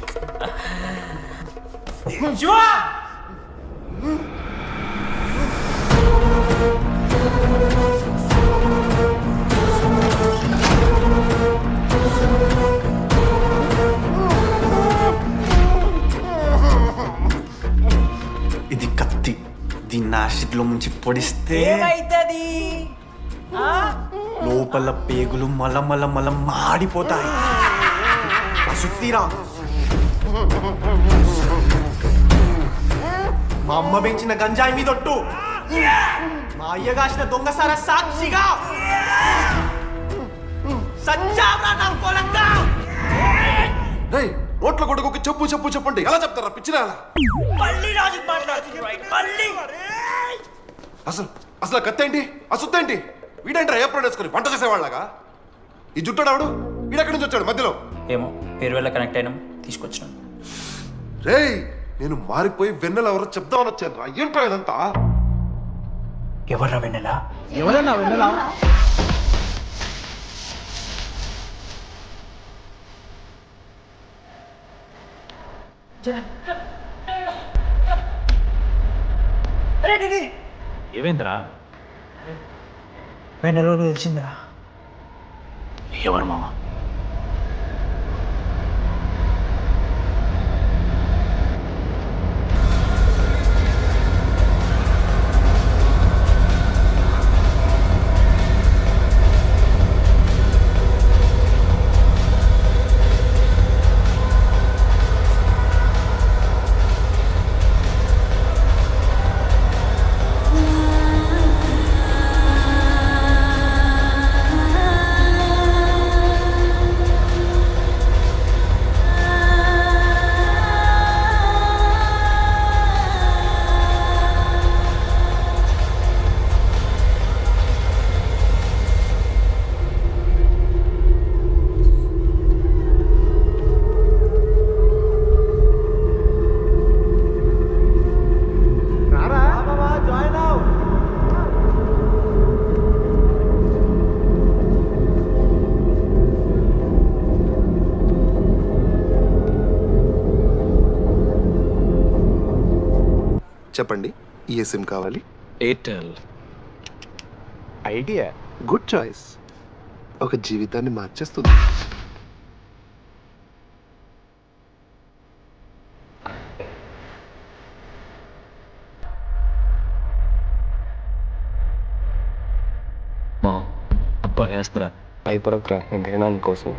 S7: ఇది కత్తి, దీన్ని యాసిడ్లో ముంచి పొడిస్తే
S4: ఏమైతది?
S7: లోపల పేగులు మల మాడిపోతాయి. సుత్తిరా, మా అమ్మ పెంచిన గంజాయి మీదొట్టు, మా అయ్య కాసిన దొంగసార సాక్షిగా సచ్చావ్రా నా పొలంగా.
S12: నోట్ల కొడుకు చెప్పు చెప్పు చెప్పండి ఎలా చెప్తారా పిచ్చిరా? అసలు కత్తి ఏంటి, ఆ సుత్తి ఏంటి? వీడేంట్రా ఏప్రిల్ వేసుకుని వంట చేసేవాళ్ళగా? ఈ జుట్టాడు వీడెక్కడి నుంచి వచ్చాడు మధ్యలో?
S4: ఏమో పేరు వల్ల కనెక్ట్ అయినాం, తీసుకొచ్చినాం.
S12: రేయ్, నేను మారిపోయి వెన్నెల ఎవరో చెప్దామని వచ్చాను రా. ఏంట్రా ఇదంతా?
S4: ఎవర్రా వెన్నెల?
S8: ఎవరన్నా వెన్నెల?
S3: ఏమైందిరా?
S4: వెన్నెల తెలిసిందా?
S3: ఎవరు మామ?
S12: చెప్పండి, ఏ సిమ్ కావాలి?
S5: ఎయిర్టెల్.
S12: Idea good choice. ఒక జీవితాన్ని మార్చేస్తుంది.
S5: మా అబ్బా వేస్తారా?
S13: అయిపోరకురా, నేను అందుకోసం.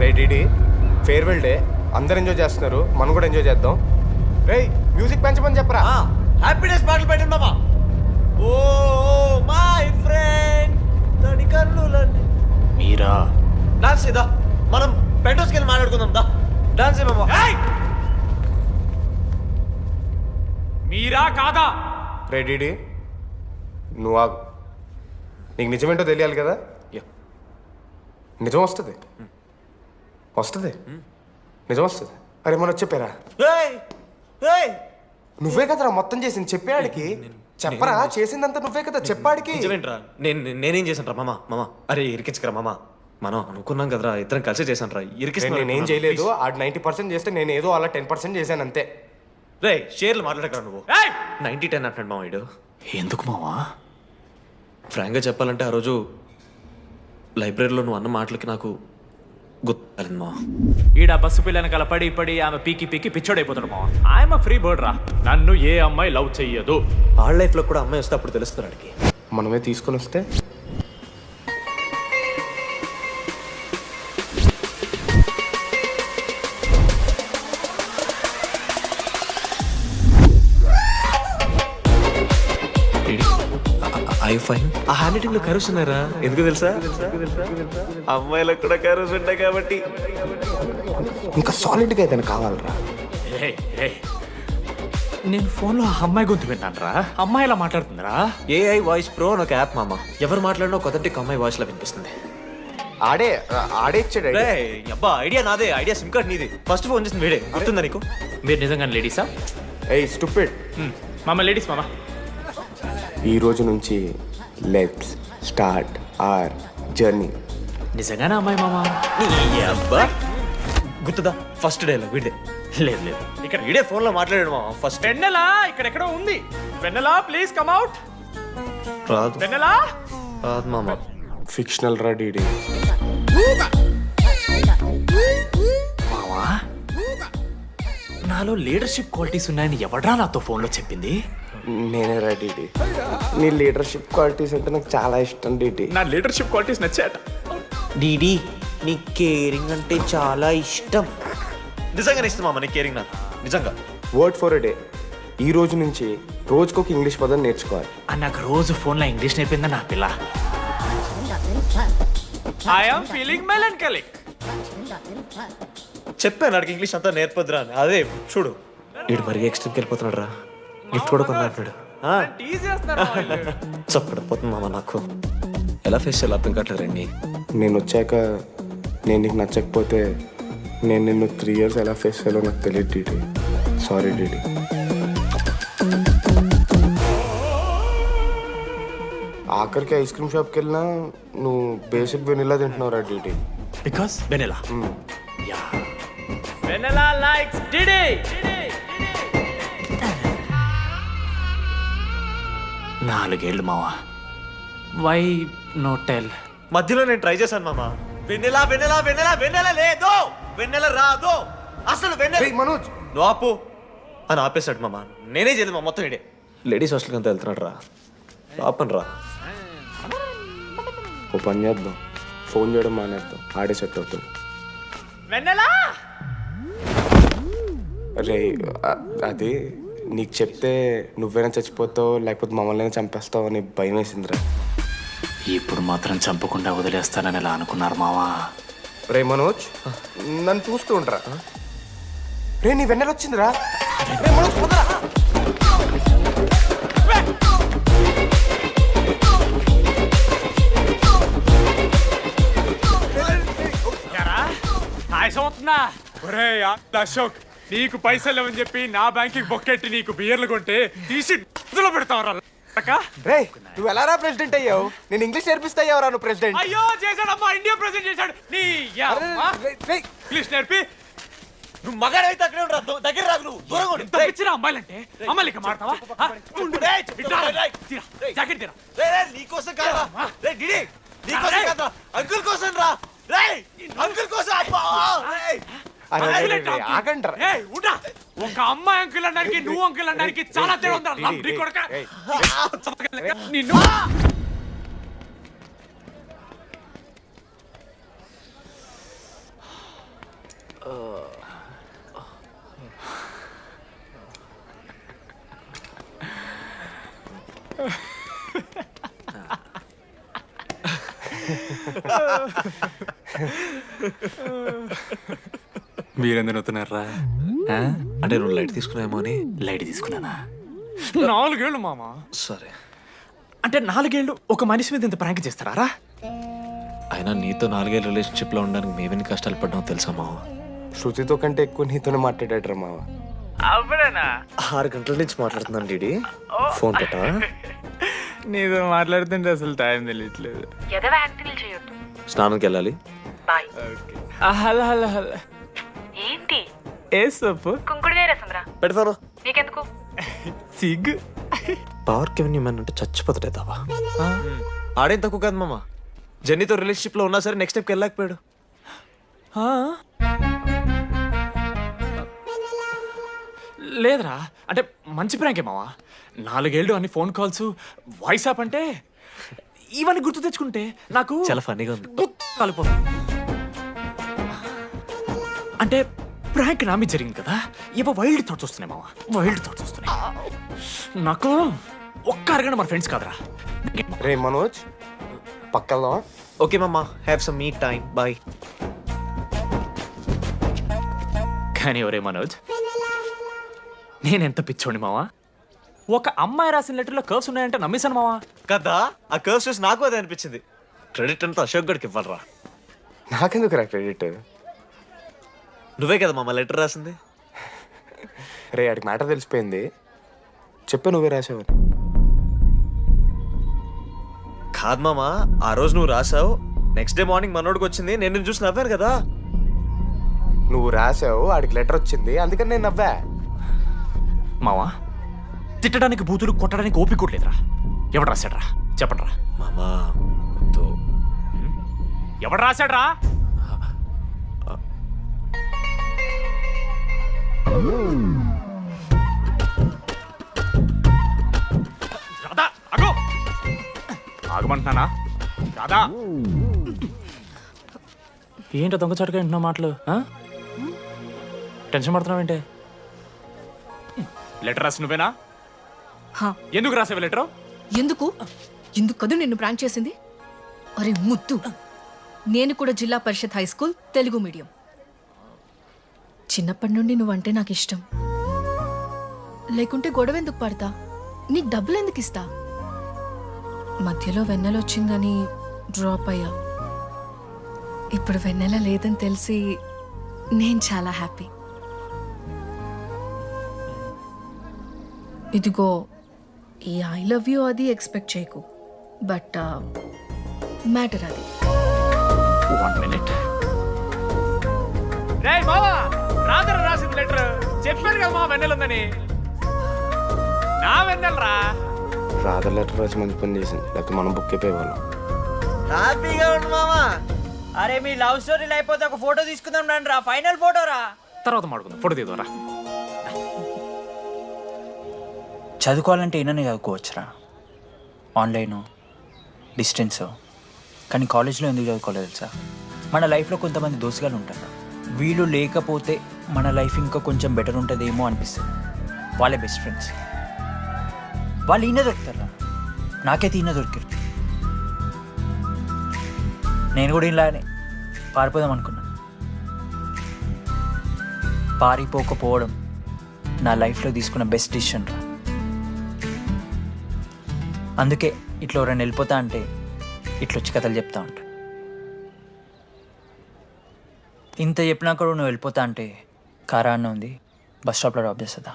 S13: రే డిడి, ఫేర్వెల్ డే అందరు ఎంజాయ్ చేస్తున్నారు, మనం కూడా ఎంజాయ్ చేద్దాం. రే మ్యూజిక్ పెంచమని చెప్పరా.
S5: హ్యాపీనెస్ పాటలు పెట్టండి ఓ మై ఫ్రెండ్ తడి కన్నులన్నీ.
S1: మీరా
S5: డాన్స్ చేద్దాం, మనం పెట్రోస్కి వెళ్ళి మాట్లాడుకుందాం. దా డాన్స్ ఏమో.
S3: మీరా కాదా?
S13: రే డిడి, నువ్వు ఆగు. నీకు నిజమేంటో తెలియాలి కదా. నిజం వస్తుంది, వస్తుంది, నిజం వస్తుంది. అరే మనం చెప్పారా? నువ్వే కదరా మొత్తం చేసింది, చెప్పాడికి చెప్పరా. చేసిందంతా నువ్వే కదా, చెప్పాడికి.
S5: నిజమేంట్రా? నేనేం చేశాను రా మామ. అరే ఇరికించకరా మామ, మనం అనుకున్నాం కదరా, ఇద్దరం కలిసి చేశాను రా.
S13: నేనేం చేయలేదు, ఆడు 90% చేస్తే నేను ఏదో అలా 10% చేశాను అంతే.
S5: రే షేర్లు మాట్లాడకరా నువ్వు. 90-10 అంటాడు మామ వీడు.
S1: ఎందుకు మావా?
S5: ఫ్రాంక్గా చెప్పాలంటే ఆ రోజు లైబ్రరీలో నువ్వు అన్న మాటలకి నాకు గుర్తులేదు మా.
S3: ఈడ బస్సు పిల్లని కలపడి పడి ఆమె పీకి పిచ్చోడైపోతాడు మా. ఆయమ ఫ్రీ బర్డ్ రా, నన్ను ఏ అమ్మాయి లవ్ చెయ్యదు.
S5: వాళ్ళ లైఫ్లో కూడా అమ్మాయి వస్తే అప్పుడు తెలుస్తుంది వాడికి.
S13: మనమే తీసుకొని వస్తే
S5: ఆ హ్యాండ్ రైటింగ్ లో కర్వ్స్ ఉన్నారా? ఎందుకు తెలుసా? అమ్మాయిలకు కూడా కర్వ్స్ ఉంటాయి కాబట్టి.
S13: ఇంకా సాలిడ్ గా అయితే కావాలరా.
S3: నేను ఫోన్లో ఆ అమ్మాయి గొంతు విన్నాను రా. అమ్మాయి ఇలా మాట్లాడుతుందిరా.
S5: AI వాయిస్ ప్రో అని ఒక యాప్ మామ. ఎవరు మాట్లాడినా ఒక అథెంటిక్ అమ్మాయి వాయిస్ లో వినిపిస్తుంది.
S13: ఆడే ఇచ్చాడు.
S5: అబ్బా ఐడియా నాదే, ఐడియా సిమ్ కార్డ్ నీది. ఫస్ట్ ఫోన్ చేసింది వీడే, గుర్తుందా నీకు?
S3: మీరు నిజంగా లేడీసా?
S13: స్టూపిడ్.
S3: మామ లేడీస్ మామ.
S13: ఈ రోజు నుంచి లెట్స్ స్టార్ట్ అవర్ జర్నీ.
S3: నిజంగానే అమ్మాయి మామ?
S5: అబ్బా గుర్తుదా ఫస్ట్ డేలో వీడే. లేదు ఇక్కడ వీడే ఫోన్ లో మాట్లాడాడు మామ. ఫస్ట్
S3: వెన్నెలా ఇక్కడెక్కడో ఉంది. వెన్నెలా ప్లీజ్ కమ్ అవుట్.
S5: రాదు
S3: వెన్నెలా
S5: రాదు మామ.
S13: ఫిక్షనల్ రా డీడీ.
S3: మావా నాలో లీడర్షిప్ క్వాలిటీస్ ఉన్నాయని ఎవడ్రా నాతో ఫోన్లో చెప్పింది?
S13: నేనే రా డీడీ. నీ లీడర్షిప్ క్వాలిటీస్ అంటే నాకు చాలా ఇష్టం డీడీ.
S3: నా లీడర్షిప్ క్వాలిటీస్ నచ్చాట.
S5: డీడీ నీ కేరింగ్ అంటే చాలా ఇష్టం. నిజంగానే ఇష్టం మామ నీ కేరింగ్ నాకు, నిజంగా.
S13: Word for a day. ఈ రోజు నుంచి రోజుకొక ఇంగ్లీష్ పదం నేర్చుకోవాలి.
S3: నాకు రోజు ఫోన్లో ఇంగ్లీష్ నేర్పిందా నా పిల్ల. I am feeling melancholic.
S5: చెప్పాను నాకు ఇంగ్లీష్ అంతా నేర్పొద్దురా అని. అదే చూడు వీడు మరీ ఎక్స్ట్రీమ్కి వెళ్ళిపోతున్నాడు రా. గిఫ్ట్ కూడా కొన్నాడు. చప్పడిపోతుంది మామ నాకు. ఎలా ఫేస్ చేయాలి అర్థం కావట్లేదు రండి.
S13: నేను వచ్చాక నేను నీకు నచ్చకపోతే నేను నిన్ను 3 years ఎలా ఫేస్ చేయాలో నాకు తెలియదు డీడీ. Sorry DD. ఆఖరికి ఐస్ క్రీమ్ షాప్కి వెళ్ళినా నువ్వు బేసిక్ వెనిలా తింటున్నావు రా DD.
S3: Because vanilla. Vanilla likes DD. 4 ఏళ్ళు మావా. Why no tell?
S5: మధ్యలో నేను ట్రై చేశాను మామ. వెన్నెలా వెన్నెలా వెన్నెలా వెన్నెల లేదు, వెన్నెల రాదు అసలు. వెన్నెల
S13: మనోజ్
S5: నువ్వు ఆపు అని ఆపేశాడు మామ. నేనే చేయలేదు మా మొత్తం ఇడే. లేడీస్ హాస్టల్కి అంతా వెళ్తున్నాడు రా. ఆపను రా.
S13: ఓ పని చేద్దాం, ఫోన్ చేయడం మానేద్దాం, ఆడే సెట్ అవుతాడు.
S3: వెన్నెలా
S13: రే అది నీకు చెప్తే నువ్వైనా చచ్చిపోతావు లేకపోతే మమ్మల్ని చంపేస్తావు అని భయం వేసిందిరా.
S1: ఇప్పుడు మాత్రం చంపకుండా వదిలేస్తానని ఎలా అనుకున్నారు మావా?
S13: రే మనోజ్ నన్ను చూస్తూ ఉంటారా? రే నీ వెన్నెల వచ్చిందిరా. రే మనోజ్ పోదరా.
S3: అవుతుందా? ఒరే అశోక్, నీకు పైసలు లేవని చెప్పి నా బ్యాంకింగ్ బొక్కెట్టి నీకు బియర్లు కొంటే తీసి పెడతావరా?
S13: రే నువ్వు ఎలా రా ప్రెసిడెంట్ అయ్యావు? నేను ఇంగ్లీష్ నేర్పిస్తా అయ్యావరా నువ్వు ప్రెసిడెంట్?
S3: అయ్యో చేశాడమ్మా, ఇండియా ప్రెసిడెంట్ చేశాడు. నీ ఇంగ్లీష్ నేర్పి
S5: నువ్వు మగాడైతే అక్కడే ఉండరా, దగ్గర రాదు. నువ్వు దూరంగా ఉండు.
S3: పిచ్చిరా అమ్మాయిలంటే. అమ్మాయిలకి మాడతావా? జాకెట్ తీరా.
S5: నీకోసం కాదా రే డిడి, నీకోసం కాదా, అంకుల్ కోసం రా. రే అంకుల్ కోసం.
S3: ఒక అమ్మాయి అంకుల్ అనడానికి నువ్వు అంకుల్ అనడానికి చాలా తేడా ఉందా నీ కొడుక నిన్ను
S5: మీరెందుకు నవ్వుతున్నారా? అంటే నువ్వు లైట్ తీసుకున్నామో అని.
S3: లైట్ తీసుకున్నానా? 4 ఏళ్ళు మామ.
S5: సరే,
S3: అంటే 4 ఏళ్ళు ఒక మనిషి మీద ఇంత ప్రాంక్ చేస్తారా?
S5: అయినా నీతో 4 ఏళ్ళ రిలేషన్షిప్లో ఉండడానికి మేమెన్ని కష్టాలు పడ్డామో తెలుసా మావ?
S13: శృతితో కంటే ఎక్కువ నీతోనే మాట్లాడాడు మావ.
S5: 6 గంటల నుంచి మాట్లాడుతున్నాను డీడీ. ఫోన్ పెట్టా?
S3: నీతో మాట్లాడుతుంటే అసలు టైం తెలియట్లేదు.
S21: ఎదవ యాక్టింగ్ చేయొద్దు.
S5: స్నానంకి వెళ్ళాలి.
S21: బాయ్.
S3: Hello hello hello.
S21: ఏంటి?
S3: ఏ సొప్పు?
S21: కుంకుడుగాయ రసంరా.
S5: పెడతాను.
S21: నీకెందుకు?
S3: సిగ్గు.
S5: పవర్ కెవెన్ మ్యాన్ అంటే చచ్చిపోతాడే దావా. ఆడేం తక్కువ కాదు మామ. జెన్నీతో రిలేషన్షిప్లో ఉన్నా సరే నెక్స్ట్ స్టెప్కి వెళ్ళలేకపోయాడు.
S3: లేదురా, అంటే మంచి ప్రాంకే మావా. 4 ఏళ్ళు అన్ని ఫోన్ కాల్స్, వాయిస్ యాప్ అంటే ఇవన్నీ గుర్తు తెచ్చుకుంటే నాకు
S5: చాలా ఫన్నీగా ఉంది.
S3: కలిపోతుంది. అంటే ప్రాంక్ నా మీద జరిగింది కదా, ఇవ వైల్డ్ థాట్స్ వస్తున్నాయి మావా, వైల్డ్ థాట్స్ వస్తున్నాయి నాకు. ఒక్క అరగంట మన ఫ్రెండ్స్ కాదరా.
S13: రే మనోజ్, పక్కన.
S5: ఓకే మామ, have some me time. Bye.
S3: కానీ ఒరే మనోజ్, నేనెంత పిచ్చోండి మావా. ఒక అమ్మాయి రాసిన లెటర్లో కర్వ్స్ ఉన్నాయంటే నమ్మేశాను మావా.
S5: కదా, ఆ కర్వ్స్ చూసి నాకు అదే అనిపించింది. క్రెడిట్ అంతా అశోక్ గడికి ఇవ్వాలరా.
S13: నాకెందుకు రా క్రెడిట్?
S5: నువ్వే కదా మామ లెటర్ రాసింది.
S13: రే ఆడికి మ్యాటర్ తెలిసిపోయింది. చెప్పే నువ్వే రాసావు.
S5: కాదు మామ, ఆ రోజు నువ్వు రాసావు, నెక్స్ట్ డే మార్నింగ్ మనోడికి వచ్చింది, నేను నిన్ను చూసి నవ్వాను కదా.
S13: నువ్వు రాసావు, ఆడికి లెటర్ వచ్చింది, అందుకని నేను నవ్వా.
S3: మావా, తిట్టడానికి బూతులు కొట్టడానికి ఓపిక కూడా లేదురా. ఎవడు రాశాడ్రా చెప్పండి రా.
S5: మామా
S3: ఎవడు రాశాడ్రా? రాధా ఆగు. ఆగమంటున్నానా? రాధా, ఏంటో దొంగచాటుగా వింటున్నా మాటలు? టెన్షన్ పడుతున్నావేంటే? లెటర్ రాసి నువ్వేనా? ఎందుకు రాసావు లెటర్?
S17: ఎందుకు కదా నిన్ను ప్రాంక్ చేసింది? అరే ముద్దు, నేను కూడా జిల్లా Parishad high school Telugu medium. చిన్నప్పటి నుండి నువ్వంటే నాకు ఇష్టం. లేకుంటే గొడవ ఎందుకు పడతా, నీకు డబ్బులు ఎందుకు ఇస్తా? మధ్యలో వెన్నెల వచ్చిందని డ్రాప్ అయ్యా. ఇప్పుడు వెన్నెల లేదని తెలిసి నేను చాలా హ్యాపీ. ఇదిగో ఈ ఐ లవ్ యూ అది ఎక్స్పెక్ట్ చేయకు, బట్ మ్యాటర్ అది.
S3: 1 minute. రేయ్ మావా, రాధర రాసిన లెటర్ చెప్పాను కదా మా వెన్నెల ఉందని. నా వెన్నెలరా.
S13: రాధ లెటర్ రాసి మంచి పని చేసింది, లేకపోతే మనం బుక్ అయిపోయేవాళ్ళం.
S4: హ్యాపీగా ఉండు మామా. అరే మీ లవ్ స్టోరీ అయిపోతే ఒక ఫోటో తీసుకుందాం రండి రా, ఫైనల్ ఫోటో రా.
S3: తర్వాత మాడుకుందాం, ఫోటో తీద్దాం.
S4: చదువుకోవాలంటే ఏమైనా చదువుకోవచ్చురా, ఆన్లైను డిస్టెన్సో. కానీ కాలేజ్లో ఎందుకు చదువుకోలేదు తెలుసా? మన లైఫ్లో కొంతమంది దోస్తుగాలు ఉంటారు, వీళ్ళు లేకపోతే మన లైఫ్ ఇంకా కొంచెం బెటర్ ఉంటుందేమో అనిపిస్తుంది. వాళ్ళే బెస్ట్ ఫ్రెండ్స్. వాళ్ళు ఈయన దొరుకుతారా, నాకైతే ఈయన దొరికారు. నేను కూడా ఇలానే పారిపోదాం అనుకున్నా. పారిపోకపోవడం నా లైఫ్లో తీసుకున్న బెస్ట్ డిసిషన్ రా. అందుకే ఇట్లా ఎవరైనా వెళ్ళిపోతా అంటే ఇట్లొచ్చి కథలు చెప్తా ఉంటా. ఇంత చెప్పినా కూడా నువ్వు వెళ్ళిపోతా అంటే కారా అన్న ఉంది, బస్ స్టాప్లో డ్రాప్ చేస్తుందా?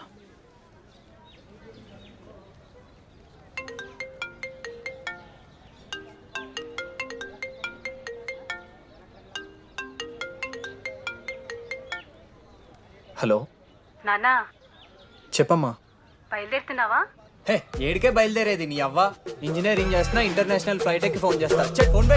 S2: హలో
S21: నానా,
S2: చెప్పమ్మా.
S21: బయలుదేరుతున్నావా?
S2: హే ఏడికే బయలుదేరేది నీ అవ్వ. ఇంజనీరింగ్ చేస్తున్నా, ఇంటర్నేషనల్ ఫ్లైట్ ఎక్కి ఫోన్ చేస్తా. ఫోన్